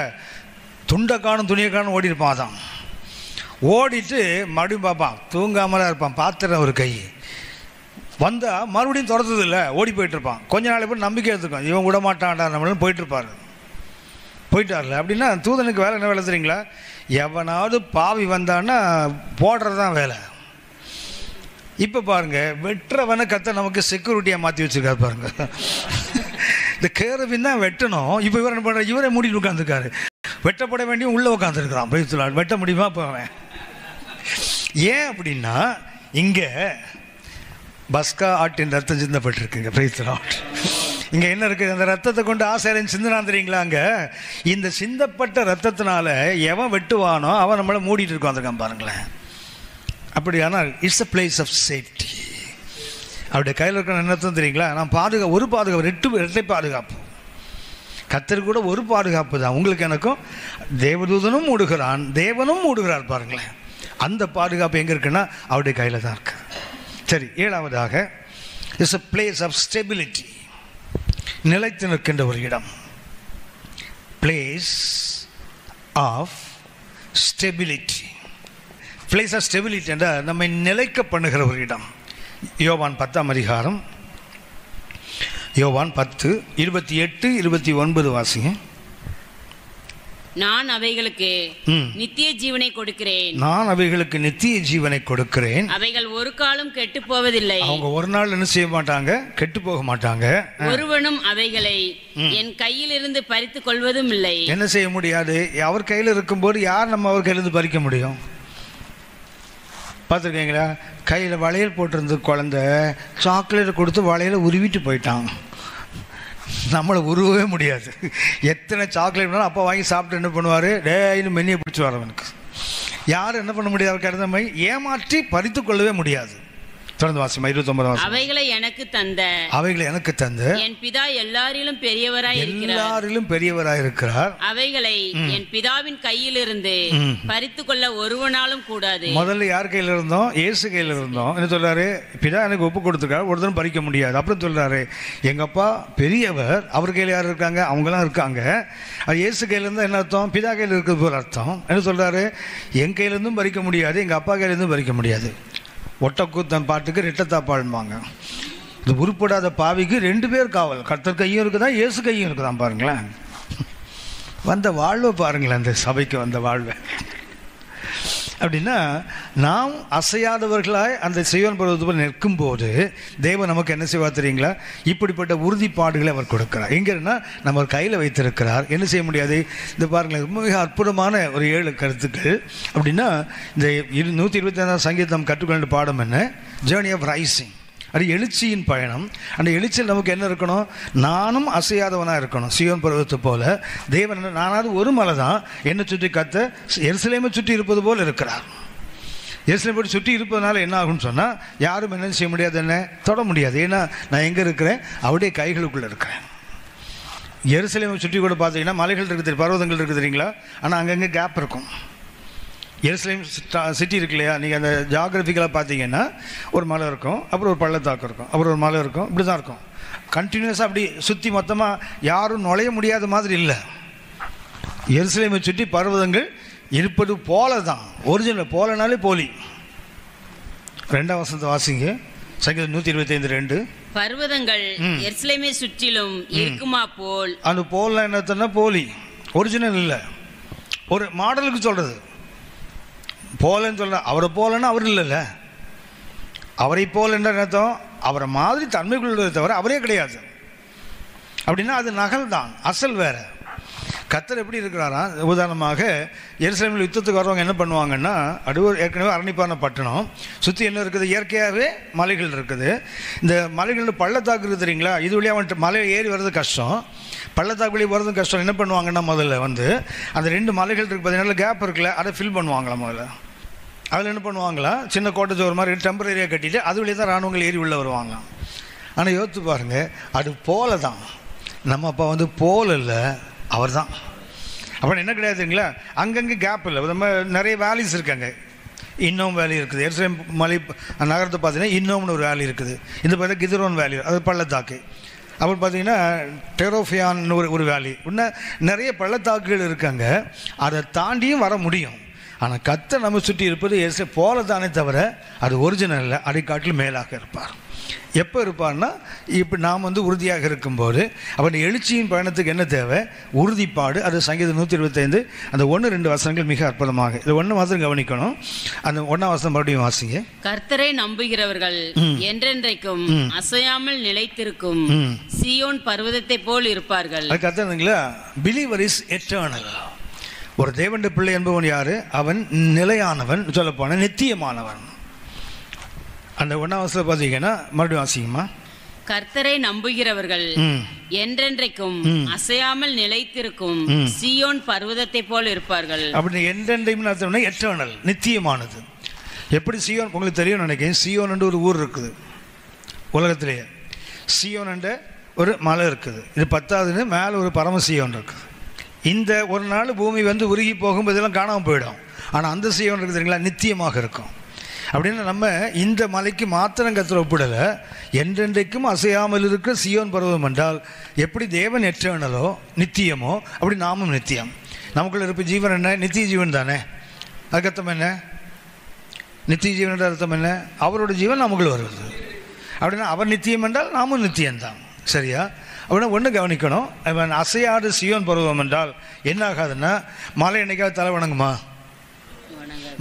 துண்டை காணும் துணியை காணும் ஓடி இருப்பான். அதான் ஓடிட்டு மறுபடியும் பார்ப்பான், தூங்காமலாம் இருப்பான். பார்த்துறேன் ஒரு கை வந்தால் மறுபடியும் துரத்துது இல்லை, ஓடி போயிட்டுருப்பான். கொஞ்ச நாள் போய் நம்பிக்கை எடுத்துருக்கோம், இவன் விட மாட்டான்டா நம்மளும் போயிட்டுருப்பார். போயிட்டார்ல அப்படின்னா தூதனுக்கு வேலை என்ன வேலை தெரியுங்களா? எவனாவது பாவி வந்தான்னா போடுறது தான் வேலை. இப்போ பாருங்க, வெட்டுறவனை கத்த நமக்கு செக்யூரிட்டியாக மாற்றி வச்சுருக்காரு பாருங்க. இந்த கேரவின் தான் வெட்டணும். இப்போ இவர் என்ன பண்ணுற, இவரே மூடிட்டு உட்காந்துருக்காரு. வெட்டப்பட வேண்டிய உள்ளே உட்காந்துருக்கிறான். வெட்ட முடியுமா இப்போ அவன்? ஏன் அப்படின்னா இங்கே பஸ்கா ஆட்டின் ரத்தம் சிந்தப்பட்டிருக்குங்க. பிரைஸ்தலாட். இங்கே என்ன இருக்குது? அந்த ரத்தத்தை கொண்டு ஆசாரியன் சிந்தனான் தெரியுங்களா? அங்கே இந்த சிந்தப்பட்ட ரத்தத்தினால எவன் வெட்டுவானோ அவன் நம்மளை மூடிட்டு உட்காந்துருக்கான் பாருங்களேன். அப்படியானால் it's a place of safety. அவருடைய கையில் இருக்கிற என்னத்தான் தெரியுங்களா? நான் ஒரு பாதுகாப்பு, இரட்டை பாதுகாப்பு. கர்த்தர் கூட ஒரு பாதுகாப்பு தான். உங்களுக்கு எனக்கும் தேவதூதனும் மூடுகிறான், தேவனும் மூடுகிறார் பாருங்களேன். அந்த பாதுகாப்பு எங்கே இருக்குன்னா அவருடைய கையில் தான் இருக்கு. சரி, 7வதாக it's a place of stability. நிலைத்து நிற்கின்ற ஒரு இடம். Place of stability. Place of stability என்றால் நம்மை நிலைக்க பண்ணுகிற ஒரு இடம். யோவான் 10ஆம் அதிகாரம், யோவான் 10:28-29 வாசிங்க. நான் அவைகளுக்கு நித்திய ஜீவனை கொடுக்கிறேன். நான் அவைகளுக்கு நித்திய ஜீவனை கொடுக்கிறேன். அவைகள் ஒரு காலம் கெட்டு போவதில்லை. அவங்க ஒரு நாள் என்ன செய்ய மாட்டாங்க, கெட்டு போக மாட்டாங்க. ஒருவனும் அவைகளை என் கையில் இருந்து பறித்து கொள்வதும் இல்லை. என்ன செய்ய முடியாது? அவர் கையில் இருக்கும்போது யார் நம்ம அவர் கையிலிருந்து பறிக்க முடியும்? பார்த்துருக்கீங்களா? கையில் வளையல் போட்டிருந்த குழந்தை சாக்லேட் கொடுத்து வளையலை உருவிட்டு போயிட்டான். நம்மளை உருவவே முடியாது. எத்தனை சாக்லேட் வேணாலும் அப்போ வாங்கி சாப்பிட்டு என்ன பண்ணுவார்? டேன்னு மென்னியை பிடிச்சி வரவனுக்கு யாரும் என்ன பண்ண முடியாது? அவர் கருத மாதிரி ஏமாற்றி பறித்து கொள்ளவே முடியாது. தொடர்ந்து வாசிமா 29. அவைகளை எனக்கு தந்த என் பிதா எல்லாரிலும் பெரியவராய் இருக்கிறார். அவைகளை என் பிதாவின் கையிலிருந்து பறித்து கொள்ள ஒருவனாலும் கூடாது. முதல்ல யார் கையில் இருந்தோம்? இயேசு கையில் இருந்தோம். என்ன சொல்றாரு? பிதா எனக்கு ஒப்பு கொடுத்துருக்காரு, ஒருத்தரும் பறிக்க முடியாது. அப்புறம் சொல்றாரு, எங்க அப்பா பெரியவர், அவர் கையில் யார் இருக்காங்க? அவங்களாம் இருக்காங்க. அது இயேசு கையில் இருந்தால் என்ன அர்த்தம்? பிதா கையில் இருக்கிறது போல அர்த்தம். என்ன சொல்றாரு? என் கையிலிருந்தும் பறிக்க முடியாது, எங்க அப்பா கையிலிருந்தும் பறிக்க முடியாது. ஒட்டக்கூத்தன் பாட்டுக்கு ரெட்டத்தாப்பாழ்பாங்க. இது உருப்படாத பாவிக்கு 2 பேர் காவல். கர்த்தர் கையும் இருக்குதான், இயேசு கையும் இருக்குதான். பாருங்களேன், வந்த வாழ்வை பாருங்களேன், அந்த சபைக்கு வந்த வாழ்வை. அப்படின்னா நாம் அசையாதவர்களாய் அந்த சீயோன் பர்வதத்தில் நிற்கும் போது தேவன் நமக்கு என்ன செய்வார் தெரியுங்களா? இப்படிப்பட்ட உறுதிப்பாடுகளை அவர் கொடுக்கிறார். எங்கன்னா நம்ம கையில் வைத்திருக்கிறார். என்ன செய்ய முடியாது? இந்த பாருங்களேன், ரொம்ப மிக அற்புதமான ஒரு 7 கருத்துக்கள். அப்படின்னா இந்த 125ஆம் சங்கீதம் கற்றுக்கொண்ட பாடம் என்ன? Journey of rising. அது எழுச்சியின் பயணம். அந்த எழுச்சியில் நமக்கு என்ன இருக்கணும்? நானும் அசையாதவனாக இருக்கணும். சீயோன் பர்வதத்தை போல தேவன் நானாவது ஒரு மலை தான் என்னை சுற்றி கத்த எருசலேமை சுற்றி இருப்பது போல் இருக்கிறார். எருசலேமை சுற்றி இருப்பதனால என்ன ஆகும்னு சொன்னால் யாரும் என்ன செய்ய முடியாது, என்ன தொட முடியாது. ஏன்னா நான் எங்கே இருக்கிறேன்? அவருடைய கைகளுக்குள்ளே இருக்கிறேன். எருசலேமை சுற்றி கூட பார்த்தீங்கன்னா மலைகள் இருக்குது, பர்வதங்கள் இருக்குது தெரியுங்களா? ஆனால் அங்கங்கே கேப் இருக்கும். எருசலேம் சிட்டி இருக்கு இல்லையா? நீங்கள் அந்த ஜியாகிரபிக்கலாக பார்த்தீங்கன்னா ஒரு மலை இருக்கும், அப்புறம் ஒரு பள்ளத்தாக்கு இருக்கும், அப்புறம் ஒரு மலை இருக்கும். இப்படி தான் இருக்கும். கண்டினியூஸாக அப்படி சுற்றி மொத்தமாக யாரும் நுழைய முடியாத மாதிரி இல்லை. எருசலேமை சுற்றி பர்வதங்கள் இருப்பது போல தான். ஒரிஜினல் போலனாலே போலி. 2ஆம் வசனத்தை வாசிங்க. சங்கீதம் 125:2. பர்வதங்கள் எருசலேமை சுற்றிலும் இருக்குமா போல். அந்த போல்லாம் என்னத்தன்னா போலி, ஒரிஜினல் இல்லை. ஒரு மாடலுக்கு சொல்கிறது போலன்னு சொல்ற. அவரை போலன்னா அவர் இல்லைல்ல. அவரை போல என்ற அர்த்தம் அவரை மாதிரி தன்மைக்குள்ளதை தவிர அவரே கிடையாது. அப்படின்னா அது நகல் தான், அசல் வேற. கர்த்தர் எப்படி இருக்கிறாரா? உதாரணமாக எருசலேமில் யுத்தத்துக்கு வரவங்க என்ன பண்ணுவாங்கன்னா, அது ஏற்கனவே அரணிப்பான பட்டணம், சுற்றி என்ன இருக்குது, இயற்கையாகவே மலைகள் இருக்குது. இந்த மலைகள் பள்ளத்தாக்கு இருக்குது தெரியுங்களா, இது வழியாக வந்துட்டு மலை ஏறி வர்றது கஷ்டம், பள்ளத்தாக்கு வழி வர்றதும் கஷ்டம். என்ன பண்ணுவாங்கன்னா, முதல்ல வந்து அந்த 2 மலைகள் இருக்குது பார்த்தீங்கன்னா, கேப் இருக்குல்ல, அதை ஃபில் பண்ணுவாங்களா முதல்ல. அதில் என்ன பண்ணுவாங்களா, சின்ன கோட்டை ஒரு மாதிரி டெம்பரரியாக கட்டிட்டு அது வழியே தான் இராணுவங்கள் ஏறி உள்ளே வருவாங்க. ஆனால் யோசித்து பாருங்கள், அது போல தான் நம்ம அப்பா வந்து போல இல்லை, அவர் தான். அப்புறம் என்ன கிடையாதுங்களா, அங்கங்கே கேப் இல்லை, நம்ம நிறைய வேலிஸ் இருக்காங்க. இன்னும் வேலி இருக்குது, எருசலேம் மலை நகரத்தை பார்த்தீங்கன்னா இன்னும்னு ஒரு வேலி இருக்குது. இந்த பார்த்தா கிதரோன் வேலி, அது பள்ளத்தாக்கு. அப்புறம் பார்த்தீங்கன்னா டெரோஃபியான்னு ஒரு வேலி. இன்னும் நிறைய பள்ளத்தாக்குகள் இருக்காங்க, அதை தாண்டியும் வர முடியும். ஆனால் கர்த்தர் நம்ம சுற்றி இருப்பது எருசலேம் போல தானே தவிர அது ஒரிஜினல் இல்லை, அதை காட்டிலும் மேலாக இருப்பார். எப்போ இருப்பார்னா, இப்போ நாம் வந்து உறுதியாக இருக்கும்போது. அப்போ எழுச்சியின் பயணத்துக்கு என்ன தேவை? உறுதிப்பாடு. அது சங்கீதம் 125 அந்த 1-2 வசனங்கள் மிக அற்புதமாக. இது 1 மாதம் கவனிக்கணும். அந்த 1ஆம் வசனம் மறுபடியும் வாசிங்க. கர்த்தரை நம்புகிறவர்கள் என்றென்றைக்கும் அசையாமல் நிலைத்திருக்கும் சீயோன் பர்வதத்தை போல் இருப்பார்கள். அது கர்த்தருங்களா, பிலீவர் இஸ் எட்டர்னல். ஒரு தேவனுடைய பிள்ளை என்பவன் யாரு? அவன் நிலையானவன், சொல்லப்போன நித்தியமானவன். அந்த 1ஆம் வசனம் பார்த்தீங்கன்னா மறுபடியும் வாசிங்கம்மா. கர்த்தரை நம்புகிறவர்கள் என்றென்றைக்கும் அசையாமல் நிலைத்திருக்கும் சீயோன் பர்வதத்தை போல் இருப்பார்கள். அப்படி என்றென்றைக்கும் அர்த்தம்னா எட்டர்னல், நித்தியமானது. எப்படி சீயோன் உங்களுக்கு தெரியும் நினைக்கிறேன். சீயோன் என்ற ஒரு ஊர் இருக்குது உலகத்திலேயே. சீயோன் என்ற ஒரு மலை இருக்குது. இது 10வதுன்னு மேலே ஒரு பரமசீயோன் இருக்குது. இந்த ஒரு நாள் பூமி வந்து உருகி போகும்போதெல்லாம் காணாமல் போயிடும். ஆனால் அந்த சீயோன் இருக்குது தெரியுங்களா, நித்தியமாக இருக்கும். அப்படின்னு நம்ம இந்த மலைக்கு மாத்திரம் கர்த்தர் ஒப்பிடலை, என்றென்றைக்கும் அசையாமல் இருக்கிற சீயோன் பர்வதம் என்றால் எப்படி தேவன் எட்டர்னலோ நித்தியமோ அப்படி நாமும் நித்தியம். நமக்குள்ள இருப்ப ஜீவன் என்ன? நித்திய ஜீவன் தானே. அதுக்கு அர்த்தம் என்ன? நித்திய ஜீவன் அர்த்தம் என்ன? அவரோட ஜீவன் நமக்குள்ள வருவது. அப்படின்னா அவர் நித்தியம் என்றால் நாமும் நித்தியம்தான். சரியா? அப்படின்னா ஒன்று கவனிக்கணும். அவன் அசையாடு சீயோன் பருவம் என்றால் என்ன ஆகாதுன்னா, மலை என்னைக்காவது தலை வணங்குமா?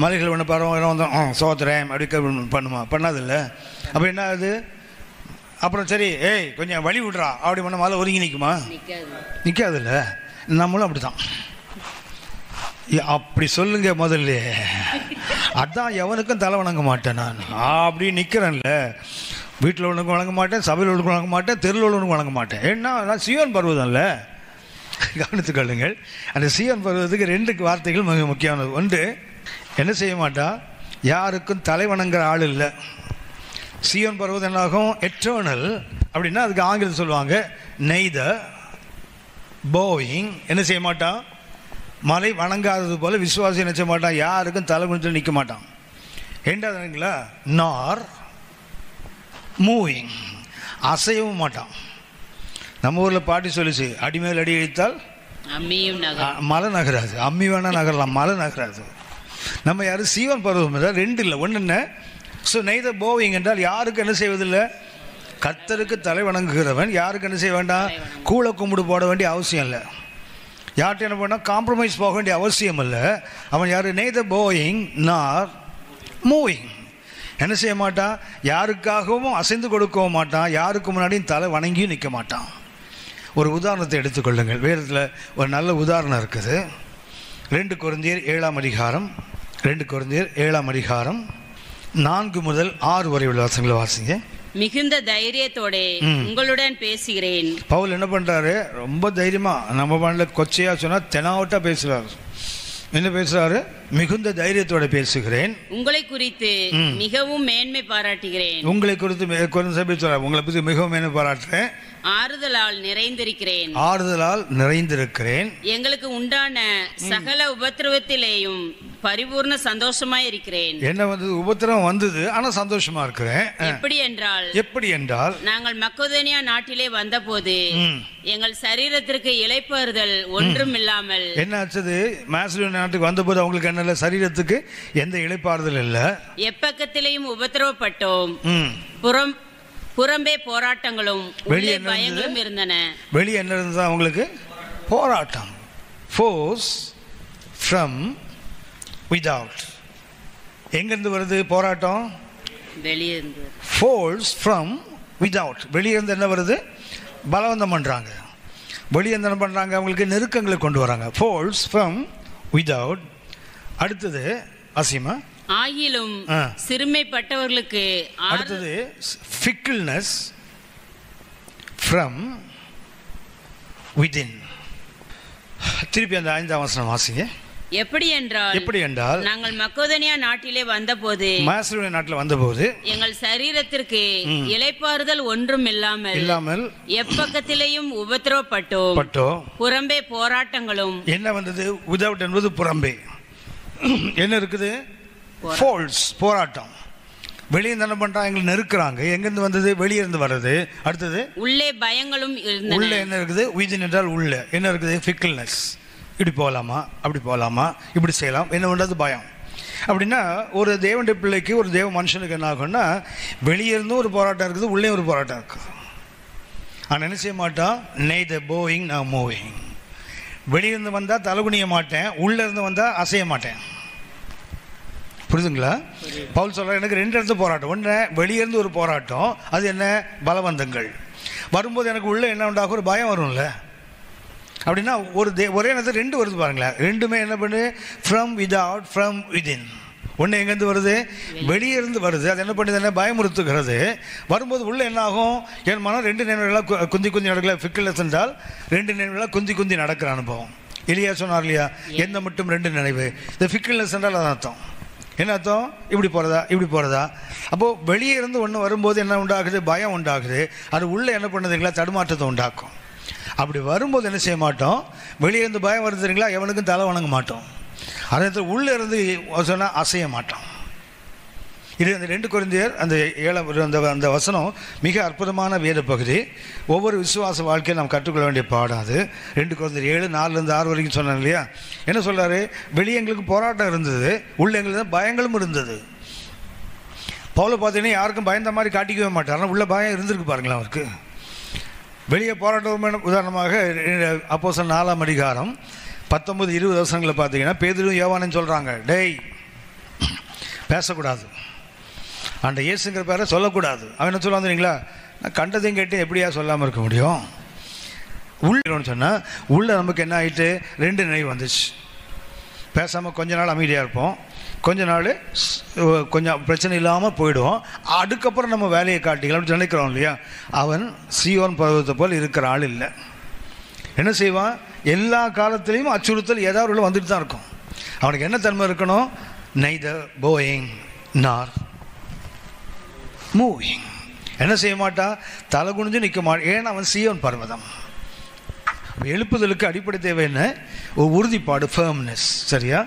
மலைகள் ஒன்று பருவம் சோத்திரேன் அப்படி பண்ணுமா? பண்ணாதில்ல. அப்போ என்ன ஆகுது? அப்புறம் சரி ஏய் கொஞ்சம் வழி விடுறா அப்படி பண்ண மலை ஒதுங்கி நிற்குமா? நிற்காதுல்ல. நம்மளும் அப்படி தான். அப்படி சொல்லுங்க முதல்ல. அதான் எவனுக்கும் தலை வணங்க மாட்டேன் நான், அப்படி நிற்கிறேன்ல. வீட்டில் உள்ளவனுக்கு வணங்க மாட்டேன், சபையில் உள்ளவனுக்கு வணங்க மாட்டேன், தெருவில் உள்ளவனுக்கு வணங்க மாட்டேன். ஏன்னா நான் சீயோன் பருவதம்ல. கவனித்துக் கொள்ளுங்கள். அந்த சீயோன் பருவத்துக்கு 2 வார்த்தைகள் மிக முக்கியமானது. ஒன்று, என்ன செய்ய மாட்டா, யாருக்கும் தலை வணங்குற ஆள் இல்லை. சீயோன் பருவதம் என்னாகும்? எட்டர்னல். அப்படின்னா அதுக்கு ஆங்கிலம் சொல்லுவாங்க நெய்தர் போயிங். என்ன செய்ய மாட்டான்? மலை வணங்காதது போல விசுவாசி என்ன செய்ய மாட்டான்? யாருக்கும் தலை குனிஞ்சு நிற்க மாட்டான். ரெண்டாவதுங்களா, நார் மூவிங், அசையவும் மாட்டான். நம்ம ஊரில் பாட்டி சொல்லிச்சு, அடிமேல் அடி அடித்தால் மலை நகராது. அம்மி வேணா நகரலாம், மலை நகராது. நம்ம யாரும் சீவன் பருவம் என்றால் 2 இல்லை. ஒன்று என்ன? ஸோ நெய்தர் போவிங் என்றால் யாருக்கு என்ன செய்வதில்லை? கர்த்தருக்கு தலை வணங்குகிறவன் யாருக்கு என்ன செய்ய வேண்டாம்? கூள கும்பிடு போட வேண்டிய அவசியம் இல்லை. யார்கிட்ட என்ன பண்ணால் காம்ப்ரமைஸ் போக வேண்டிய அவசியம் இல்லை. அவன் யார்? நெய்தர் போயிங் நார் மூவிங். என்ன செய்ய மாட்டான்? யாருக்காகவும் அசைந்து கொடுக்கவும் மாட்டான், யாருக்கு முன்னாடியும் தலை வணங்கியும் நிற்க மாட்டான். ஒரு உதாரணத்தை எடுத்துக்கொள்ளுங்கள். வேதத்தில் ஒரு நல்ல உதாரணம் இருக்குது. 2 கொரிந்தியர் 7ஆம் அதிகாரம் 2 கொரிந்தியர் 7ஆம் அதிகாரம் 4 முதல் 6 வரை உள்ள வசனங்களை வாசிங்க. மிகுந்த தைரியத்தோட உங்களுடன் பேசுகிறேன். பவுல் என்ன பண்றாரு? ரொம்ப தைரியமா, நம்ம பண்ணல கொச்சையா சொன்னா தெனாவட்டா பேசுறாரு. என்ன பேசுறாரு? மிகுந்த தைரியத்தோட பேசுகிறேன். உங்களை குறித்து மிகவும் மேன்மை பாராட்டுகிறேன். உங்களை குறித்து உங்களை பற்றி மிகவும் மேன்மை பாராட்டுறேன். ஆறுதலால் நிறைந்திருக்கிறேன். ஆறுதலால் நிறைந்திருக்கிறேன். எங்களுக்கு உண்டான சகல உபத்திரவத்திலேயும் பரிபூர்ண சந்தோஷமாய் இருக்கிறேன். என்ன வந்தது? உபத்திரவம் வந்தது, ஆனா சந்தோஷமா இருக்கிறேன். எப்படி என்றால் நாங்கள் மக்கெதோனியா நாட்டிலே வந்தபோது எங்கள் சரீரத்திற்கு இளைப்பாறுதல் ஒன்றும் இல்லாமல். என்ன ஆச்சது? மாசிடோனியா நாட்டுக்கு வந்தபோது அவங்களுக்கு என்ன? சரீரத்துக்கு எந்த இளைப்பாறுதல் இல்ல. எப்பக்கத்திலேயும் உபத்திரவப்பட்டோம். புறம்பே போராட்டங்களும் உள்ளே பயங்களும் இருந்தன. வெளியே என்ன இருந்தது? அவங்களுக்கு போராட்டம். Force from without. எங்கிருந்து வருது போராட்டம்? வெளியே இருந்து. Force from without. வெளியே இருந்து என்ன வருது? பலவந்தம் பண்றாங்க. வெளியே என்ன பண்ணுறாங்க, அவங்களுக்கு நெருக்கங்களை கொண்டு வராங்க. Falls from without. அடுத்தது அசிமா ஆகிலும் சிறுமைப்பட்டவர்களுக்கு. அடுத்தது ஃபிக்கிள்னஸ் ஃப்ரம் விதின். திருப்பி அந்த 5ஆம் வசனம் வாசிங்க. எப்படி என்றால் நாங்கள் மக்கோதனியா நாட்டிலே வந்தபோது, மாசிடோனியா நாட்டில் வந்தபோது எங்கள் சரீரத்திற்கு இளைப்பாறுதல் ஒன்றும் இல்லாமல் எப்பக்கத்திலேயும் உபத்திரவப்பட்டோம். புறம்பே போராட்டங்களும். என்ன வந்தது? விதவுட் என்பது புறம்பே. என்ன இருக்குது? ஃபால்ஸ், போராட்டம். வெளியே என்ன பண்றாங்க, எங்களை நெருக்குறாங்க. எங்கிருந்து வந்தது? வெளியே இருந்து வர்றது. அடுத்தது உள்ளே பயங்களும் இருந்தன. உள்ள என்ன இருக்குது? விதின் என்றால் உள்ள என்ன இருக்குது? ஃபிக்கிள்னஸ். இப்படி போகலாமா, அப்படி போகலாமா, இப்படி செய்யலாம், என்ன பண்ணுறது? பயம். அப்படின்னா ஒரு தேவனுடைய பிள்ளைக்கு, ஒரு தேவ மனுஷனுக்கு என்ன ஆகும்னா, வெளியே இருந்தும் ஒரு போராட்டம் இருக்குது, உள்ளே ஒரு போராட்டம் இருக்குது. ஆனால் என்ன செய்ய மாட்டான்? நெய்தர் போயிங் நான் மூவிங். வெளியிருந்து வந்தால் தலைகுனிய மாட்டேன், உள்ளே இருந்து வந்தால் அசைய மாட்டேன். புரியுதுங்களா? பவுல் சொல்ற, எனக்கு 2 இடத்துல போராட்டம். ஒன்று வெளியிருந்து ஒரு போராட்டம், அது என்ன? பலவந்தங்கள். வரும்போது எனக்கு உள்ள என்ன உண்டாகும்? ஒரு பயம் வரும்ல. அப்படின்னா ஒரே நேரத்தில் 2 வருது பாருங்களேன். ரெண்டுமே என்ன பண்ணு? From without, from within. ஒன்று எங்கேருந்து வருது? வெளியே இருந்து வருது. அது என்ன பண்ணுது? என்ன பயமுறுத்துகிறது. வரும்போது உள்ள என்ன ஆகும்? என் மனம் 2 நினைவுகளாக குந்தி நடக்கல. ஃபிக்கிள்னஸ் என்றால் 2 நினைவுகளாக குந்தி நடக்கிற அனுபவம். எலியா சொன்னார் இல்லையா, எந்த மட்டும் 2 நினைவு. இந்த ஃபிக்கிள்னஸ் என்றால் அது அர்த்தம். என்ன அர்த்தம்? இப்படி போகிறதா. அப்போது வெளியே இருந்து ஒன்று வரும்போது என்ன உண்டாகுது? பயம் உண்டாகுது. அது உள்ளே என்ன பண்ணுதுங்களா? தடுமாற்றத்தை உண்டாக்கும். அப்படி வரும்போது என்ன செய்ய மாட்டோம்? வெளியே இருந்து பயம் வருதுங்களா, எவனுக்கும் தலை வணங்க மாட்டோம். அதே உள்ளே இருந்து சொன்னால் அசைய மாட்டோம். இது அந்த 2 கொரிந்தியர் அந்த 7 அந்த வசனம் மிக அற்புதமான வேத பகுதி. ஒவ்வொரு விசுவாச வாழ்க்கையை நாம் கற்றுக்கொள்ள வேண்டிய பாடம் அது. 2 கொரிந்தியர் 7 4-6 வரைக்கும் சொன்னாங்க இல்லையா. என்ன சொல்றாரு? வெளியே எங்களுக்கு போராட்டம் இருந்தது, உள்ள எங்களுக்கு பயங்களும் இருந்தது. பவுல பார்த்தீங்கன்னா யாருக்கும் பயந்த மாதிரி காட்டிக்கவே மாட்டார். உள்ள பயம் இருந்திருக்கு பாருங்களேன் அவருக்கு. வெளியே போராட்டம். உதாரணமாக அப்போஸ்தலர் 4ஆம் அதிகாரம் 19-20 வசனங்களை பார்த்தீங்கன்னா பேதுரு யோவானன் சொல்கிறாங்க, டேய் பேசக்கூடாது, அந்த இயேசுங்கிற பேரை சொல்லக்கூடாது. அவன் என்ன சொல்ல வந்துறீங்களா? நான் கண்டதையும் கேட்டு எப்படியா சொல்லாமல் இருக்க முடியும்? உள்ளன்னு சொன்னால் உள்ள நமக்கு என்ன ஆகிட்டு? 2 நினைவு வந்துச்சு. பேசாமல் கொஞ்ச நாள் அமைதியாக இருப்போம், கொஞ்ச நாள் கொஞ்சம் பிரச்சனை இல்லாமல் போயிடுவோம். அதுக்கப்புறம் நம்ம வேலையை காட்டிக்கலாம்னு நினைக்கிறோம் இல்லையா. அவன் சீயோன் பர்வதத்தை போல் இருக்கிற ஆள் இல்லை. என்ன செய்வான்? எல்லா காலத்திலையும் அச்சுறுத்தல் ஏதாவது உள்ள வந்துட்டு தான் இருக்கும். அவனுக்கு என்ன தன்மை இருக்கணும்? நெய்தர் போயிங் நார் மூவிங். என்ன செய்ய மாட்டான்? தலை குனிஞ்சு நிற்க மாட்டான். ஏன்னா அவன் சீயோன் பர்வதம். எழுப்புதலுக்கு அடிப்படை தேவை என்ன? ஒரு உறுதிப்பாடு, ஃபர்ம்னஸ். சரியா?